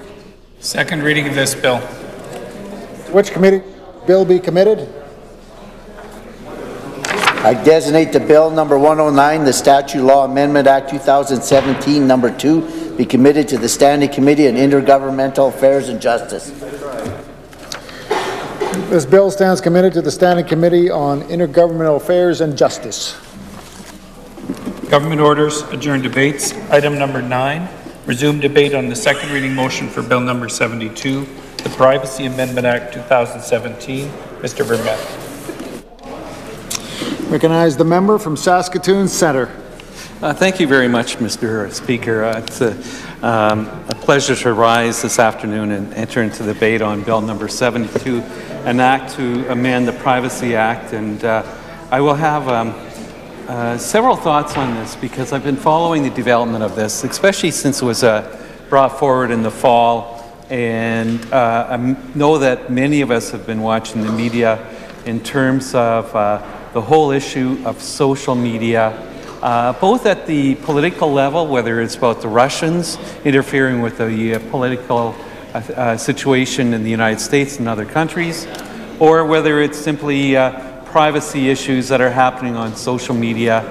Second reading of this bill. To which committee bill be committed? I designate the bill number 109, the Statute Law Amendment Act 2017 number 2, be committed to the Standing Committee on Intergovernmental Affairs and Justice. This bill stands committed to the Standing Committee on Intergovernmental Affairs and Justice. Government orders, adjourn debates. Item number 9, resume debate on the second reading motion for Bill number 72, the Privacy Amendment Act 2017. Mr. Vermette. Recognize the member from Saskatoon Centre. Thank you very much, Mr. Speaker. It's a pleasure to rise this afternoon and enter into debate on Bill number 72, an act to amend the Privacy Act. And I will have several thoughts on this because I've been following the development of this, especially since it was brought forward in the fall. And I know that many of us have been watching the media in terms of the whole issue of social media, both at the political level, whether it's about the Russians interfering with the political situation in the United States and other countries, or whether it's simply privacy issues that are happening on social media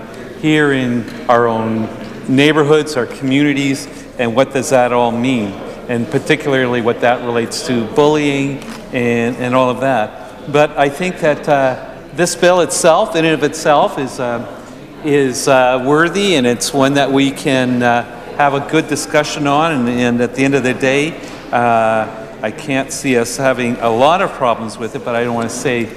here in our own neighborhoods, our communities, and what does that all mean, and particularly what that relates to bullying and all of that. But I think that this bill itself, in and of itself, is worthy, and it's one that we can have a good discussion on, and at the end of the day, I can't see us having a lot of problems with it, but I don't want to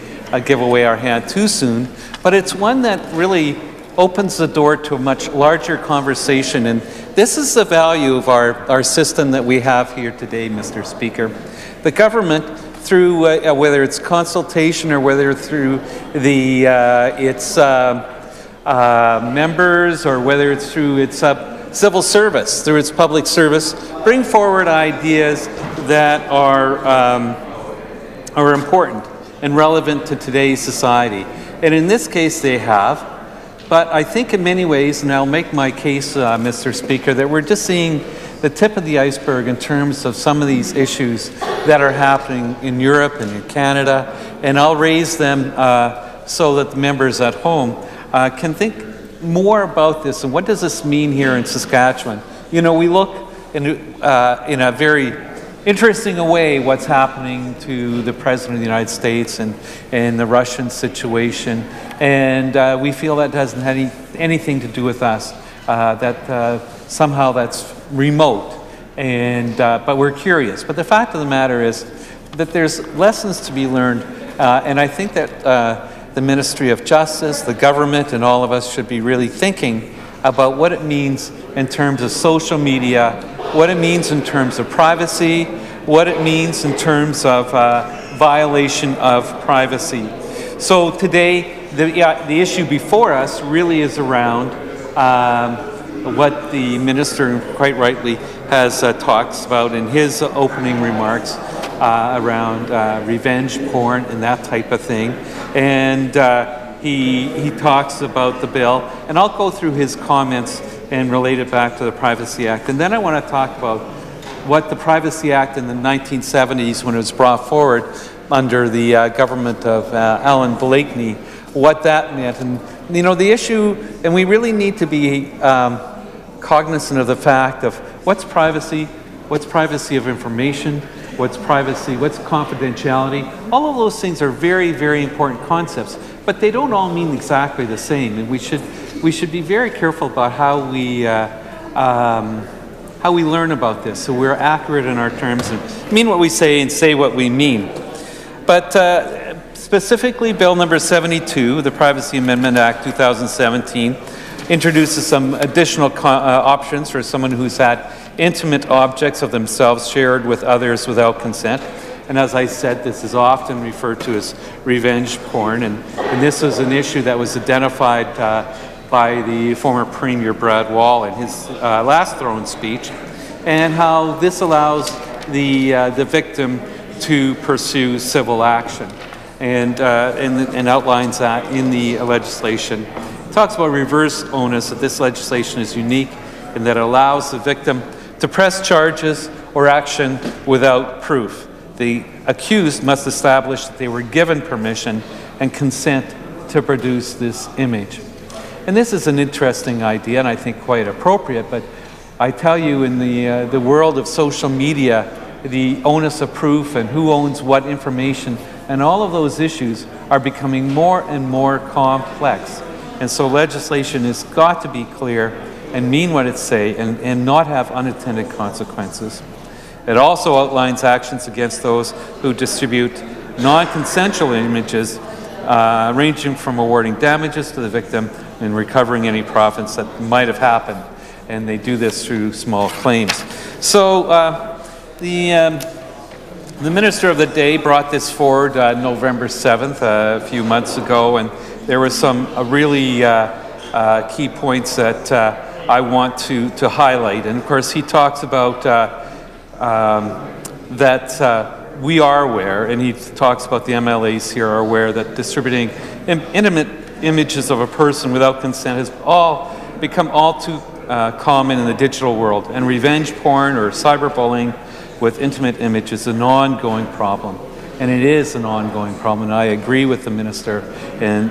give away our hand too soon. But it's one that really opens the door to a much larger conversation, and this is the value of our system that we have here today, Mr. Speaker. The government, through whether it's consultation or whether through its members or whether it's through its civil service, through its public service, bring forward ideas that are important and relevant to today's society. And in this case they have, but I think in many ways, and I'll make my case, Mr. Speaker, that we're just seeing the tip of the iceberg in terms of some of these issues that are happening in Europe and in Canada, and I'll raise them so that the members at home can think more about this and what does this mean here in Saskatchewan. You know, we look in a very interesting way what's happening to the President of the United States and the Russian situation, and we feel that doesn't have anything to do with us, that somehow that's remote, and but we're curious. But the fact of the matter is that there's lessons to be learned, and I think that the Ministry of Justice, the government, and all of us should be really thinking about what it means in terms of social media, what it means in terms of privacy, what it means in terms of violation of privacy. So today, the issue before us really is around what the Minister quite rightly has talked about in his opening remarks, around revenge porn and that type of thing. And he talks about the bill, and I'll go through his comments and relate it back to the Privacy Act. And then I want to talk about what the Privacy Act in the 1970s, when it was brought forward under the government of Alan Blakeney, what that meant. And, you know, the issue, and we really need to be cognizant of the fact of what's privacy of information, what's privacy, what's confidentiality. All of those things are very, very important concepts, but they don't all mean exactly the same. And we should be very careful about how we learn about this, so we're accurate in our terms and mean what we say and say what we mean. But specifically, Bill number 72, the Privacy Amendment Act 2017, introduces some additional options for someone who's had intimate objects of themselves shared with others without consent. And as I said, this is often referred to as revenge porn, and this was an issue that was identified by the former Premier Brad Wall in his last throne speech, and how this allows the victim to pursue civil action, and outlines that in the legislation. It talks about reverse onus, that this legislation is unique in that it allows the victim to press charges or action without proof. The accused must establish that they were given permission and consent to produce this image. And this is an interesting idea, and I think quite appropriate, but I tell you, in the world of social media, the onus of proof and who owns what information and all of those issues are becoming more and more complex. And so legislation has got to be clear and mean what it says and not have unintended consequences. It also outlines actions against those who distribute non-consensual images, ranging from awarding damages to the victim and recovering any profits that might have happened. And they do this through small claims. So the Minister of the Day brought this forward November 7th, a few months ago, and there were some really key points that I want to highlight. And of course, he talks about that we are aware, and he talks about the MLAs here are aware that distributing intimate images of a person without consent has become all too common in the digital world, and revenge porn or cyberbullying with intimate images is an ongoing problem, and it is an ongoing problem. And I agree with the minister, and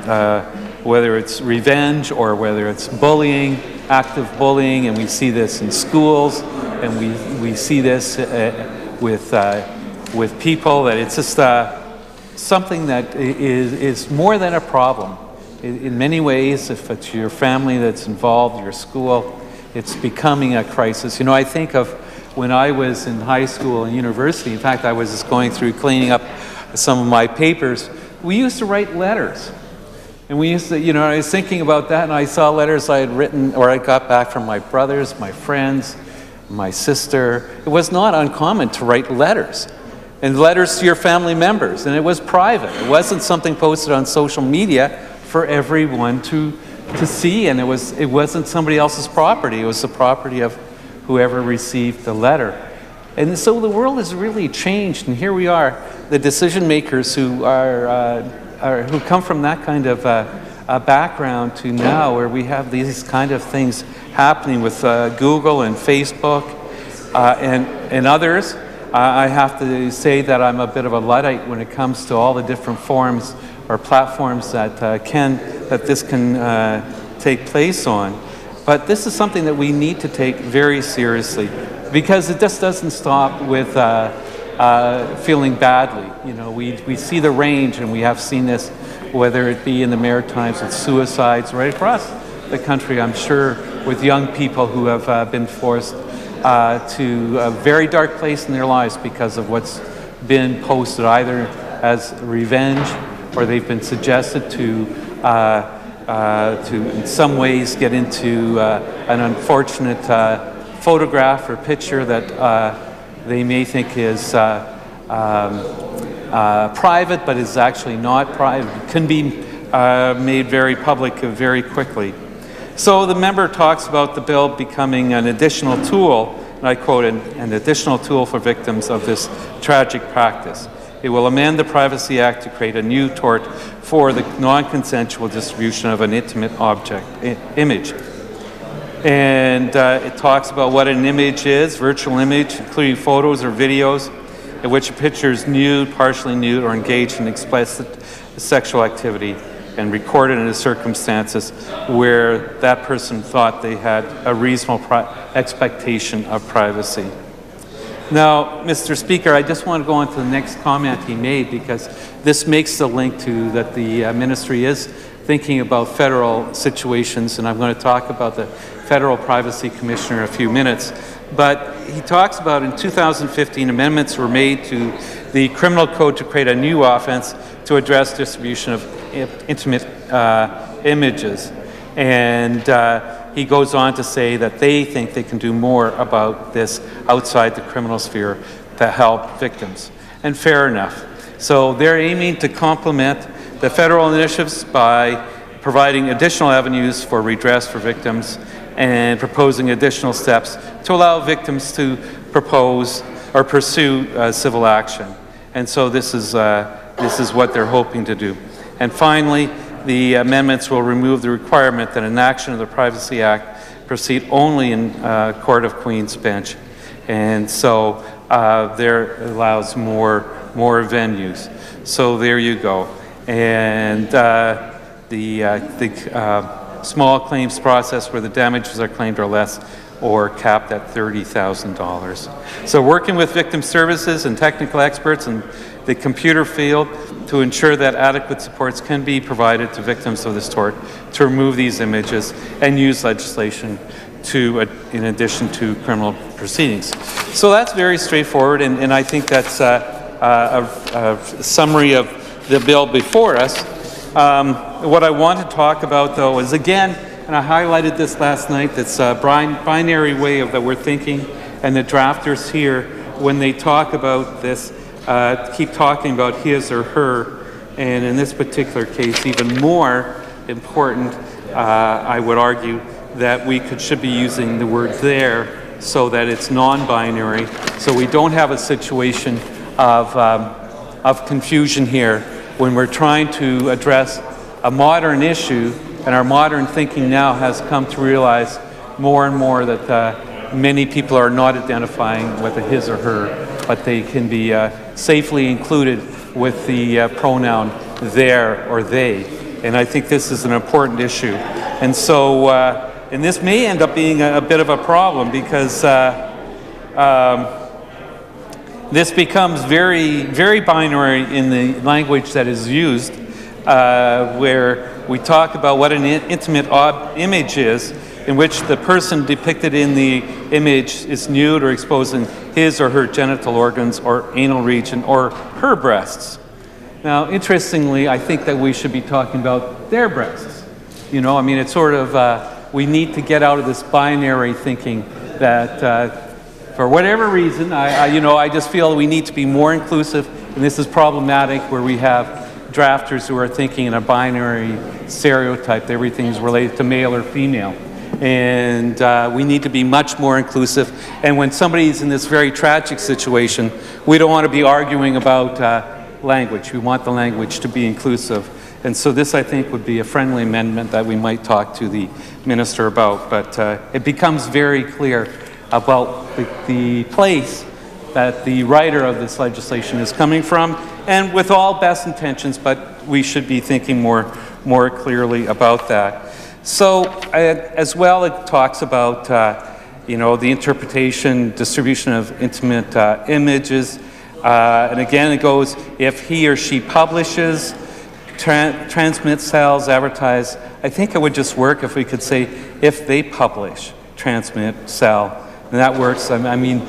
whether it's revenge or whether it's bullying, active bullying, and we see this in schools, and we see this with people, that it's just something that is more than a problem. In many ways, if it's your family that's involved, your school, it's becoming a crisis. You know, I think of when I was in high school and university. In fact, I was just going through cleaning up some of my papers. We used to write letters. And we used to, you know, I was thinking about that, and I saw letters I had written or I got back from my brothers, my friends, my sister. It was not uncommon to write letters, and letters to your family members, and it was private. It wasn't something posted on social media for everyone to see, and it wasn't somebody else's property. It was the property of whoever received the letter. And so the world has really changed, and here we are, the decision makers who who come from that kind of background to now, where we have these kind of things happening with Google and Facebook and others. I have to say that I'm a bit of a Luddite when it comes to all the different forums or platforms that this can take place on. But this is something that we need to take very seriously, because it just doesn't stop with feeling badly. You know, we see the range, and we have seen this, whether it be in the Maritimes with suicides right across the country, I'm sure, with young people who have been forced to a very dark place in their lives because of what's been posted, either as revenge or they've been suggested to in some ways get into an unfortunate photograph or picture that they may think is private, but is actually not private. It can be made very public very quickly. So the member talks about the bill becoming an additional tool and I quote, an additional tool for victims of this tragic practice. It will amend the Privacy Act to create a new tort for the non-consensual distribution of an intimate image. And it talks about what an image is, virtual image, including photos or videos in which a picture is nude, partially nude, or engaged in explicit sexual activity and recorded in the circumstances where that person thought they had a reasonable expectation of privacy. Now, Mr. Speaker, I just want to go on to the next comment he made, because this makes the link to that the ministry is thinking about federal situations, and I'm going to talk about the Federal Privacy Commissioner in a few minutes. But he talks about in 2015 amendments were made to the criminal code to create a new offense to address distribution of intimate images. And he goes on to say that they think they can do more about this outside the criminal sphere to help victims. And fair enough. So they're aiming to complement the federal initiatives by providing additional avenues for redress for victims and proposing additional steps to allow victims to propose or pursue civil action. And so this is what they're hoping to do. And finally, the amendments will remove the requirement that an action of the Privacy Act proceed only in Court of Queen's Bench. And so there allows more venues. So there you go. And the small claims process where the damages are claimed are less or capped at $30,000. So working with victim services and technical experts in the computer field to ensure that adequate supports can be provided to victims of this tort to remove these images and use legislation to, in addition to criminal proceedings. So that's very straightforward, and I think that's a summary of the bill before us. What I want to talk about, though, is again, and I highlighted this last night, this binary way that we're thinking, and the drafters here, when they talk about this, keep talking about his or her, and in this particular case, even more important, I would argue, that we should be using the word there so that it's non-binary, so we don't have a situation of confusion here when we're trying to address a modern issue, and our modern thinking now has come to realize more and more that many people are not identifying with a his or her, but they can be safely included with the pronoun there or they. And I think this is an important issue. And so, and this may end up being a bit of a problem, because this becomes very, very binary in the language that is used, where we talk about what an intimate image is, in which the person depicted in the image is nude or exposing his or her genital organs or anal region or her breasts. Now, interestingly, I think that we should be talking about their breasts. You know, I mean, it's sort of, we need to get out of this binary thinking that for whatever reason, I just feel we need to be more inclusive, and this is problematic where we have drafters who are thinking in a binary stereotype. Everything is related to male or female. And we need to be much more inclusive. And when somebody's in this very tragic situation, we don't want to be arguing about language. We want the language to be inclusive. And so this, I think, would be a friendly amendment that we might talk to the minister about. But it becomes very clear about the place that the writer of this legislation is coming from, and with all best intentions, but we should be thinking more clearly about that. So as well, it talks about the interpretation, distribution of intimate images, and again it goes, if he or she publishes, transmits, sells, advertise. I think it would just work if we could say if they publish, transmit, sell, and that works. I mean,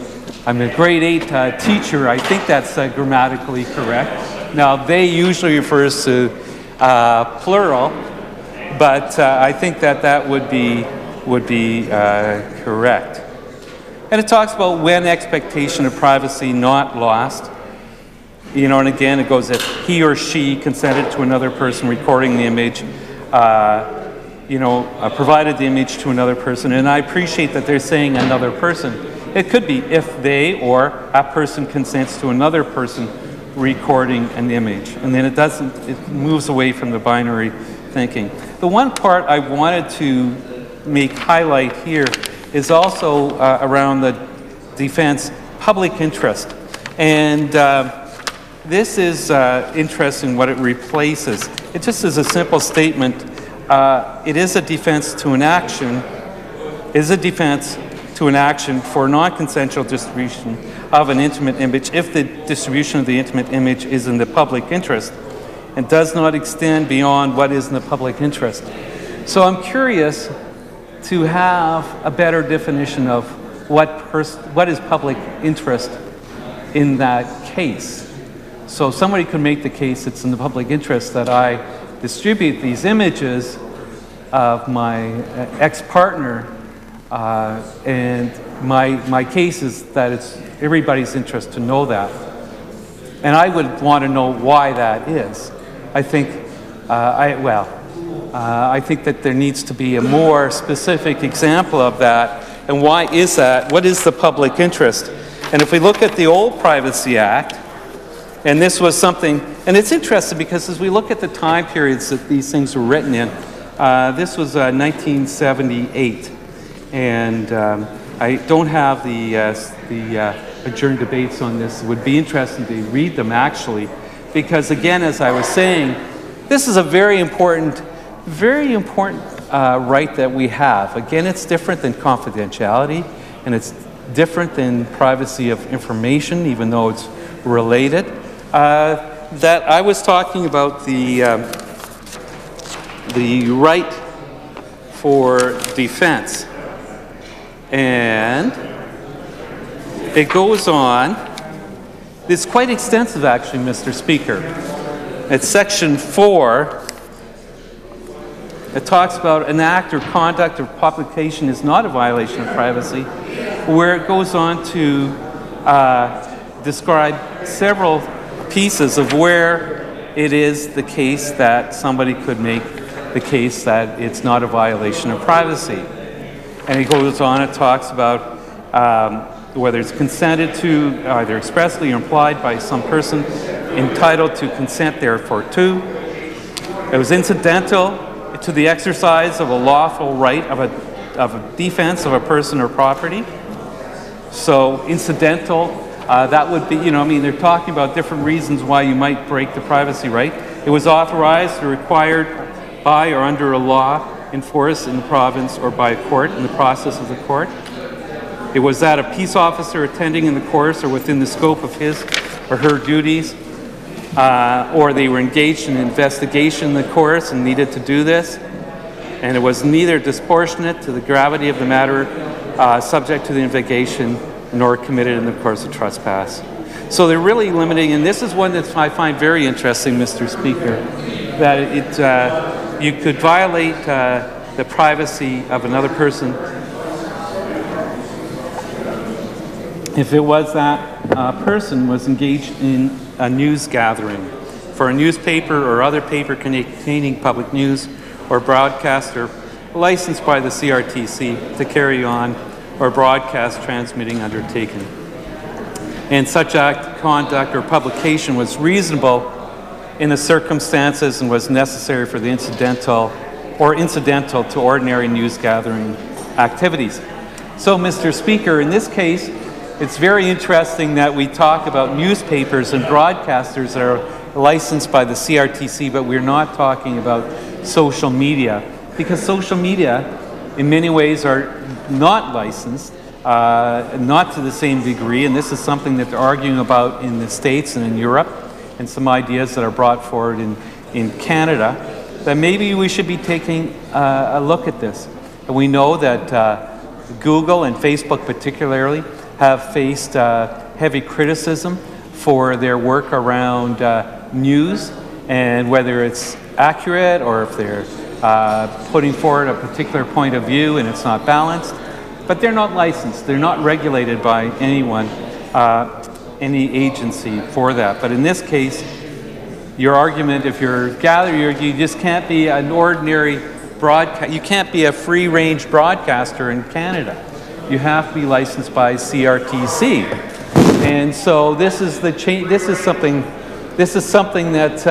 I'm a grade 8 teacher. I think that's grammatically correct. Now, they usually refers to plural, but I think that would be correct. And it talks about when expectation of privacy not lost. You know, and again, it goes if he or she consented to another person recording the image, provided the image to another person. And I appreciate that they're saying another person. It could be if they or a person consents to another person recording an image, and then it moves away from the binary thinking. The one part I wanted to highlight here is also around the defense public interest. And this is interesting what it replaces. It just is a simple statement. It is a defense to an action, for non-consensual distribution of an intimate image if the distribution of the intimate image is in the public interest and does not extend beyond what is in the public interest. So I'm curious to have a better definition of what is public interest in that case. So somebody could make the case it's in the public interest that I distribute these images of my ex-partner, and my case is that it's everybody's interest to know that. And I would want to know why that is. I think, I think that there needs to be a more specific example of that. And why is that? What is the public interest? And if we look at the old Privacy Act, and this was something, and it's interesting because as we look at the time periods that these things were written in, this was 1978. And I don't have the adjourned debates on this. It would be interesting to read them actually, because again, as I was saying, this is a very important right that we have. Again, it's different than confidentiality, and it's different than privacy of information, even though it's related. That I was talking about the right for defense. And it goes on. It's quite extensive, actually, Mr. Speaker. At Section 4, it talks about an act or conduct or publication is not a violation of privacy, where it goes on to describe several pieces of where it is the case that somebody could make the case that it's not a violation of privacy. And it goes on, it talks about whether it's consented to, either expressly or implied by some person entitled to consent therefore to. It was incidental to the exercise of a lawful right of a defense of a person or property. So incidental, that would be, they're talking about different reasons why you might break the privacy right. It was authorized or required by or under a law enforced in the province or by a court in the process of the court. It was that a peace officer attending in the course or within the scope of his or her duties, or they were engaged in an investigation in the course and needed to do this. And it was neither disproportionate to the gravity of the matter subject to the investigation nor committed in the course of trespass. So they're really limiting, and this is one that I find very interesting, Mr. Speaker, that you could violate the privacy of another person if it was that person was engaged in a news gathering for a newspaper or other paper containing public news or broadcaster licensed by the CRTC to carry on or broadcast transmitting undertaken. And such act, conduct, or publication was reasonable in the circumstances and was necessary for the incidental to ordinary news gathering activities. So, Mr. Speaker, in this case, it's very interesting that we talk about newspapers and broadcasters that are licensed by the CRTC, but we're not talking about social media, because social media in many ways are not licensed, not to the same degree, and this is something that they're arguing about in the States and in Europe, and some ideas that are brought forward in Canada, that maybe we should be taking a look at this. And we know that Google and Facebook particularly have faced heavy criticism for their work around news, and whether it's accurate or if they're putting forward a particular point of view and it's not balanced. But they're not licensed. They're not regulated by anyone, any agency for that. But in this case, your argument, if you're gathering, you just can't be an ordinary broadcast. You can't be a free-range broadcaster in Canada. you have to be licensed by CRTC. And so this is the change. This is something that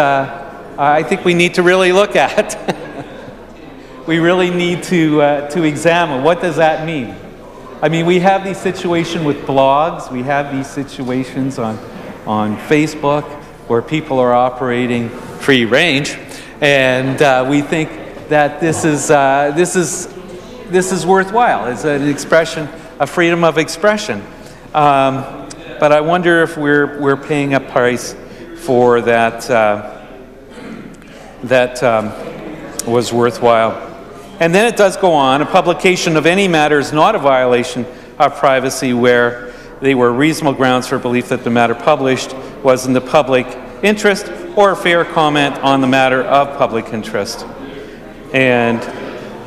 I think we need to really look at. We really need to examine what does that mean. I mean, we have these situations with blogs. We have these situations on Facebook where people are operating free range, and we think that this is worthwhile. It's an expression, a freedom of expression. But I wonder if we're paying a price for that was worthwhile. And then it does go on. A publication of any matter is not a violation of privacy where they were reasonable grounds for belief that the matter published was in the public interest or a fair comment on the matter of public interest,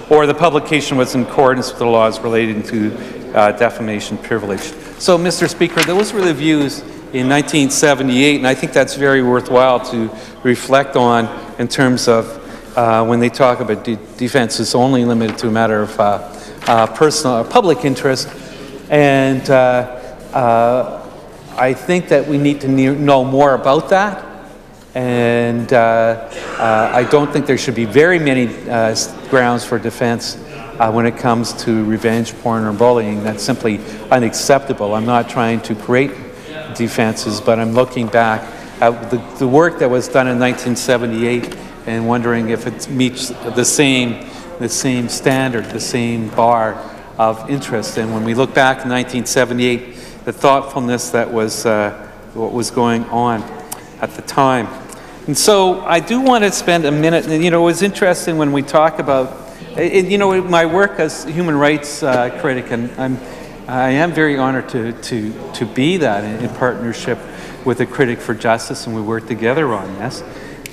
or the publication was in accordance with the laws relating to defamation privilege. So, Mr. Speaker, those were the views in 1978, and I think that's very worthwhile to reflect on in terms of when they talk about defense is only limited to a matter of personal or public interest. And I think that we need to know more about that. And I don't think there should be very many grounds for defense when it comes to revenge porn or bullying. That's simply unacceptable. I'm not trying to create defenses, but I'm looking back at the work that was done in 1978 and wondering if it meets the same standard, the same bar of interest. And when we look back in 1978, the thoughtfulness that was what was going on at the time. And so I do want to spend a minute, and you know, it was interesting when we talk about, you know, my work as human rights critic, and I am very honored to be that in partnership with the Critic for Justice, and we work together on this.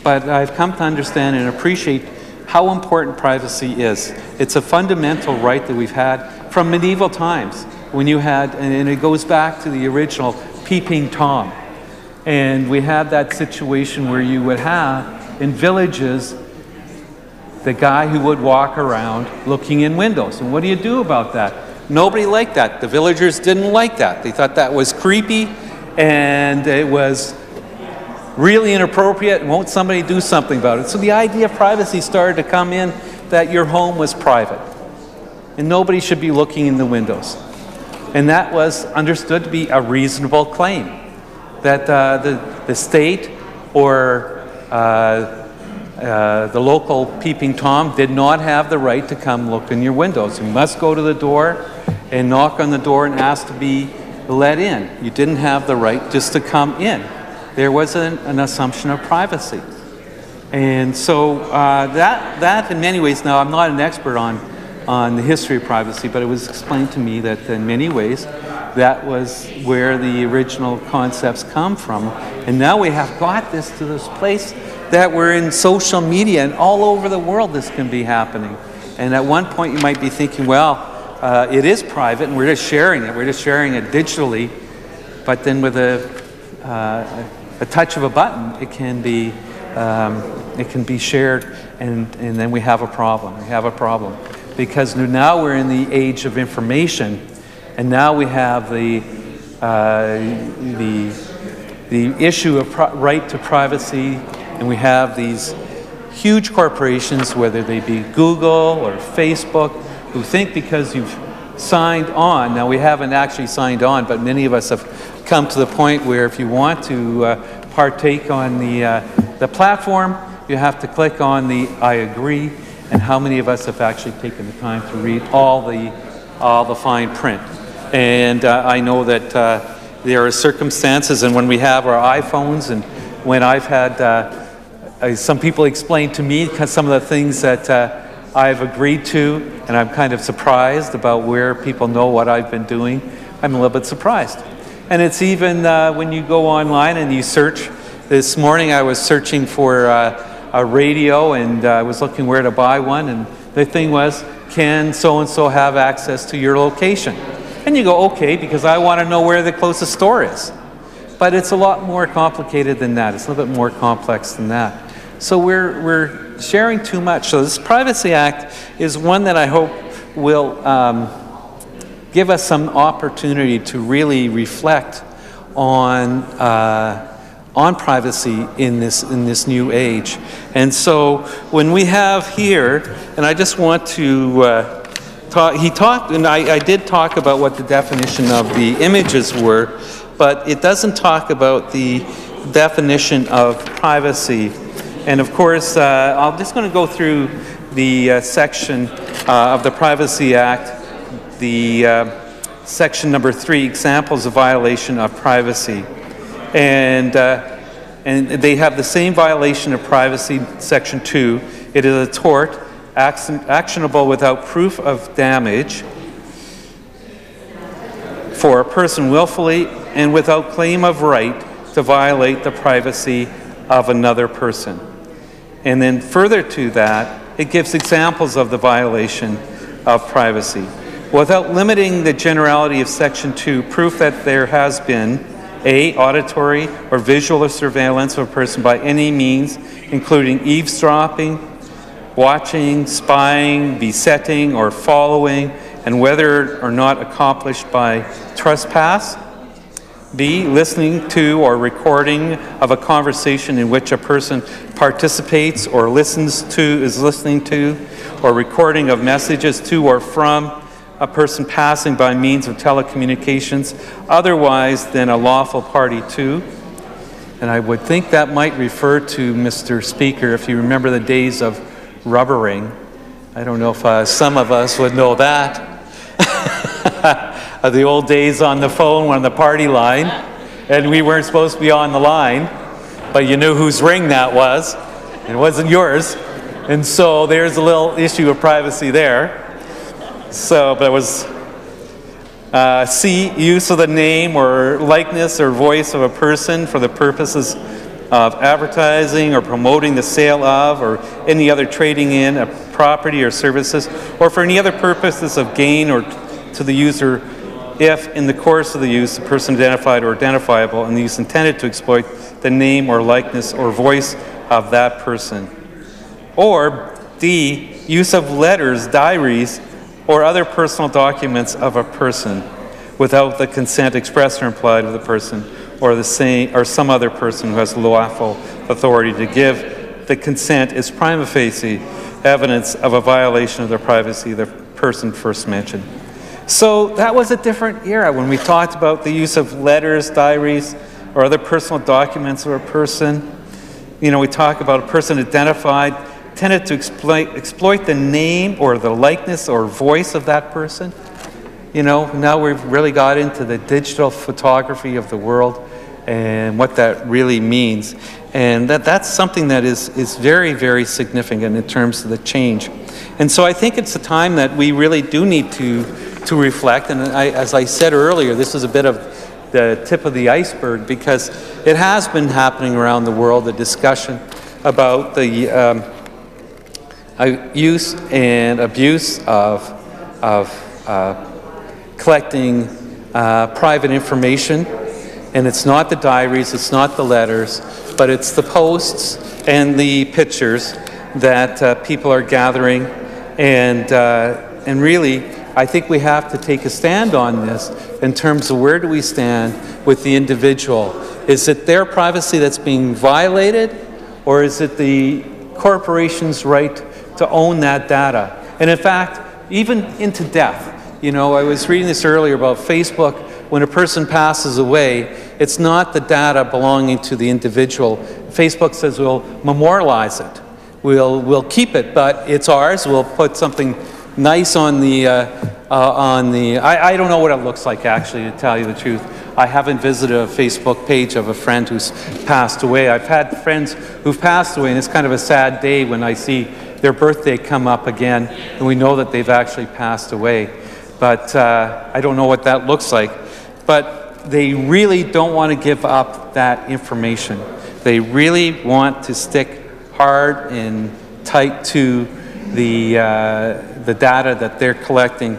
But I've come to understand and appreciate how important privacy is. It's a fundamental right that we've had from medieval times, when you had, and it goes back to the original Peeping Tom. And we had that situation where you would have, in villages, the guy who would walk around looking in windows. And what do you do about that? Nobody liked that. The villagers didn't like that. They thought that was creepy, and it was really inappropriate. Won't somebody do something about it? So the idea of privacy started to come in, that your home was private and nobody should be looking in the windows. And that was understood to be a reasonable claim, that the state or the local Peeping Tom did not have the right to come look in your windows. You must go to the door and knock on the door and ask to be let in. You didn't have the right just to come in. There was an assumption of privacy. And so that in many ways, now I'm not an expert on the history of privacy, but it was explained to me that in many ways that was where the original concepts come from. And now we have got this to this place that we're in social media, and all over the world this can be happening. And at one point you might be thinking, well, it is private and we're just sharing it. We're just sharing it digitally. But then with a touch of a button, it can be shared, and then we have a problem. We have a problem because now we're in the age of information, and now we have the issue of right to privacy, and we have these huge corporations, whether they be Google or Facebook, who think because you've signed on, now we haven't actually signed on, but many of us have come to the point where if you want to partake on the platform, you have to click on the I agree, and how many of us have actually taken the time to read all the fine print? And I know that there are circumstances, and when we have our iPhones, and when I've had some people explain to me some of the things that I've agreed to, and I'm kind of surprised about where people know what I've been doing. I'm a little bit surprised. And it's even when you go online and you search. This morning I was searching for a radio, and I was looking where to buy one, and the thing was, can so-and-so have access to your location? And you go, okay, because I want to know where the closest store is. But it's a lot more complicated than that. It's a little bit more complex than that. So we're sharing too much. So this Privacy Act is one that I hope will give us some opportunity to really reflect on privacy in this new age. And so when we have here, and I just want to I did talk about what the definition of the images were, but it doesn't talk about the definition of privacy. And of course, I'm just going to go through the section of the Privacy Act, the section number 3, examples of violation of privacy. And they have the same violation of privacy, section 2. It is a tort, actionable without proof of damage for a person willfully and without claim of right to violate the privacy of another person. And then further to that, it gives examples of the violation of privacy. Without limiting the generality of section 2, proof that there has been A, auditory or visual surveillance of a person by any means, including eavesdropping, watching, spying, besetting, or following, and whether or not accomplished by trespass. B, listening to or recording of a conversation in which a person participates or is listening to, or recording of messages to or from a person passing by means of telecommunications otherwise than a lawful party to. And I would think that might refer to, Mr. Speaker, if you remember the days of rubbering. I don't know if some of us would know that. The old days on the phone on the party line, and we weren't supposed to be on the line, but you knew whose ring that was. It wasn't yours. And so there's a little issue of privacy there. So, but it was C, use of the name or likeness or voice of a person for the purposes of advertising or promoting the sale of or any other trading in a property or services, or for any other purposes of gain or to the user if in the course of the use the person identified or identifiable and the use intended to exploit the name or likeness or voice of that person. Or D, use of letters, diaries, or other personal documents of a person without the consent expressed or implied of the person or some other person who has lawful authority to give the consent is prima facie evidence of a violation of the privacy of the person first mentioned. So that was a different era when we talked about the use of letters, diaries, or other personal documents of a person. You know, we talk about a person identified, tended to exploit the name or the likeness or voice of that person. You know, now we've really got into the digital photography of the world and what that really means. And that's something that is very, very significant in terms of the change. And so I think it's a time that we really do need to reflect. And as I said earlier, this is a bit of the tip of the iceberg because it has been happening around the world, the discussion about the use and abuse of collecting private information. And it's not the diaries, it's not the letters, but it's the posts and the pictures that people are gathering. And really, I think we have to take a stand on this in terms of where do we stand with the individual. Is it their privacy that's being violated, or is it the corporation's right to own that data? And in fact, even into death. You know, I was reading this earlier about Facebook. When a person passes away, it's not the data belonging to the individual. Facebook says we'll memorialize it. We'll keep it, but it's ours. We'll put something nice on the, I don't know what it looks like actually, to tell you the truth. I haven't visited a Facebook page of a friend who's passed away. I've had friends who've passed away, and it's kind of a sad day when I see their birthday come up again, and we know that they've actually passed away. But I don't know what that looks like. But they really don't want to give up that information. They really want to stick hard and tight to the data that they're collecting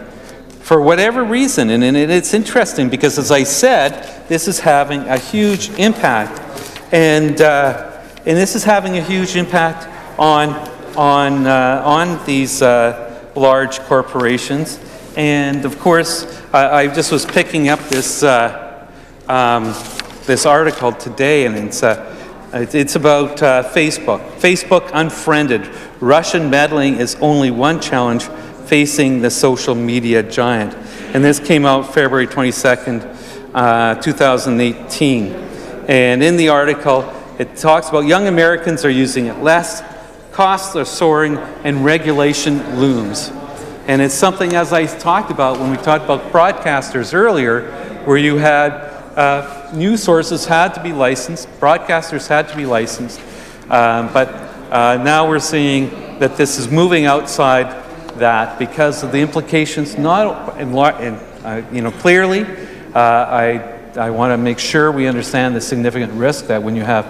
for whatever reason. And it's interesting because, as I said, this is having a huge impact. And this is having a huge impact on these large corporations. And of course, I just was picking up this this article today, and it's about Facebook. Facebook unfriended. Russian meddling is only one challenge facing the social media giant. And this came out February 22nd, 2018. And in the article, it talks about young Americans are using it less, costs are soaring, and regulation looms. And it's something, as I talked about when we talked about broadcasters earlier, where you had news sources had to be licensed, broadcasters had to be licensed, but now we're seeing that this is moving outside that because of the implications. Not clearly, I want to make sure we understand the significant risk that when you have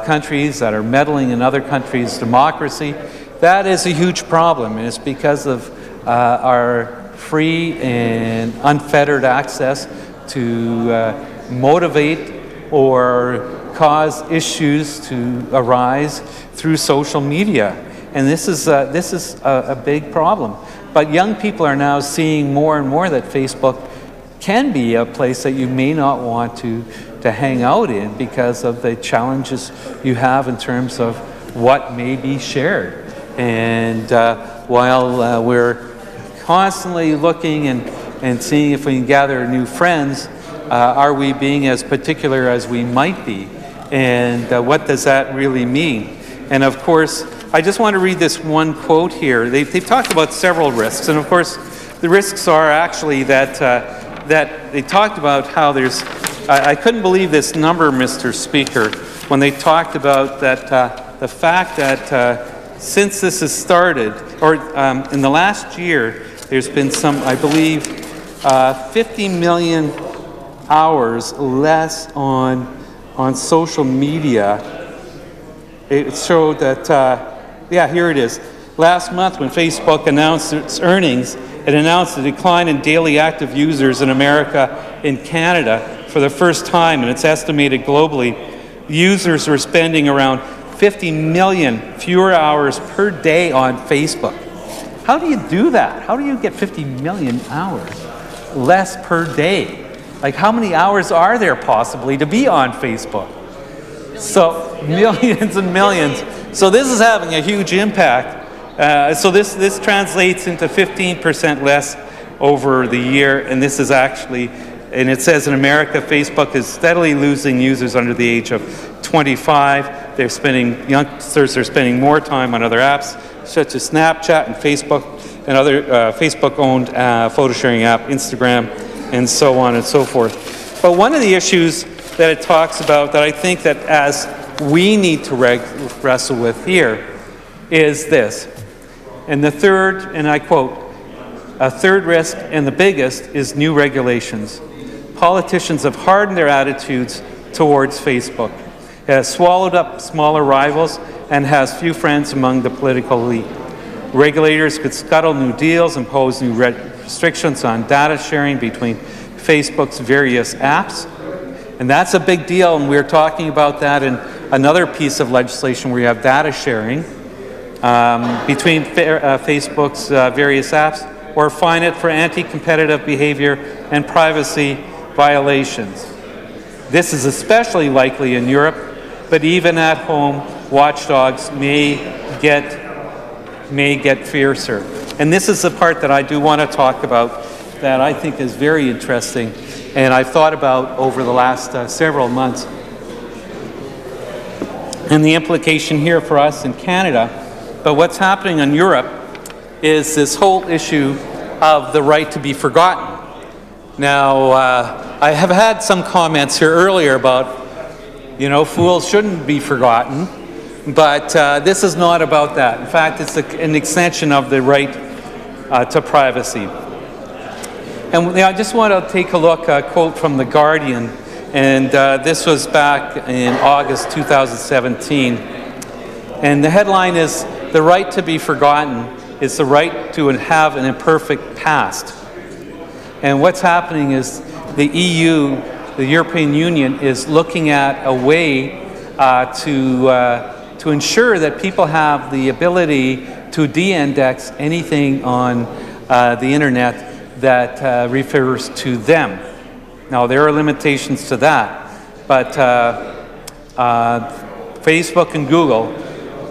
countries that are meddling in other countries' democracy, that is a huge problem, and it's because of our free and unfettered access to motivate or cause issues to arise through social media. And this is a big problem. But young people are now seeing more and more that Facebook can be a place that you may not want to hang out in because of the challenges you have in terms of what may be shared. And while we're constantly looking and seeing if we can gather new friends, are we being as particular as we might be? And what does that really mean? And of course, I just want to read this one quote here. They've talked about several risks, and of course, the risks are actually that they talked about how there's. I couldn't believe this number, Mr. Speaker, when they talked about that the fact that since this has started, or in the last year, there's been some, I believe, 50 million hours less on social media. It showed that, yeah, here it is. Last month when Facebook announced its earnings, it announced a decline in daily active users in America and Canada for the first time, and it's estimated globally users are spending around 50 million fewer hours per day on Facebook. How do you do that? How do you get 50 million hours less per day? Like, how many hours are there possibly to be on Facebook? So millions and millions. So this is having a huge impact. So this translates into 15% less over the year, and this is actually, and it says in America, Facebook is steadily losing users under the age of 25. Youngsters are spending more time on other apps, such as Snapchat and Facebook, and other Facebook-owned photo sharing app, Instagram, and so on and so forth. But one of the issues that it talks about that I think that as we need to wrestle with here is this. And the third, and I quote, a third risk and the biggest is new regulations. Politicians have hardened their attitudes towards Facebook. It has swallowed up smaller rivals and has few friends among the political elite. Regulators could scuttle new deals, impose new restrictions on data sharing between Facebook's various apps. And that's a big deal, and we're talking about that in another piece of legislation where you have data sharing between Facebook's various apps, or fine it for anti-competitive behavior and privacy violations. This is especially likely in Europe, but even at home, watchdogs may get fiercer. And this is the part that I do want to talk about that I think is very interesting, and I've thought about over the last several months. And the implication here for us in Canada, but what's happening in Europe is this whole issue of the right to be forgotten. Now, I have had some comments here earlier about, you know, fools shouldn't be forgotten, but this is not about that. In fact, it's an extension of the right to privacy. And I just want to take a look, a quote from The Guardian, and this was back in August 2017. And the headline is, "The right to be forgotten is the right to have an imperfect past." And what's happening is the EU, the European Union, is looking at a way to ensure that people have the ability to de-index anything on the internet that refers to them. Now, there are limitations to that, but Facebook and Google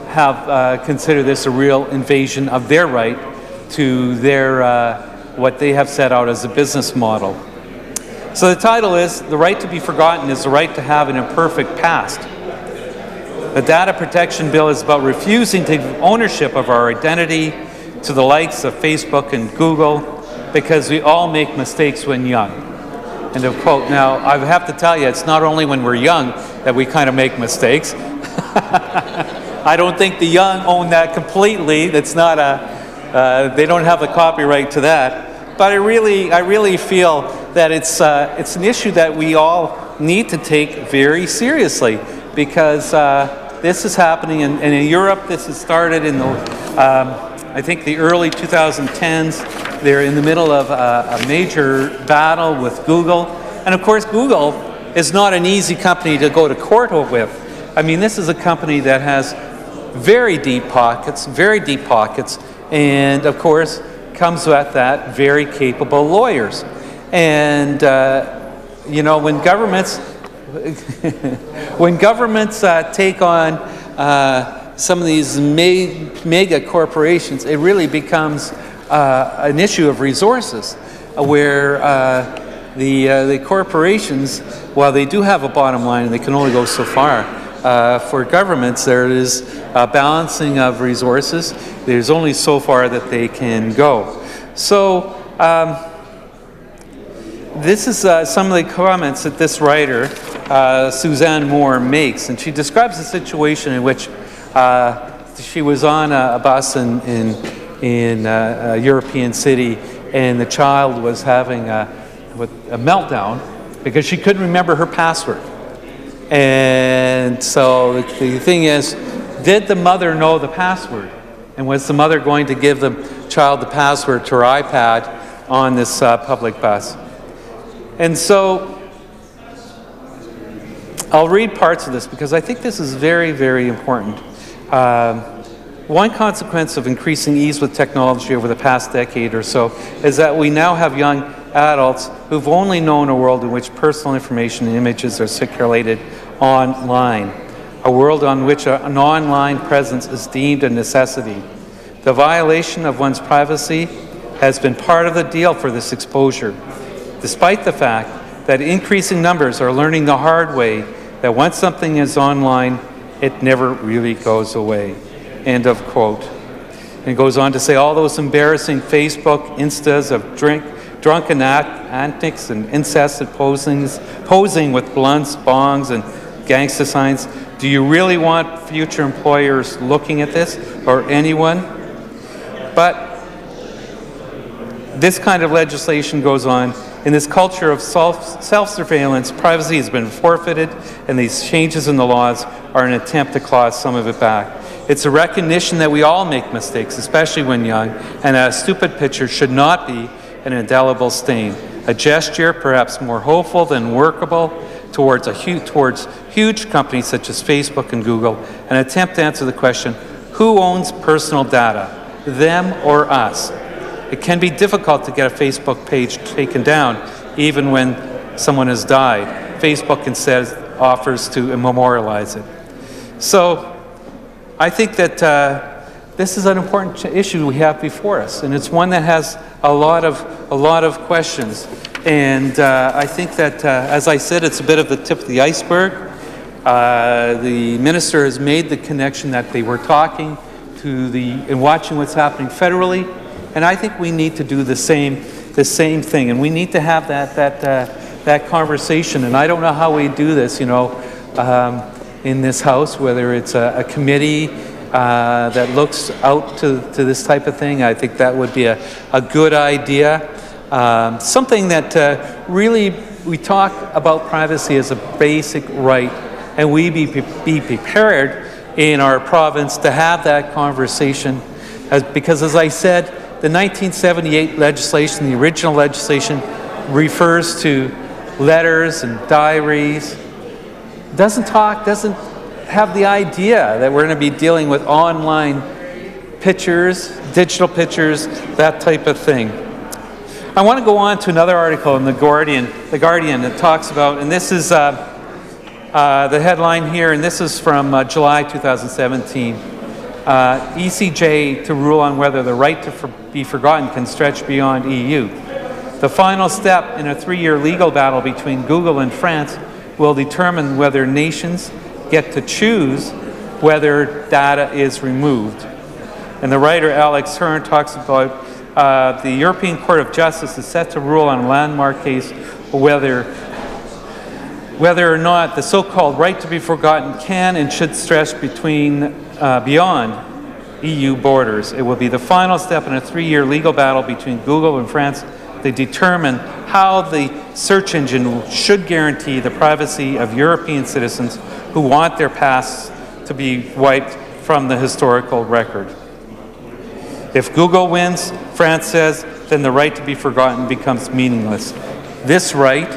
have considered this a real invasion of their right to their what they have set out as a business model. So the title is, "The Right to be Forgotten is the Right to Have an Imperfect Past." The Data Protection Bill is about refusing to give ownership of our identity to the likes of Facebook and Google because we all make mistakes when young. End of quote. Now, I have to tell you, it's not only when we're young that we kind of make mistakes. I don't think the young own that completely. That's not they don't have the copyright to that. But I really feel that it's an issue that we all need to take very seriously, because this is happening, and in Europe this has started in the I think the early 2010s. They're in the middle of a major battle with Google, and of course Google is not an easy company to go to court with. I mean, this is a company that has very deep pockets, and of course comes with that very capable lawyers. And you know, when governments take on some of these mega corporations, it really becomes an issue of resources, where the corporations, while they do have a bottom line and they can only go so far, for governments there is a balancing of resources. There's only so far that they can go. So this is some of the comments that this writer, Suzanne Moore, makes, and she describes a situation in which she was on a bus in a European city, and the child was having a meltdown because she couldn't remember her password. And so the thing is, did the mother know the password? And was the mother going to give the child the password to her iPad on this public bus? And so I'll read parts of this because I think this is very, very important. One consequence of increasing ease with technology over the past decade or so is that we now have young adults who've only known a world in which personal information and images are circulated online, a world on which an online presence is deemed a necessity. The violation of one's privacy has been part of the deal for this exposure, despite the fact that increasing numbers are learning the hard way that once something is online, it never really goes away. End of quote. And it goes on to say, all those embarrassing Facebook Instas of drunken antics and incessant posing with blunts, bongs, and gangsta signs. Do you really want future employers looking at this, or anyone? But this kind of legislation goes on. In this culture of self-surveillance, privacy has been forfeited, and these changes in the laws are an attempt to claw some of it back. It's a recognition that we all make mistakes, especially when young, and that a stupid picture should not be an indelible stain. A gesture, perhaps more hopeful than workable, towards huge companies such as Facebook and Google, an attempt to answer the question, who owns personal data, them or us? It can be difficult to get a Facebook page taken down, even when someone has died. Facebook instead offers to memorialize it. So I think that this is an important issue we have before us, and it's one that has a lot of questions. And I think that, as I said, it's a bit of the tip of the iceberg. The minister has made the connection that they were talking to and watching what's happening federally, and I think we need to do the same thing, and we need to have that conversation. And I don't know how we do this, you know, in this House, whether it's a committee that looks out to this type of thing. I think that would be a good idea. Something that really, we talk about privacy as a basic right, and we be prepared in our province to have that conversation. Because as I said, the 1978 legislation, the original legislation, refers to letters and diaries. Doesn't have the idea that we're going to be dealing with online pictures, digital pictures, that type of thing. I want to go on to another article in The Guardian that talks about, and this is the headline here, and this is from July 2017. ECJ to rule on whether the right to be forgotten can stretch beyond EU. The final step in a 3-year legal battle between Google and France will determine whether nations get to choose whether data is removed. And the writer Alex Hearn talks about the European Court of Justice is set to rule on a landmark case whether or not the so-called right to be forgotten can and should stretch beyond EU borders. It will be the final step in a 3-year legal battle between Google and France to determine how the search engine should guarantee the privacy of European citizens who want their pasts to be wiped from the historical record. If Google wins, France says, then the right to be forgotten becomes meaningless. This right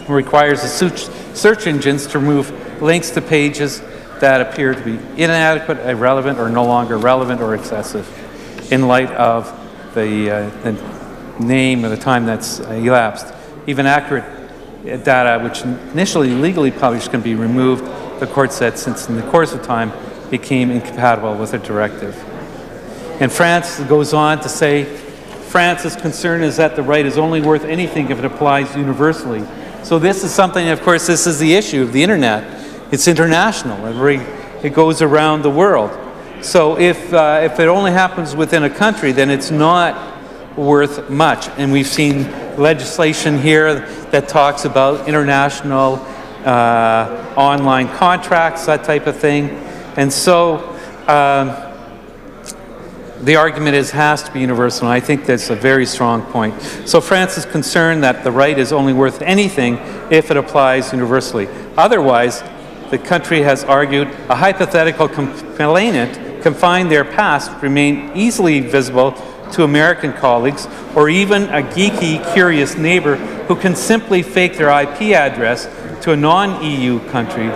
requires the search engines to remove links to pages that appear to be inadequate, irrelevant, or no longer relevant or excessive in light of the name or the time that's elapsed. Even accurate data, which initially legally published, can be removed, the court said, since in the course of time became incompatible with the directive. And France goes on to say, France's concern is that the right is only worth anything if it applies universally. So this is something, of course, this is the issue of the internet. It's international. It goes around the world. So if it only happens within a country, then it's not worth much. And we've seen legislation here that talks about international online contracts, that type of thing. And so the argument has to be universal, and I think that's a very strong point. So France is concerned that the right is only worth anything if it applies universally. Otherwise, the country has argued, a hypothetical complainant can find their past remain easily visible to American colleagues, or even a geeky, curious neighbor who can simply fake their IP address to a non-EU country.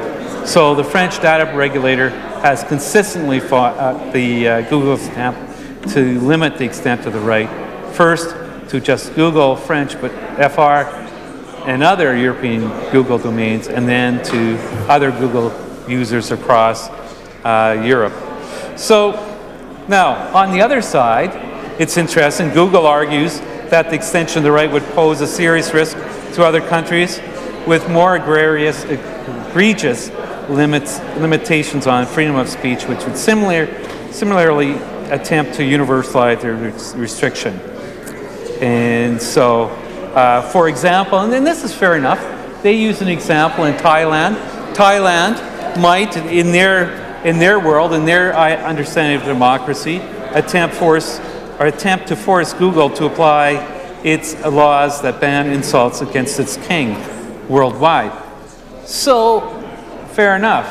So the French data regulator has consistently fought the Google's attempt to limit the extent of the right. First, to just Google French, but FR and other European Google domains, and then to other Google users across Europe. So now, on the other side, it's interesting, Google argues that the extension of the right would pose a serious risk to other countries with more egregious limitations on freedom of speech, which would similarly attempt to universalize their restriction. And so, for example, and this is fair enough, they use an example in Thailand. Thailand might, in their world, in their understanding of democracy, attempt to force Google to apply its laws that ban insults against its king worldwide. So, fair enough.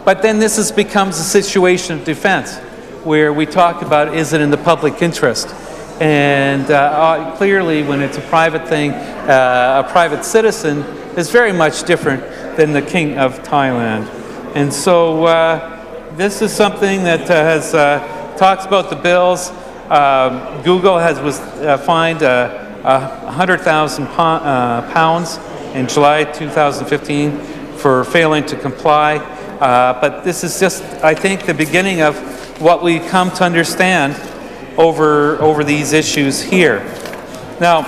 But then this becomes a situation of defense, where we talk about, is it in the public interest? And clearly, when it's a private thing, a private citizen is very much different than the King of Thailand. And so this is something that talks about the bills. Google was fined £100,000 in July 2015 for failing to comply. But this is just, I think, the beginning of what we come to understand over these issues here. Now,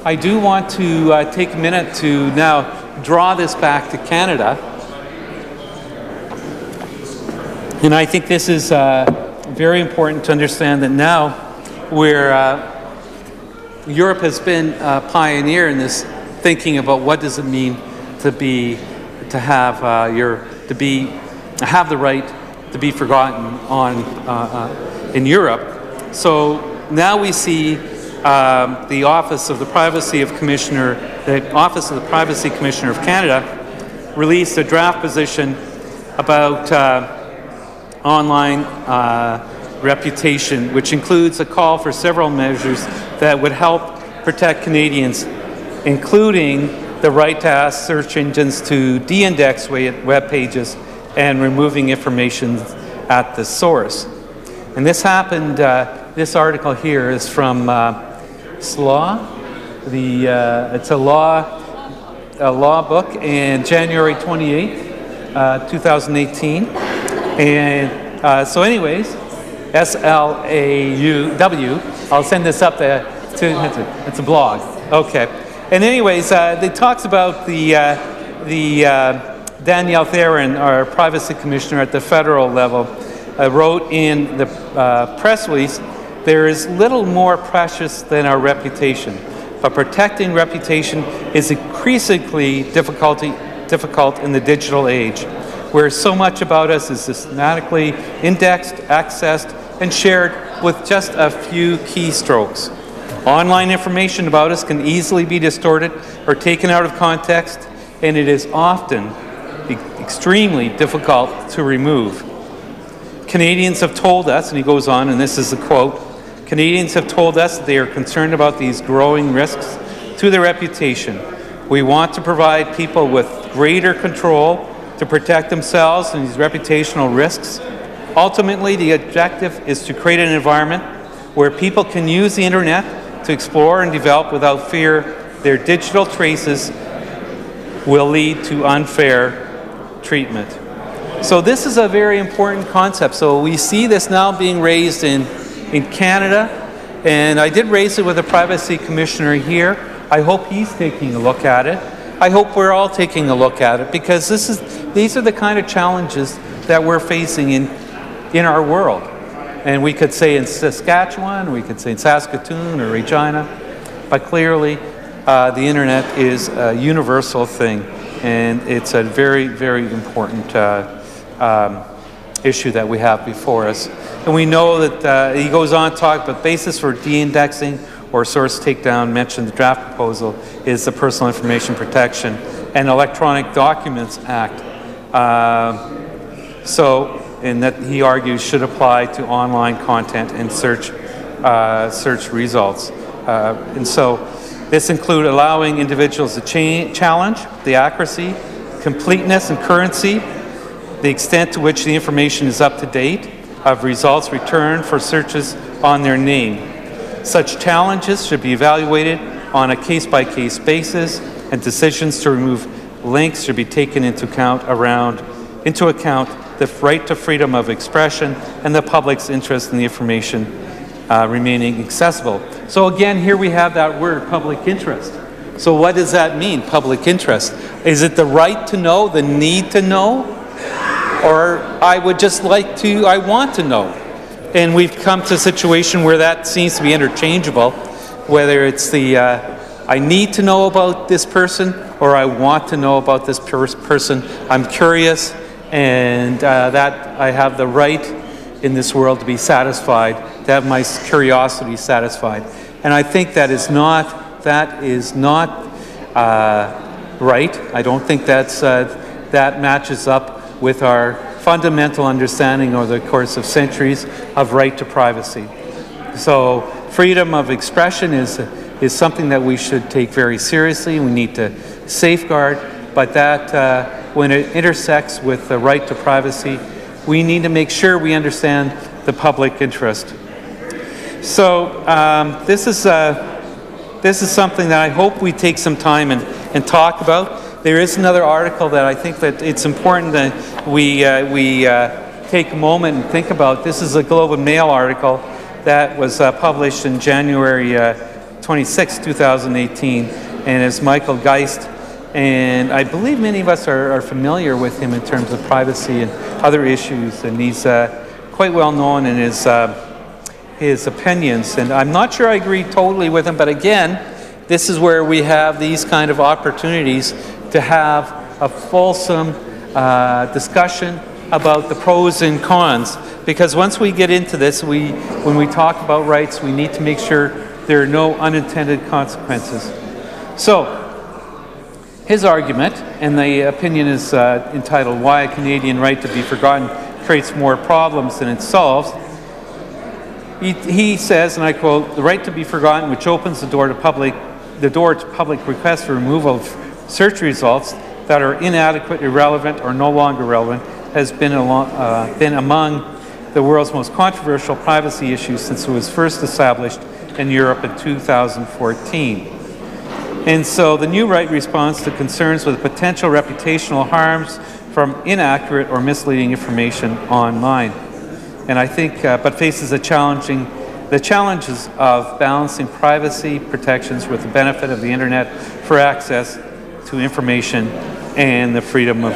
I do want to take a minute to now draw this back to Canada. And I think this is very important to understand that now where Europe has been a pioneer in this thinking about what does it mean to have the right to be forgotten in Europe. So now we see the Office of the Privacy Commissioner of Canada released a draft position about online reputation, which includes a call for several measures that would help protect Canadians, including the right to ask search engines to de-index web pages and removing information at the source. And this happened, this article here is from Ethics Law. It's a law book, and January 28th, 2018. And so anyways, SLAUW, I'll send this up to it's a blog. Okay. And anyways, it talks about the Danielle Theron, our privacy commissioner at the federal level, wrote in the press release, there is little more precious than our reputation, but protecting reputation is increasingly difficult in the digital age, where so much about us is systematically indexed, accessed, and shared with just a few keystrokes. Online information about us can easily be distorted or taken out of context, and it is often extremely difficult to remove. Canadians have told us, and he goes on, and this is a quote, Canadians have told us that they are concerned about these growing risks to their reputation. We want to provide people with greater control to protect themselves and these reputational risks. Ultimately, the objective is to create an environment where people can use the internet to explore and develop without fear their digital traces will lead to unfair treatment. So this is a very important concept. So we see this now being raised in Canada, and I did raise it with the privacy commissioner here. I hope he's taking a look at it. I hope we're all taking a look at it, because these are the kind of challenges that we're facing in our world. And we could say in Saskatchewan, we could say in Saskatoon or Regina, but clearly the internet is a universal thing, and it's a very, very important issue that we have before us. And we know that he goes on to talk about basis for de-indexing or source takedown, mentioned the draft proposal, is the Personal Information Protection and Electronic Documents Act. And that he argues should apply to online content and search results. And so this includes allowing individuals to challenge the accuracy, completeness, and currency, the extent to which the information is up to date of results returned for searches on their name. Such challenges should be evaluated on a case-by-case basis, and decisions to remove links should be taken into account the right to freedom of expression and the public's interest in the information remaining accessible. So again, here we have that word, public interest. So what does that mean, public interest? Is it the right to know, the need to know? Or I would just like to, I want to know? And we've come to a situation where that seems to be interchangeable, whether it's the I need to know about this person or I want to know about this person. I'm curious, and that I have the right in this world to be satisfied, to have my curiosity satisfied. And I think that is not right. I don't think that matches up with our fundamental understanding over the course of centuries of right to privacy. So freedom of expression is something that we should take very seriously. We need to safeguard, but that when it intersects with the right to privacy, we need to make sure we understand the public interest. So this is something that I hope we take some time and talk about. There is another article that I think that it's important that we take a moment and think about. This is a Globe and Mail article that was published in January 26, 2018, and it's Michael Geist. And I believe many of us are familiar with him in terms of privacy and other issues, and he's quite well known in his opinions. And I'm not sure I agree totally with him, but again, this is where we have these kind of opportunities to have a fulsome discussion about the pros and cons. Because once we get into this, when we talk about rights, we need to make sure there are no unintended consequences. So, his argument, and the opinion is entitled, Why a Canadian Right to be Forgotten Creates More Problems Than It Solves. He says, and I quote, the right to be forgotten, which opens the door to public requests for removal of search results that are inadequate, irrelevant, or no longer relevant, has been among the world's most controversial privacy issues since it was first established in Europe in 2014. And so the new right responds to concerns with potential reputational harms from inaccurate or misleading information online. And I think, but faces the challenges of balancing privacy protections with the benefit of the internet for access to information and the freedom of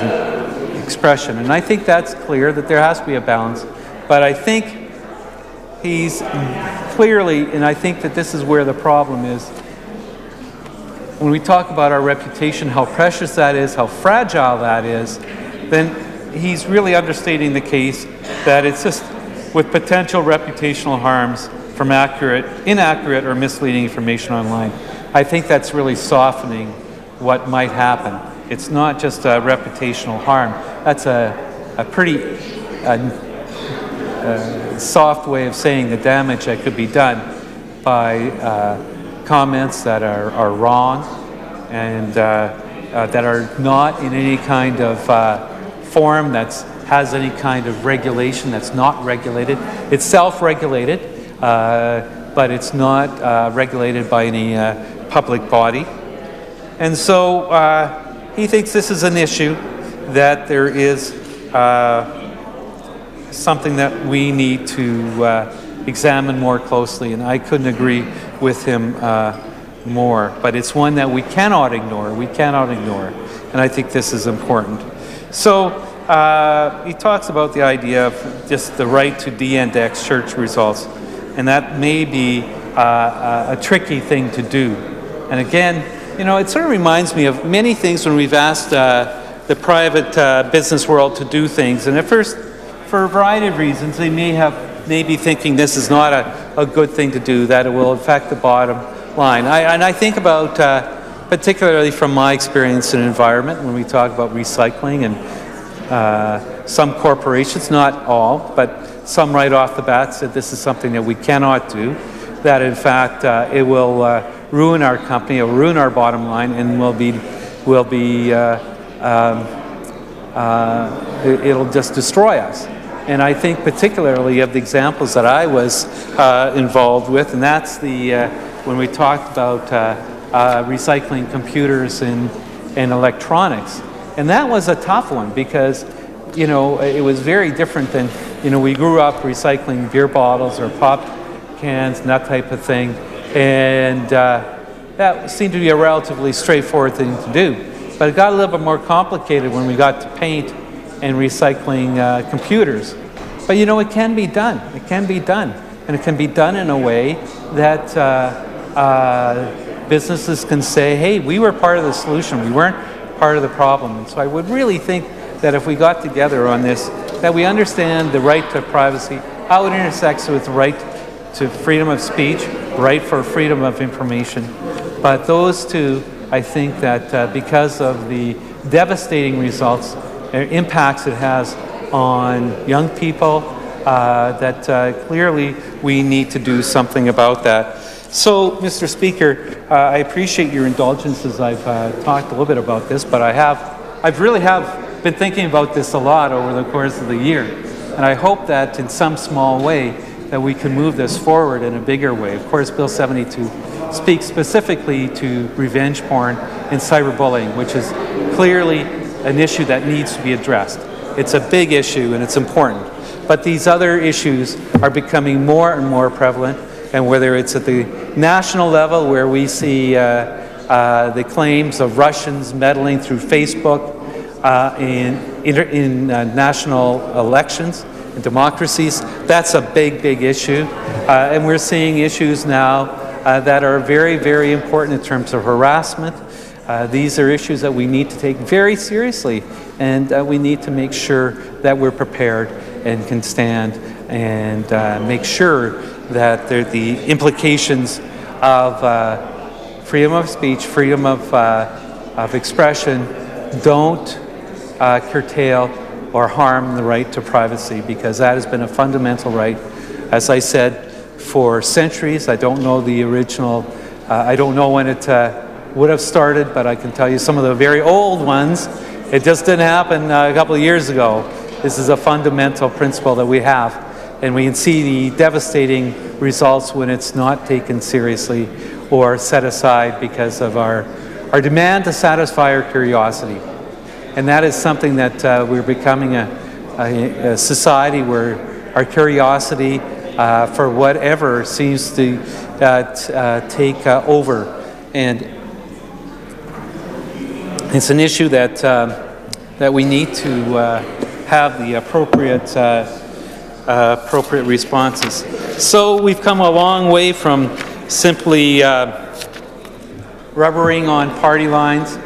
expression. And I think that's clear that there has to be a balance. But I think he's clearly, and I think that this is where the problem is, when we talk about our reputation, how precious that is, how fragile that is, then he's really understating the case that it's just with potential reputational harms from inaccurate or misleading information online. I think that's really softening what might happen. It's not just a reputational harm. That's a pretty soft way of saying the damage that could be done by comments that are wrong and that are not in any kind of form that has any kind of regulation, that's not regulated. It's self-regulated, but it's not regulated by any public body. And so he thinks this is an issue that there is something that we need to examine more closely, and I couldn't agree with him more. But it's one that we cannot ignore. We cannot ignore, and I think this is important. So he talks about the idea of just the right to de-index search results, and that may be a tricky thing to do. And again, you know, it sort of reminds me of many things when we've asked the private business world to do things, and at first, for a variety of reasons, they may be thinking this is not a good thing to do, that it will affect the bottom line. And I think about, particularly from my experience in environment, when we talk about recycling, and some corporations, not all, but some right off the bat said this is something that we cannot do, that in fact it will ruin our company, it will ruin our bottom line, and it'll just destroy us. And I think particularly of the examples that I was involved with, and that's when we talked about recycling computers and electronics. And that was a tough one because, you know, it was very different than, you know, we grew up recycling beer bottles or pop cans and that type of thing. And that seemed to be a relatively straightforward thing to do. But it got a little bit more complicated when we got to paint and recycling computers. But you know, it can be done. It can be done. And it can be done in a way that businesses can say, hey, we were part of the solution. We weren't part of the problem. And so I would really think that if we got together on this, that we understand the right to privacy, how it intersects with the right to freedom of speech, right for freedom of information. But those two, I think that because of the devastating results, impacts it has on young people, that clearly we need to do something about that. So, Mr. Speaker, I appreciate your indulgence as I've talked a little bit about this, but I really have been thinking about this a lot over the course of the year, and I hope that in some small way that we can move this forward in a bigger way. Of course, Bill 72 speaks specifically to revenge porn and cyberbullying, which is clearly an issue that needs to be addressed. It's a big issue and it's important. But these other issues are becoming more and more prevalent, and whether it's at the national level where we see the claims of Russians meddling through Facebook in national elections and democracies, that's a big, big issue. And we're seeing issues now that are very, very important in terms of harassment. These are issues that we need to take very seriously, and we need to make sure that we're prepared and can stand and make sure that the implications of freedom of speech, freedom of expression don't curtail or harm the right to privacy, because that has been a fundamental right, as I said, for centuries. I don't know the original, I don't know when it would have started, but I can tell you some of the very old ones, it just didn't happen a couple of years ago. This is a fundamental principle that we have. and we can see the devastating results when it's not taken seriously or set aside because of our demand to satisfy our curiosity. And that is something that we're becoming a society where our curiosity for whatever seems to take over. And it's an issue that we need to have the appropriate responses. So we've come a long way from simply rubbering on party lines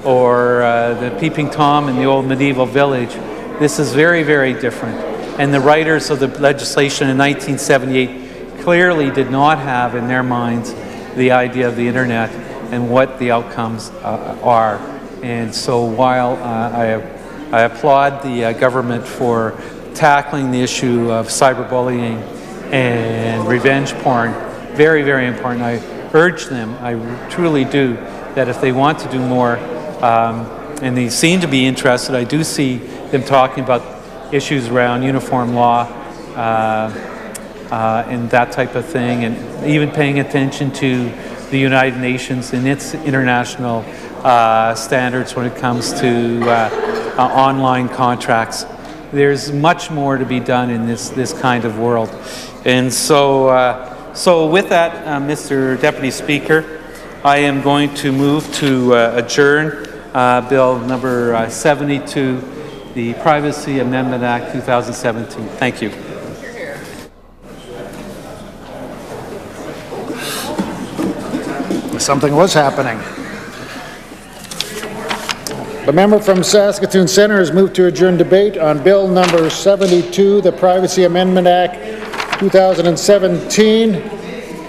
or the peeping Tom in the old medieval village. This is very, very different. And the writers of the legislation in 1978 clearly did not have in their minds the idea of the internet and what the outcomes are. And so while I applaud the government for tackling the issue of cyberbullying and revenge porn, very, very important. I urge them, I truly do, that if they want to do more, and they seem to be interested, I do see them talking about issues around uniform law and that type of thing, and even paying attention to the United Nations and its international standards when it comes to online contracts. There's much more to be done in this kind of world. And so with that, Mr. Deputy Speaker, I am going to move to adjourn Bill number 72, the Privacy Amendment Act 2017. Thank you. Something was happening. The member from Saskatoon Centre has moved to adjourn debate on Bill number 72, the Privacy Amendment Act 2017.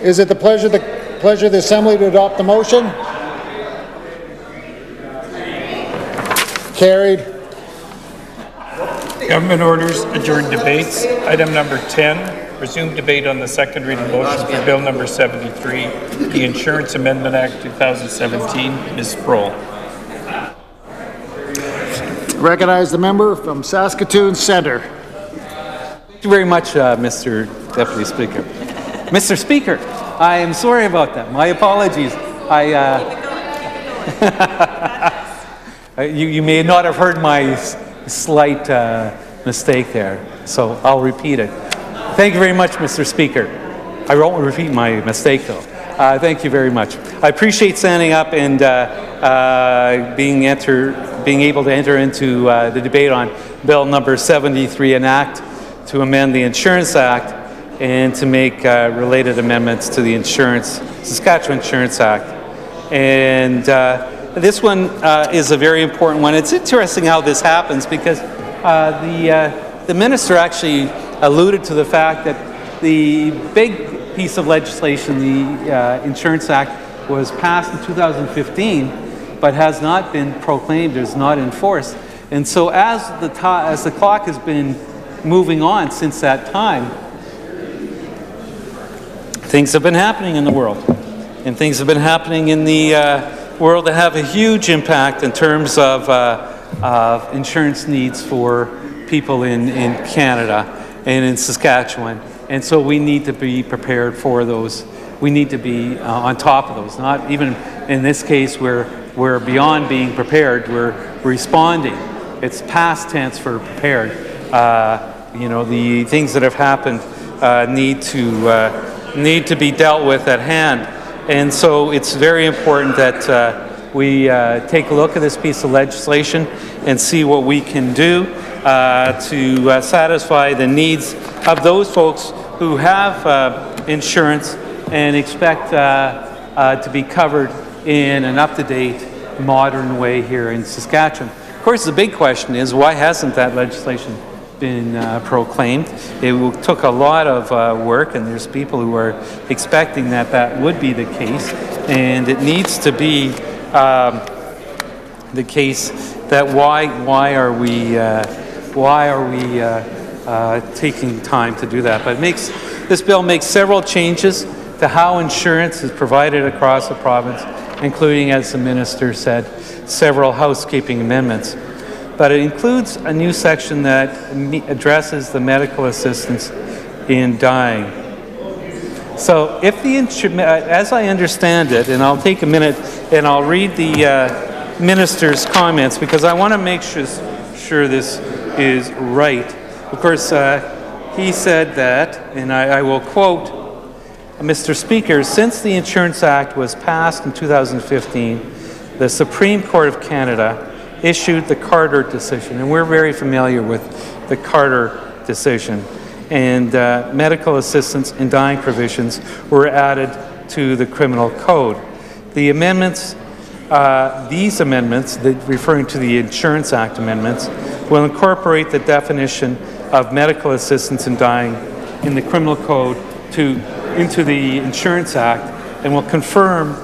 Is it the pleasure of the Assembly to adopt the motion? Carried. Government orders adjourned debates. Item number 10, resume debate on the second reading motion for Bill number 73, the Insurance Amendment Act 2017. Ms. Sproul. Recognize the member from Saskatoon Centre. Thank you very much, Mr. Deputy Speaker. Mr. Speaker, I am sorry about that. My apologies. You may not have heard my slight mistake there, so I'll repeat it. Thank you very much, Mr. Speaker. I won't repeat my mistake, though. Thank you very much. I appreciate standing up and being able to enter into the debate on Bill number 73, an act to amend the Insurance Act and to make related amendments to the Saskatchewan Insurance Act. And this one is a very important one. It's interesting how this happens because the minister actually alluded to the fact that the big piece of legislation, the Insurance Act, was passed in 2015, but has not been proclaimed, is not enforced. And so as the clock has been moving on since that time, things have been happening in the world. And things have been happening in the world that have a huge impact in terms of insurance needs for people in Canada and in Saskatchewan. And so we need to be prepared for those. We need to be on top of those. Not even in this case where we're beyond being prepared, we're responding. It's past tense for prepared. You know, the things that have happened need to be dealt with at hand. And so it's very important that we take a look at this piece of legislation and see what we can do to satisfy the needs of those folks who have insurance and expect to be covered in an up-to-date, modern way here in Saskatchewan. Of course, the big question is, why hasn't that legislation been proclaimed? It took a lot of work, and there's people who are expecting that that would be the case, and it needs to be the case that why are we taking time to do that? But this bill makes several changes to how insurance is provided across the province, including, as the minister said, several housekeeping amendments. but it includes a new section that addresses the medical assistance in dying. So if the, as I understand it, and I'll take a minute and I'll read the minister's comments because I want to make sure this is right. Of course, he said that, and I will quote, Mr. Speaker, since the Insurance Act was passed in 2015, the Supreme Court of Canada issued the Carter decision, and we're very familiar with the Carter decision. And medical assistance in dying provisions were added to the criminal code. The amendments, these amendments, referring to the Insurance Act amendments, will incorporate the definition of medical assistance in dying in the criminal code into the Insurance Act, and will confirm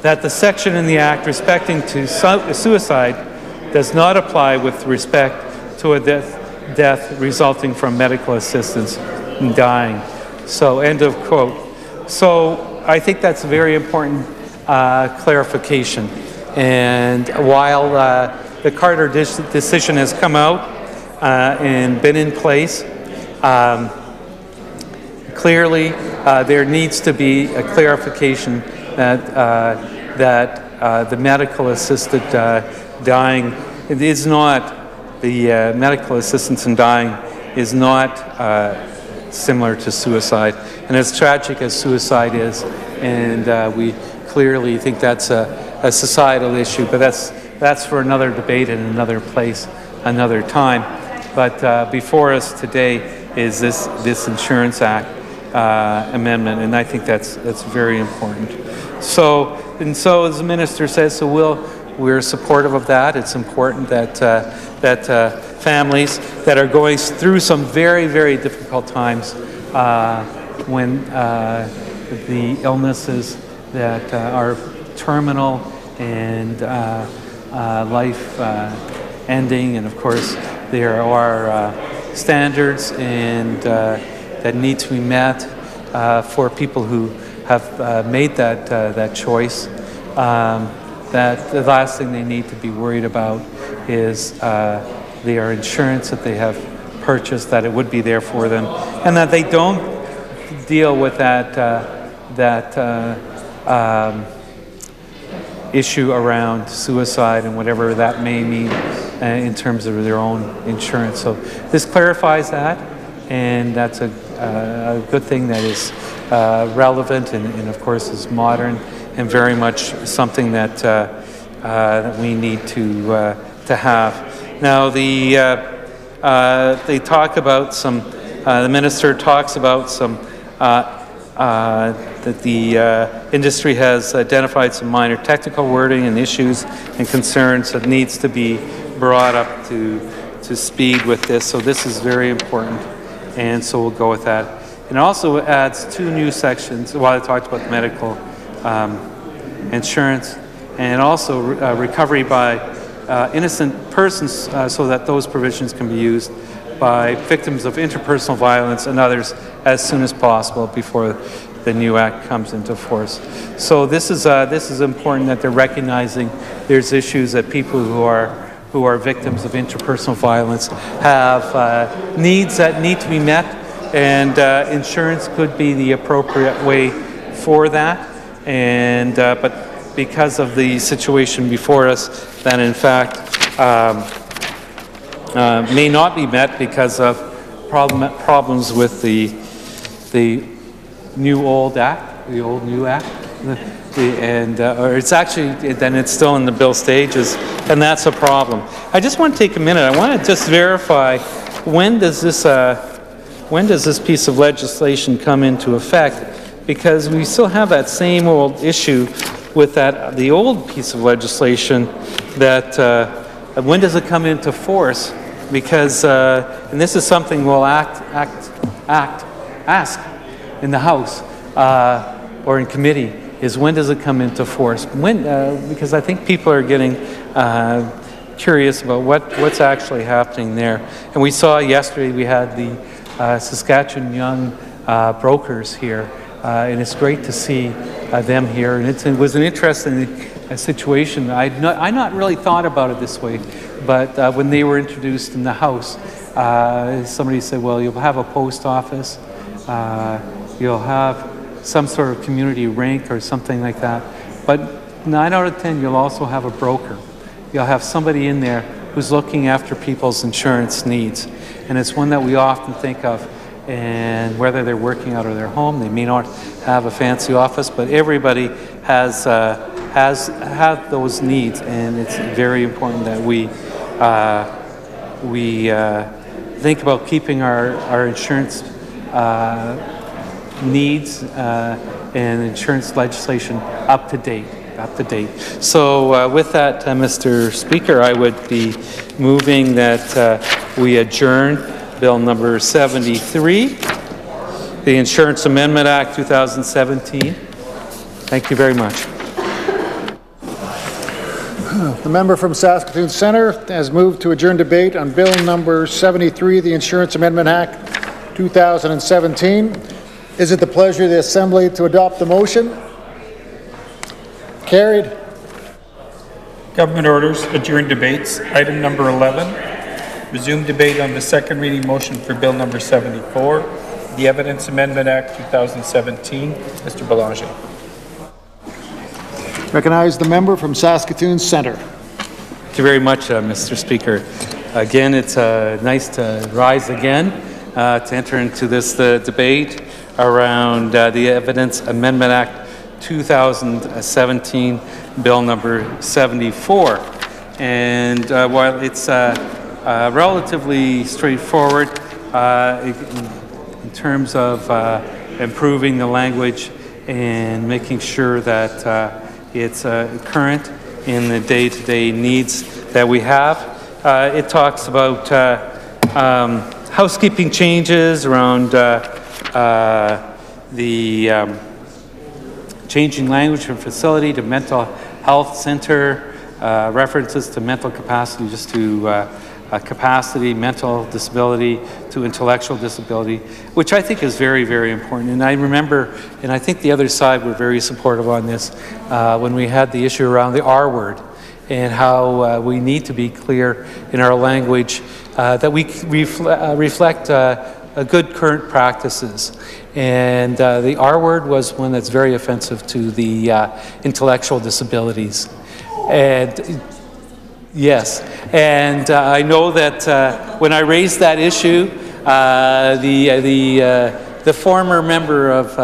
that the section in the Act respecting to suicide does not apply with respect to a death resulting from medical assistance in dying. So, end of quote. So, I think that's a very important clarification. And while the Carter decision has come out and been in place, clearly there needs to be a clarification that the medical assisted dying, it is not, the medical assistance in dying is not similar to suicide. And as tragic as suicide is, and we clearly think that's a societal issue, but that's for another debate in another place, another time. But before us today is this Insurance Act amendment, and I think that's very important. So as the minister says, we're supportive of that. It's important that families that are going through some very, very difficult times when the illnesses that are terminal and life ending, and of course there are standards and that need to be met for people who have made that choice. That the last thing they need to be worried about is their insurance that they have purchased, that it would be there for them, and that they don't deal with that issue around suicide and whatever that may mean in terms of their own insurance. So this clarifies that, and that's a good thing that is relevant and of course is modern and very much something that that we need to have. Now they talk about some. The minister talks about some that the industry has identified some minor technical wording and issues and concerns that needs to be brought up to speed with this. So this is very important, and so we'll go with that. And also adds 2 new sections. While I talked about the medical insurance, and also recovery by innocent persons, so that those provisions can be used by victims of interpersonal violence and others as soon as possible before the new act comes into force. So this is important that they're recognizing there's issues that people who are victims of interpersonal violence have needs that need to be met, and insurance could be the appropriate way for that. And but because of the situation before us, that in fact may not be met because of problems with the new old act, the old new act, or it's actually, then it's still in the bill stages, and that's a problem. I just want to take a minute. I want to just verify when does this piece of legislation come into effect? Because we still have that same old issue with the old piece of legislation that when does it come into force? Because, and this is something we'll ask in the House or in committee, is when does it come into force? When, because I think people are getting curious about what's actually happening there. And we saw yesterday, we had the Saskatchewan Young Brokers here, and it's great to see them here. And it was an interesting situation. I not really thought about it this way, but when they were introduced in the House, somebody said, well, you'll have a post office, you'll have some sort of community rank or something like that, but 9 out of 10, you'll also have a broker. You'll have somebody in there who's looking after people's insurance needs, and it's one that we often think of. And whether they're working out of their home, they may not have a fancy office, but everybody has those needs, and it's very important that we think about keeping our insurance needs and insurance legislation up to date. So with that, Mr. Speaker, I would be moving that we adjourn Bill number 73, the Insurance Amendment Act 2017. Thank you very much. The member from Saskatoon Centre has moved to adjourn debate on Bill number 73, the Insurance Amendment Act 2017. Is it the pleasure of the Assembly to adopt the motion? Carried. Government orders, adjourn debates. Item number 11. Resume debate on the second reading motion for Bill number 74, the Evidence Amendment Act 2017. Mr. Belanger. Recognize the member from Saskatoon Centre. Thank you very much, Mr. Speaker. Again, it's nice to rise again to enter into this debate around the Evidence Amendment Act 2017, Bill number 74. And while it's relatively straightforward in terms of improving the language and making sure that it's current in the day-to-day needs that we have. It talks about housekeeping changes around the changing language from facility to mental health center, references to mental capacity just to capacity, mental disability to intellectual disability, which I think is very, very important. And I remember, and I think the other side were very supportive on this, when we had the issue around the R word and how we need to be clear in our language that we reflect good current practices. And the R word was one that's very offensive to the intellectual disabilities. And yes, and I know that when I raised that issue, the former member of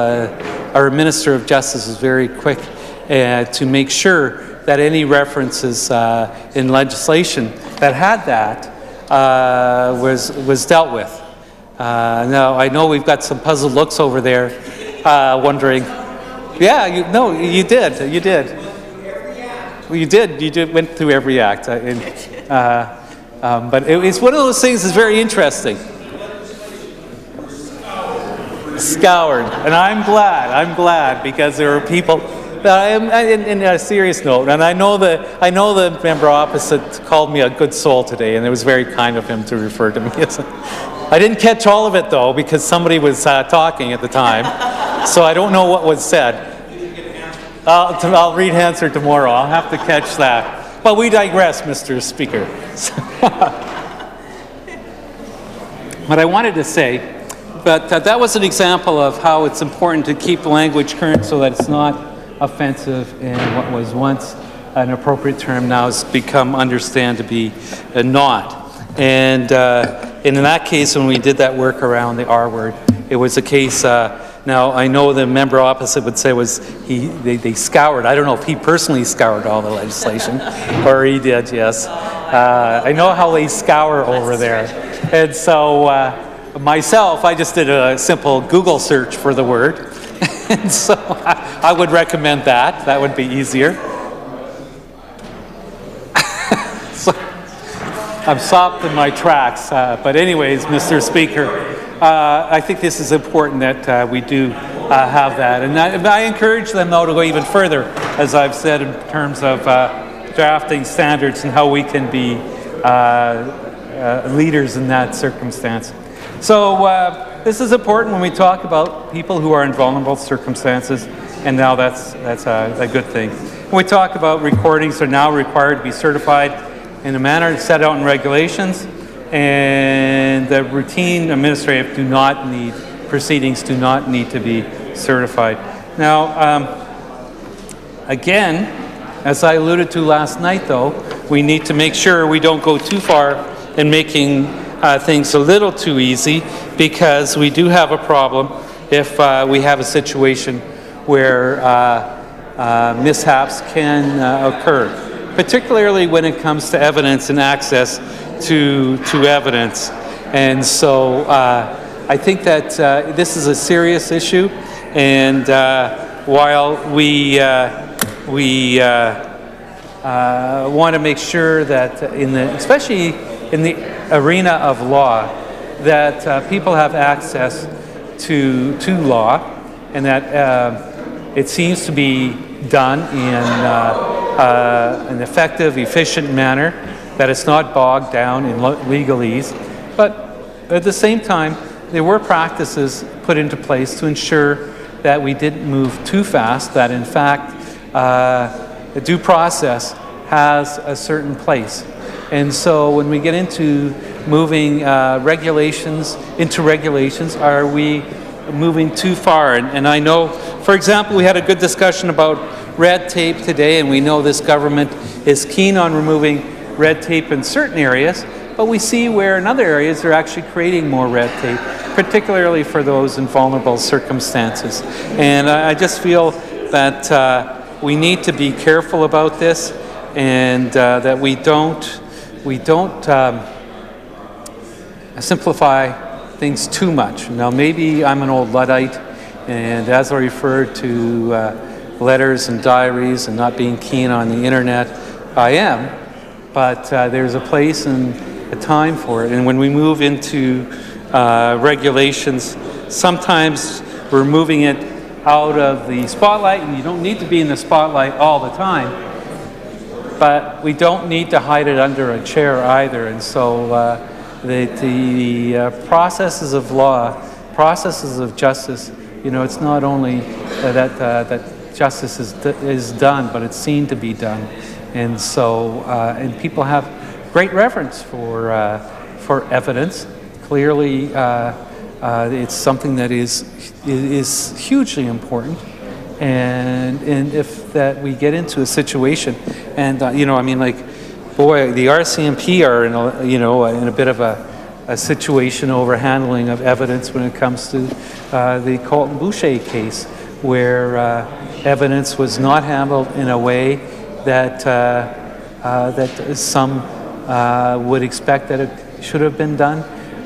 our Minister of Justice was very quick to make sure that any references in legislation that had that was dealt with. Now I know we've got some puzzled looks over there, wondering. Yeah, you did. Well, you went through every act. But it's one of those things that's very interesting. Scoured. And I'm glad, because there are people, in a serious note, and I know the member opposite called me a good soul today, and it was very kind of him to refer to me as I didn't catch all of it, though, because somebody was talking at the time, so I don't know what was said. I'll read answer tomorrow. I'll have to catch that. But we digress, Mr. Speaker. What I wanted to say, but that was an example of how it's important to keep the language current so that it's not offensive, and what was once an appropriate term now has become understand to be not. And in that case, when we did that work around the R word, it was a case. Now, I know the member opposite would say they scoured. I don't know if he personally scoured all the legislation, or he did, yes. I know how they scour over there. And so myself, I just did a simple Google search for the word. And so I would recommend that. That would be easier. So I'm stopped in my tracks. But anyways, Mr. Speaker, I think this is important that we do have that. And I encourage them, though, to go even further, as I've said, in terms of drafting standards and how we can be leaders in that circumstance. So this is important when we talk about people who are in vulnerable circumstances, and now that's a good thing. When we talk about recordings are now required to be certified in a manner set out in regulations, and the routine administrative proceedings do not need to be certified. Now, again, as I alluded to last night, though, we need to make sure we don't go too far in making things a little too easy, because we do have a problem if we have a situation where mishaps can occur, particularly when it comes to evidence and access to evidence. And so I think that this is a serious issue, and while we want to make sure that especially in the arena of law, that people have access to law, and that it seems to be done in an effective, efficient manner, that it's not bogged down in legalese. But at the same time, there were practices put into place to ensure that we didn't move too fast, that in fact the due process has a certain place. And so when we get into moving regulations into regulations, are we moving too far? And I know, for example, we had a good discussion about red tape today, and we know this government is keen on removing red tape in certain areas, but we see where in other areas they're actually creating more red tape, particularly for those in vulnerable circumstances. And I just feel that we need to be careful about this, and that we don't simplify things too much. Now, maybe I'm an old Luddite, and as I referred to letters and diaries and not being keen on the internet, I am, but there's a place and a time for it. And when we move into regulations, sometimes we're moving it out of the spotlight, and you don't need to be in the spotlight all the time, but we don't need to hide it under a chair either. And so the processes of law, processes of justice, you know, it's not only that justice is done, but it's seen to be done. And so, and people have great reverence for evidence. Clearly, it's something that is hugely important. And if that we get into a situation, and you know, I mean, like, boy, the RCMP are in a bit of a situation over handling of evidence when it comes to the Colton Boucher case, where evidence was not handled in a way that that some would expect that it should have been done,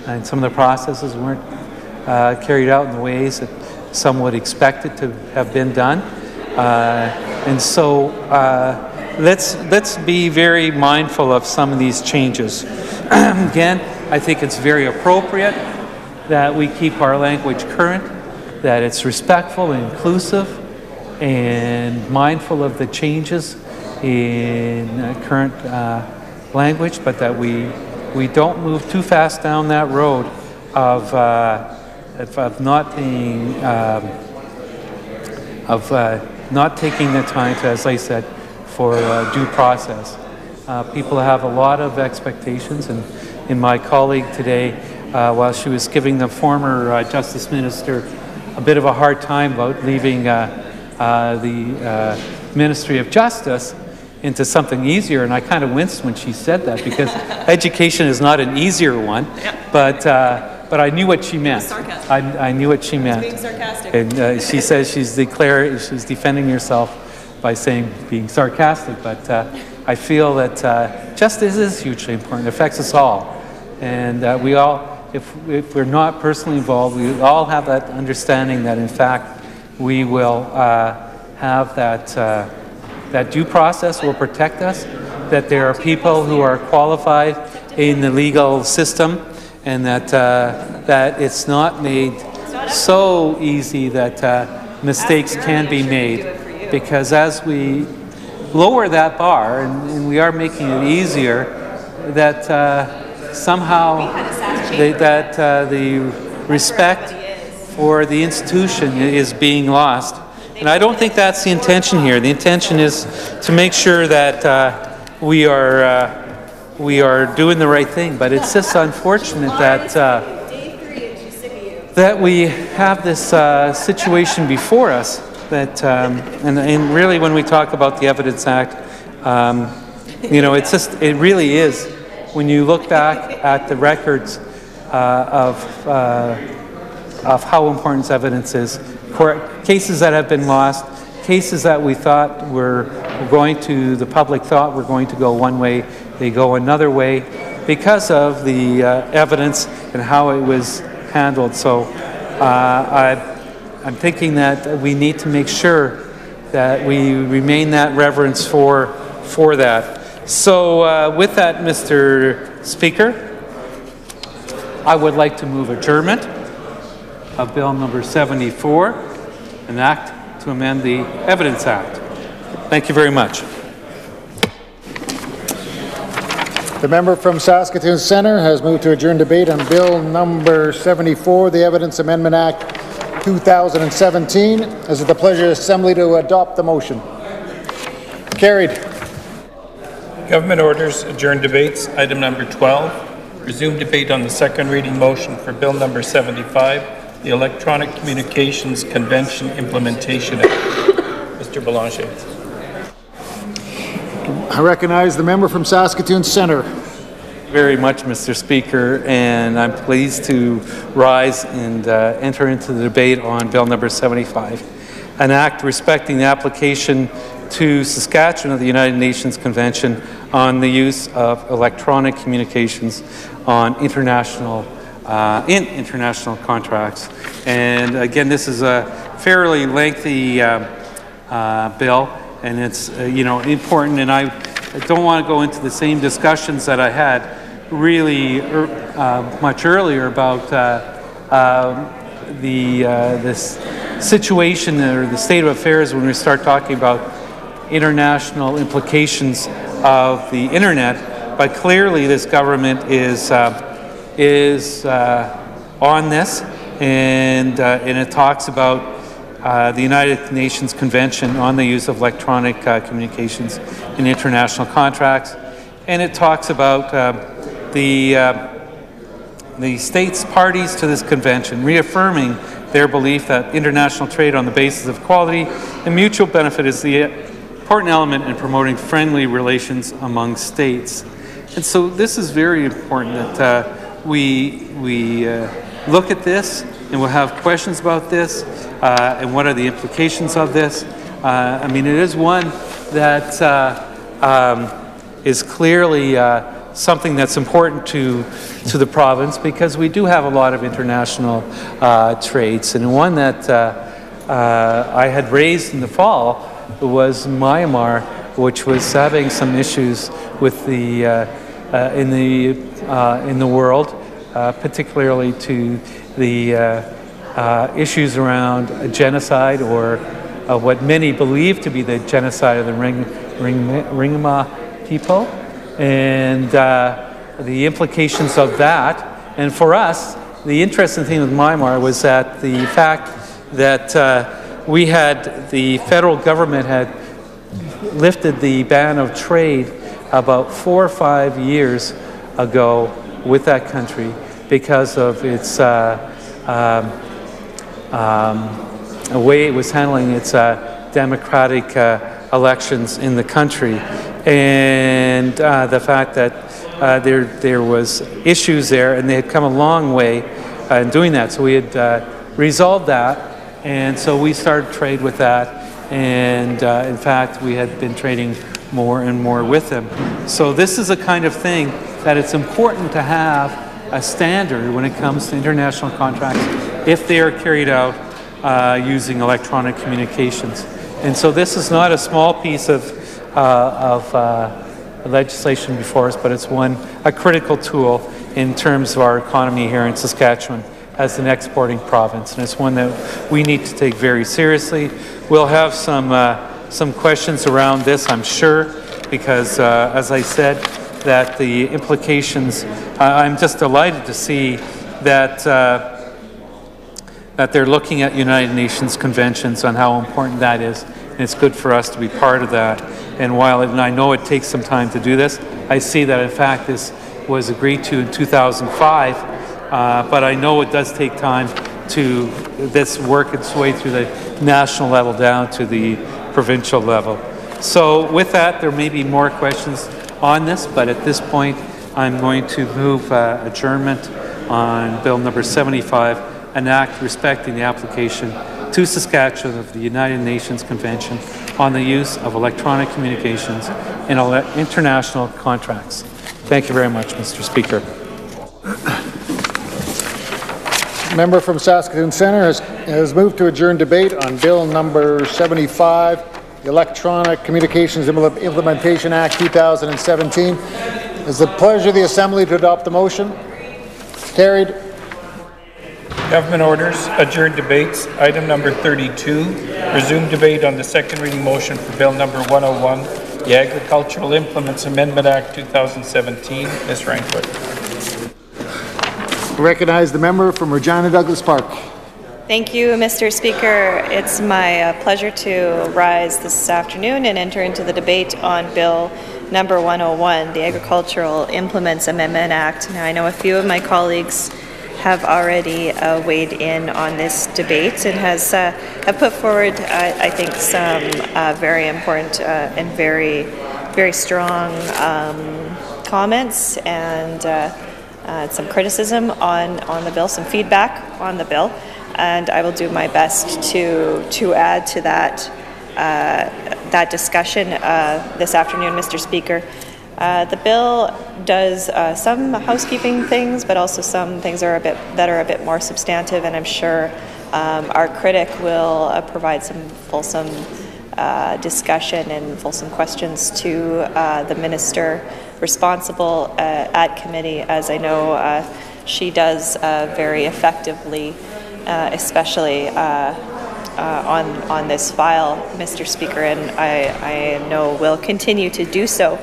and some of the processes weren't carried out in the ways that some would expect it to have been done. And so let's be very mindful of some of these changes. Again, I think it's very appropriate that we keep our language current, that it's respectful and inclusive and mindful of the changes in current language, but that we don't move too fast down that road of not being not taking the time to, as I said, for due process. People have a lot of expectations, and in my colleague today, while she was giving the former Justice Minister a bit of a hard time about leaving the Ministry of Justice into something easier, and I kind of winced when she said that, because education is not an easier one, but I knew what she meant. I knew what she meant. Being sarcastic. And she says she's defending herself by saying being sarcastic, but I feel that justice is hugely important. It affects us all, and we all, if we're not personally involved, we all have that understanding that in fact we will have that due process will protect us, that there are people who are qualified in the legal system, and that that it's not made so easy that mistakes can be made, because as we lower that bar, and we are making it easier, that somehow the respect for the institution is being lost. And I don't think that's the intention here. The intention is to make sure that we are we are doing the right thing, but it's just unfortunate that that we have this situation before us that, and really when we talk about the Evidence Act, you know, it really is, when you look back at the records of how important evidence is, cases that have been lost, cases that we thought were going to, the public thought were going to go one way, they go another way because of the evidence and how it was handled. So I'm thinking that we need to make sure that we remain that reverence for that. So with that, Mr. Speaker, I would like to move adjournment of Bill number 74, an act to amend the Evidence Act. Thank you very much. The member from Saskatoon Centre has moved to adjourn debate on Bill number 74, the Evidence Amendment Act 2017. Is it the pleasure of the Assembly to adopt the motion? Carried. Government orders adjourn debates. Item number 12, resume debate on the second reading motion for Bill number 75, the Electronic Communications Convention Implementation Act. Mr. Belanger. I recognize the member from Saskatoon Centre. Very much, Mr. Speaker, and I'm pleased to rise and enter into the debate on Bill number 75, an act respecting the application to Saskatchewan of the United Nations Convention on the use of electronic communications on international contracts. And again, this is a fairly lengthy bill, and it's important. And I don't want to go into the same discussions that I had really much earlier about this situation or the state of affairs when we start talking about international implications of the internet. But clearly, this government is on this, and it talks about the United Nations Convention on the use of electronic communications in international contracts, and it talks about the states parties to this convention reaffirming their belief that international trade on the basis of equality and mutual benefit is the important element in promoting friendly relations among states. And so this is very important that we look at this, and we'll have questions about this, and what are the implications of this. I mean, it is one that is clearly something that's important to the province, because we do have a lot of international trades. And one that I had raised in the fall was Myanmar, which was having some issues with the in the world, particularly to the issues around genocide, or what many believe to be the genocide of the Rohingya people, and the implications of that. And for us, the interesting thing with Myanmar was that the fact that the federal government had lifted the ban of trade about 4 or 5 years ago with that country because of its way it was handling its democratic elections in the country, and the fact that there was issues there, and they had come a long way in doing that. So we had resolved that, and so we started trade with that, and in fact we had been trading more and more with them. So this is a kind of thing that it's important to have a standard when it comes to international contracts if they are carried out using electronic communications. And so this is not a small piece of legislation before us, but it's a critical tool in terms of our economy here in Saskatchewan as an exporting province, and it's one that we need to take very seriously. We'll have some questions around this, I'm sure, because as I said, that the implications, I'm just delighted to see that that they're looking at United Nations conventions on how important that is, and it's good for us to be part of that. And while I know it takes some time to do this, I see that in fact this was agreed to in 2005, but I know it does take time to this work its way through the national level down to the provincial level. So with that, there may be more questions on this, but at this point, I'm going to move adjournment on Bill number 75, an act respecting the application to Saskatchewan of the United Nations Convention on the use of electronic communications in international contracts. Thank you very much, Mr. Speaker. Member from Saskatoon Centre has moved to adjourn debate on Bill number 75, the Electronic Communications Implementation Act 2017. It's the pleasure of the Assembly to adopt the motion. Carried. Government orders, adjourned debates. Item number 32, resume debate on the second reading motion for Bill number 101, the Agricultural Implements Amendment Act 2017. Ms. Rancourt. I recognize the member from Regina Douglas Park. Thank you, Mr. Speaker. It's my pleasure to rise this afternoon and enter into the debate on Bill number 101, the Agricultural Implements Amendment Act. Now, I know a few of my colleagues have already weighed in on this debate and have put forward, I think, some very important and very strong comments and some criticism on the bill, some feedback on the bill, and I will do my best to add to that discussion this afternoon, Mr. Speaker. The bill does some housekeeping things, but also some things that are a bit more substantive, and I'm sure our critic will provide some fulsome discussion and fulsome questions to the minister responsible at committee, as I know she does very effectively, especially on this file, Mr. Speaker, and I know will continue to do so.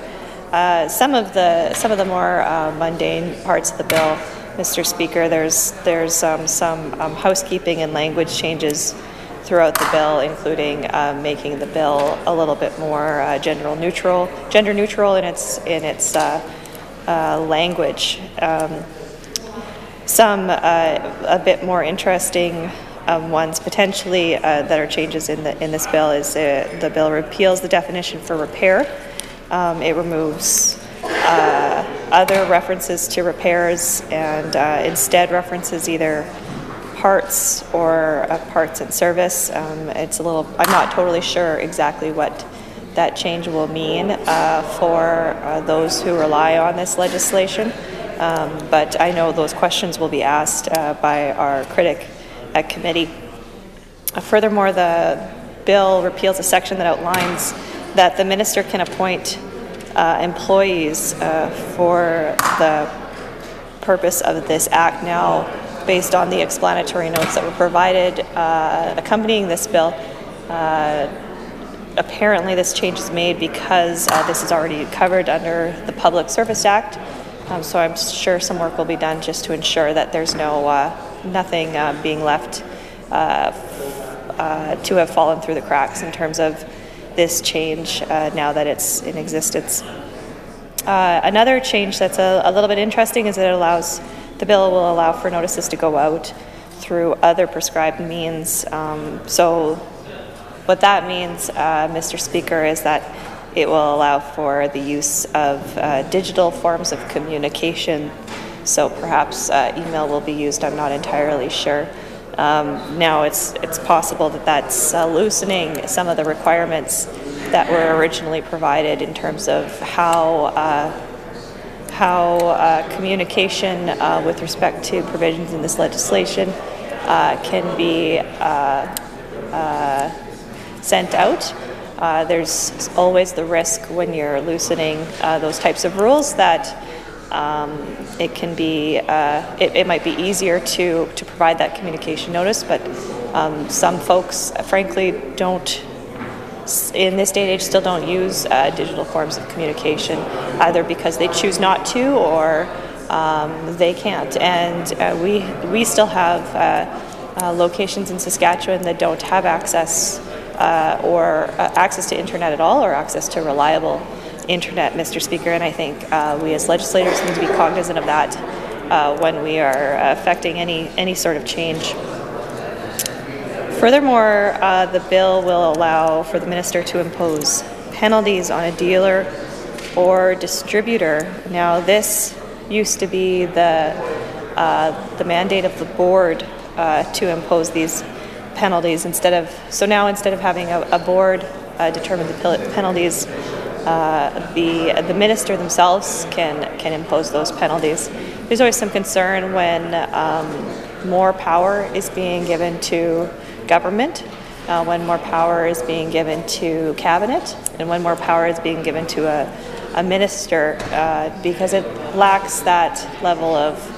Some of the more mundane parts of the bill, Mr. Speaker, there's some housekeeping and language changes throughout the bill, including making the bill a little bit more gender neutral in its language. Some a bit more interesting ones potentially that are changes in this bill is the bill repeals the definition for repair. It removes other references to repairs and instead references either parts or parts and service. It's a little, I'm not totally sure exactly what that change will mean for those who rely on this legislation, but I know those questions will be asked by our critic at committee. Furthermore, the bill repeals a section that outlines that the minister can appoint employees for the purpose of this act. Now, based on the explanatory notes that were provided accompanying this bill, apparently this change is made because this is already covered under the Public Service Act. So I'm sure some work will be done just to ensure that there's nothing being left to have fallen through the cracks in terms of this change now that it's in existence. Another change that's a little bit interesting is that the bill will allow for notices to go out through other prescribed means. So what that means, Mr. Speaker, is that it will allow for the use of digital forms of communication. So perhaps email will be used, I'm not entirely sure. Now it's possible that that's loosening some of the requirements that were originally provided in terms of how communication with respect to provisions in this legislation can be sent out. There's always the risk when you're loosening those types of rules that it can be, it might be easier to provide that communication notice, but some folks, frankly, don't, in this day and age, still don't use digital forms of communication, either because they choose not to or they can't. And we still have locations in Saskatchewan that don't have access access to internet at all, or access to reliable internet, Mr. Speaker, and I think we as legislators need to be cognizant of that when we are affecting any sort of change. Furthermore, the bill will allow for the minister to impose penalties on a dealer or distributor. Now, this used to be the mandate of the board to impose these penalties so now instead of having a board determine the penalties, the minister themselves can impose those penalties. There's always some concern when more power is being given to government, when more power is being given to cabinet, and when more power is being given to a minister, because it lacks that level of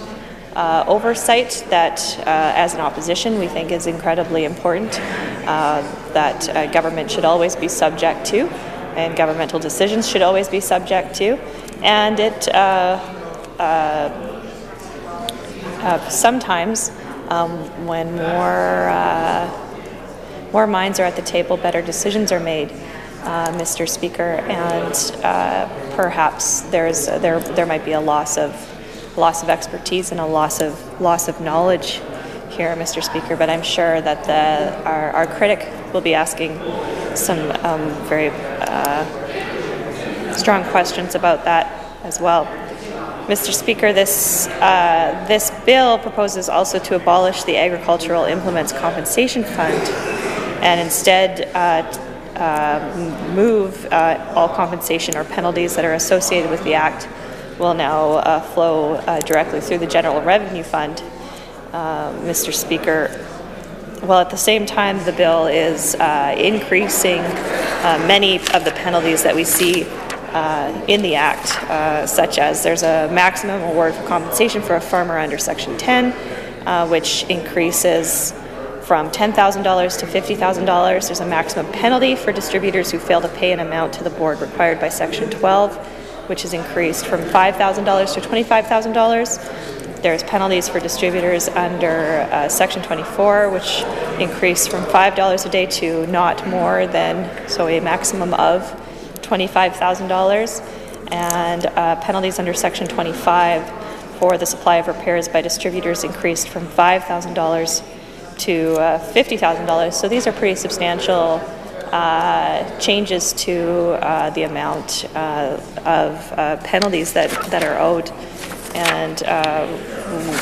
oversight that as an opposition we think is incredibly important, that government should always be subject to, and governmental decisions should always be subject to, and it sometimes when more minds are at the table, better decisions are made, Mr. Speaker, and perhaps there might be a loss of expertise and a loss of knowledge here, Mr. Speaker. But I'm sure that our critic will be asking some very strong questions about that as well. Mr. Speaker, this bill proposes also to abolish the Agricultural Implements Compensation Fund and instead move all compensation or penalties that are associated with the Act will now flow directly through the General Revenue Fund, Mr. Speaker. While at the same time the bill is increasing many of the penalties that we see in the Act, such as there's a maximum award for compensation for a farmer under Section 10, which increases from $10,000 to $50,000. There's a maximum penalty for distributors who fail to pay an amount to the board required by Section 12, which is increased from $5,000 to $25,000. There's penalties for distributors under Section 24, which increase from $5 a day to not more than, so a maximum of $25,000, and penalties under Section 25 for the supply of repairs by distributors increased from $5,000 to $50,000. So these are pretty substantial changes to the amount of penalties that are owed. And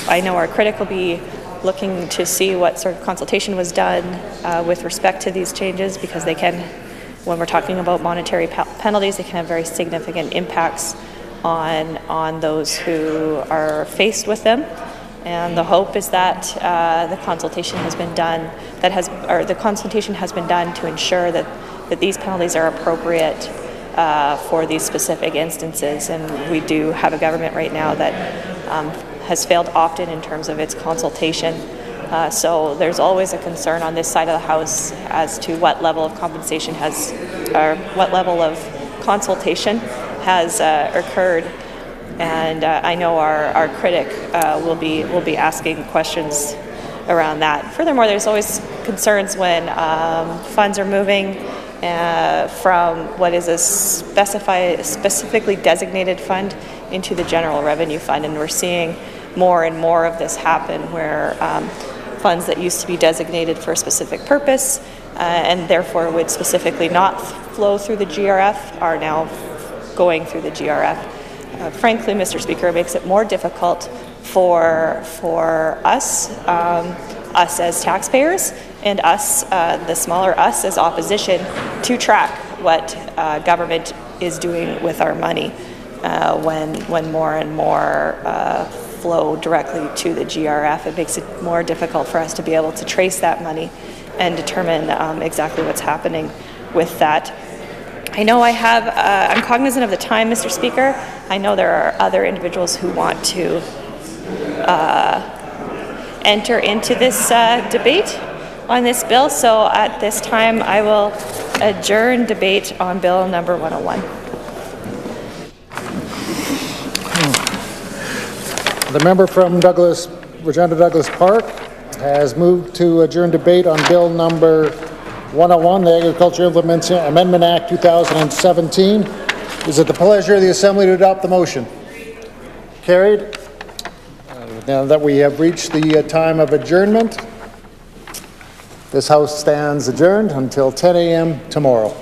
I know our critic will be looking to see what sort of consultation was done with respect to these changes, because they can, when we're talking about monetary penalties, they can have very significant impacts on those who are faced with them. And the hope is that the consultation has been done to ensure that these penalties are appropriate for these specific instances. And we do have a government right now that has failed often in terms of its consultation. So there's always a concern on this side of the House as to what level of compensation has, or what level of consultation has occurred. And I know our critic will be asking questions around that. Furthermore, there's always concerns when funds are moving from what is a specifically designated fund into the General Revenue Fund, and we're seeing more and more of this happen, where funds that used to be designated for a specific purpose and therefore would specifically not flow through the GRF are now going through the GRF. Frankly, Mr. Speaker, it makes it more difficult for us, us as taxpayers, and us, the smaller us as opposition, to track what government is doing with our money when more and more flow directly to the GRF. It makes it more difficult for us to be able to trace that money and determine exactly what's happening with that. I know I'm cognizant of the time, Mr. Speaker. I know there are other individuals who want to enter into this debate on this bill, so at this time I will adjourn debate on Bill number 101. The member from Regina Douglas Park has moved to adjourn debate on Bill number 101, the Agriculture Amendment Act 2017. Is it the pleasure of the Assembly to adopt the motion? Carried. Now that we have reached the time of adjournment, this House stands adjourned until 10 a.m. tomorrow.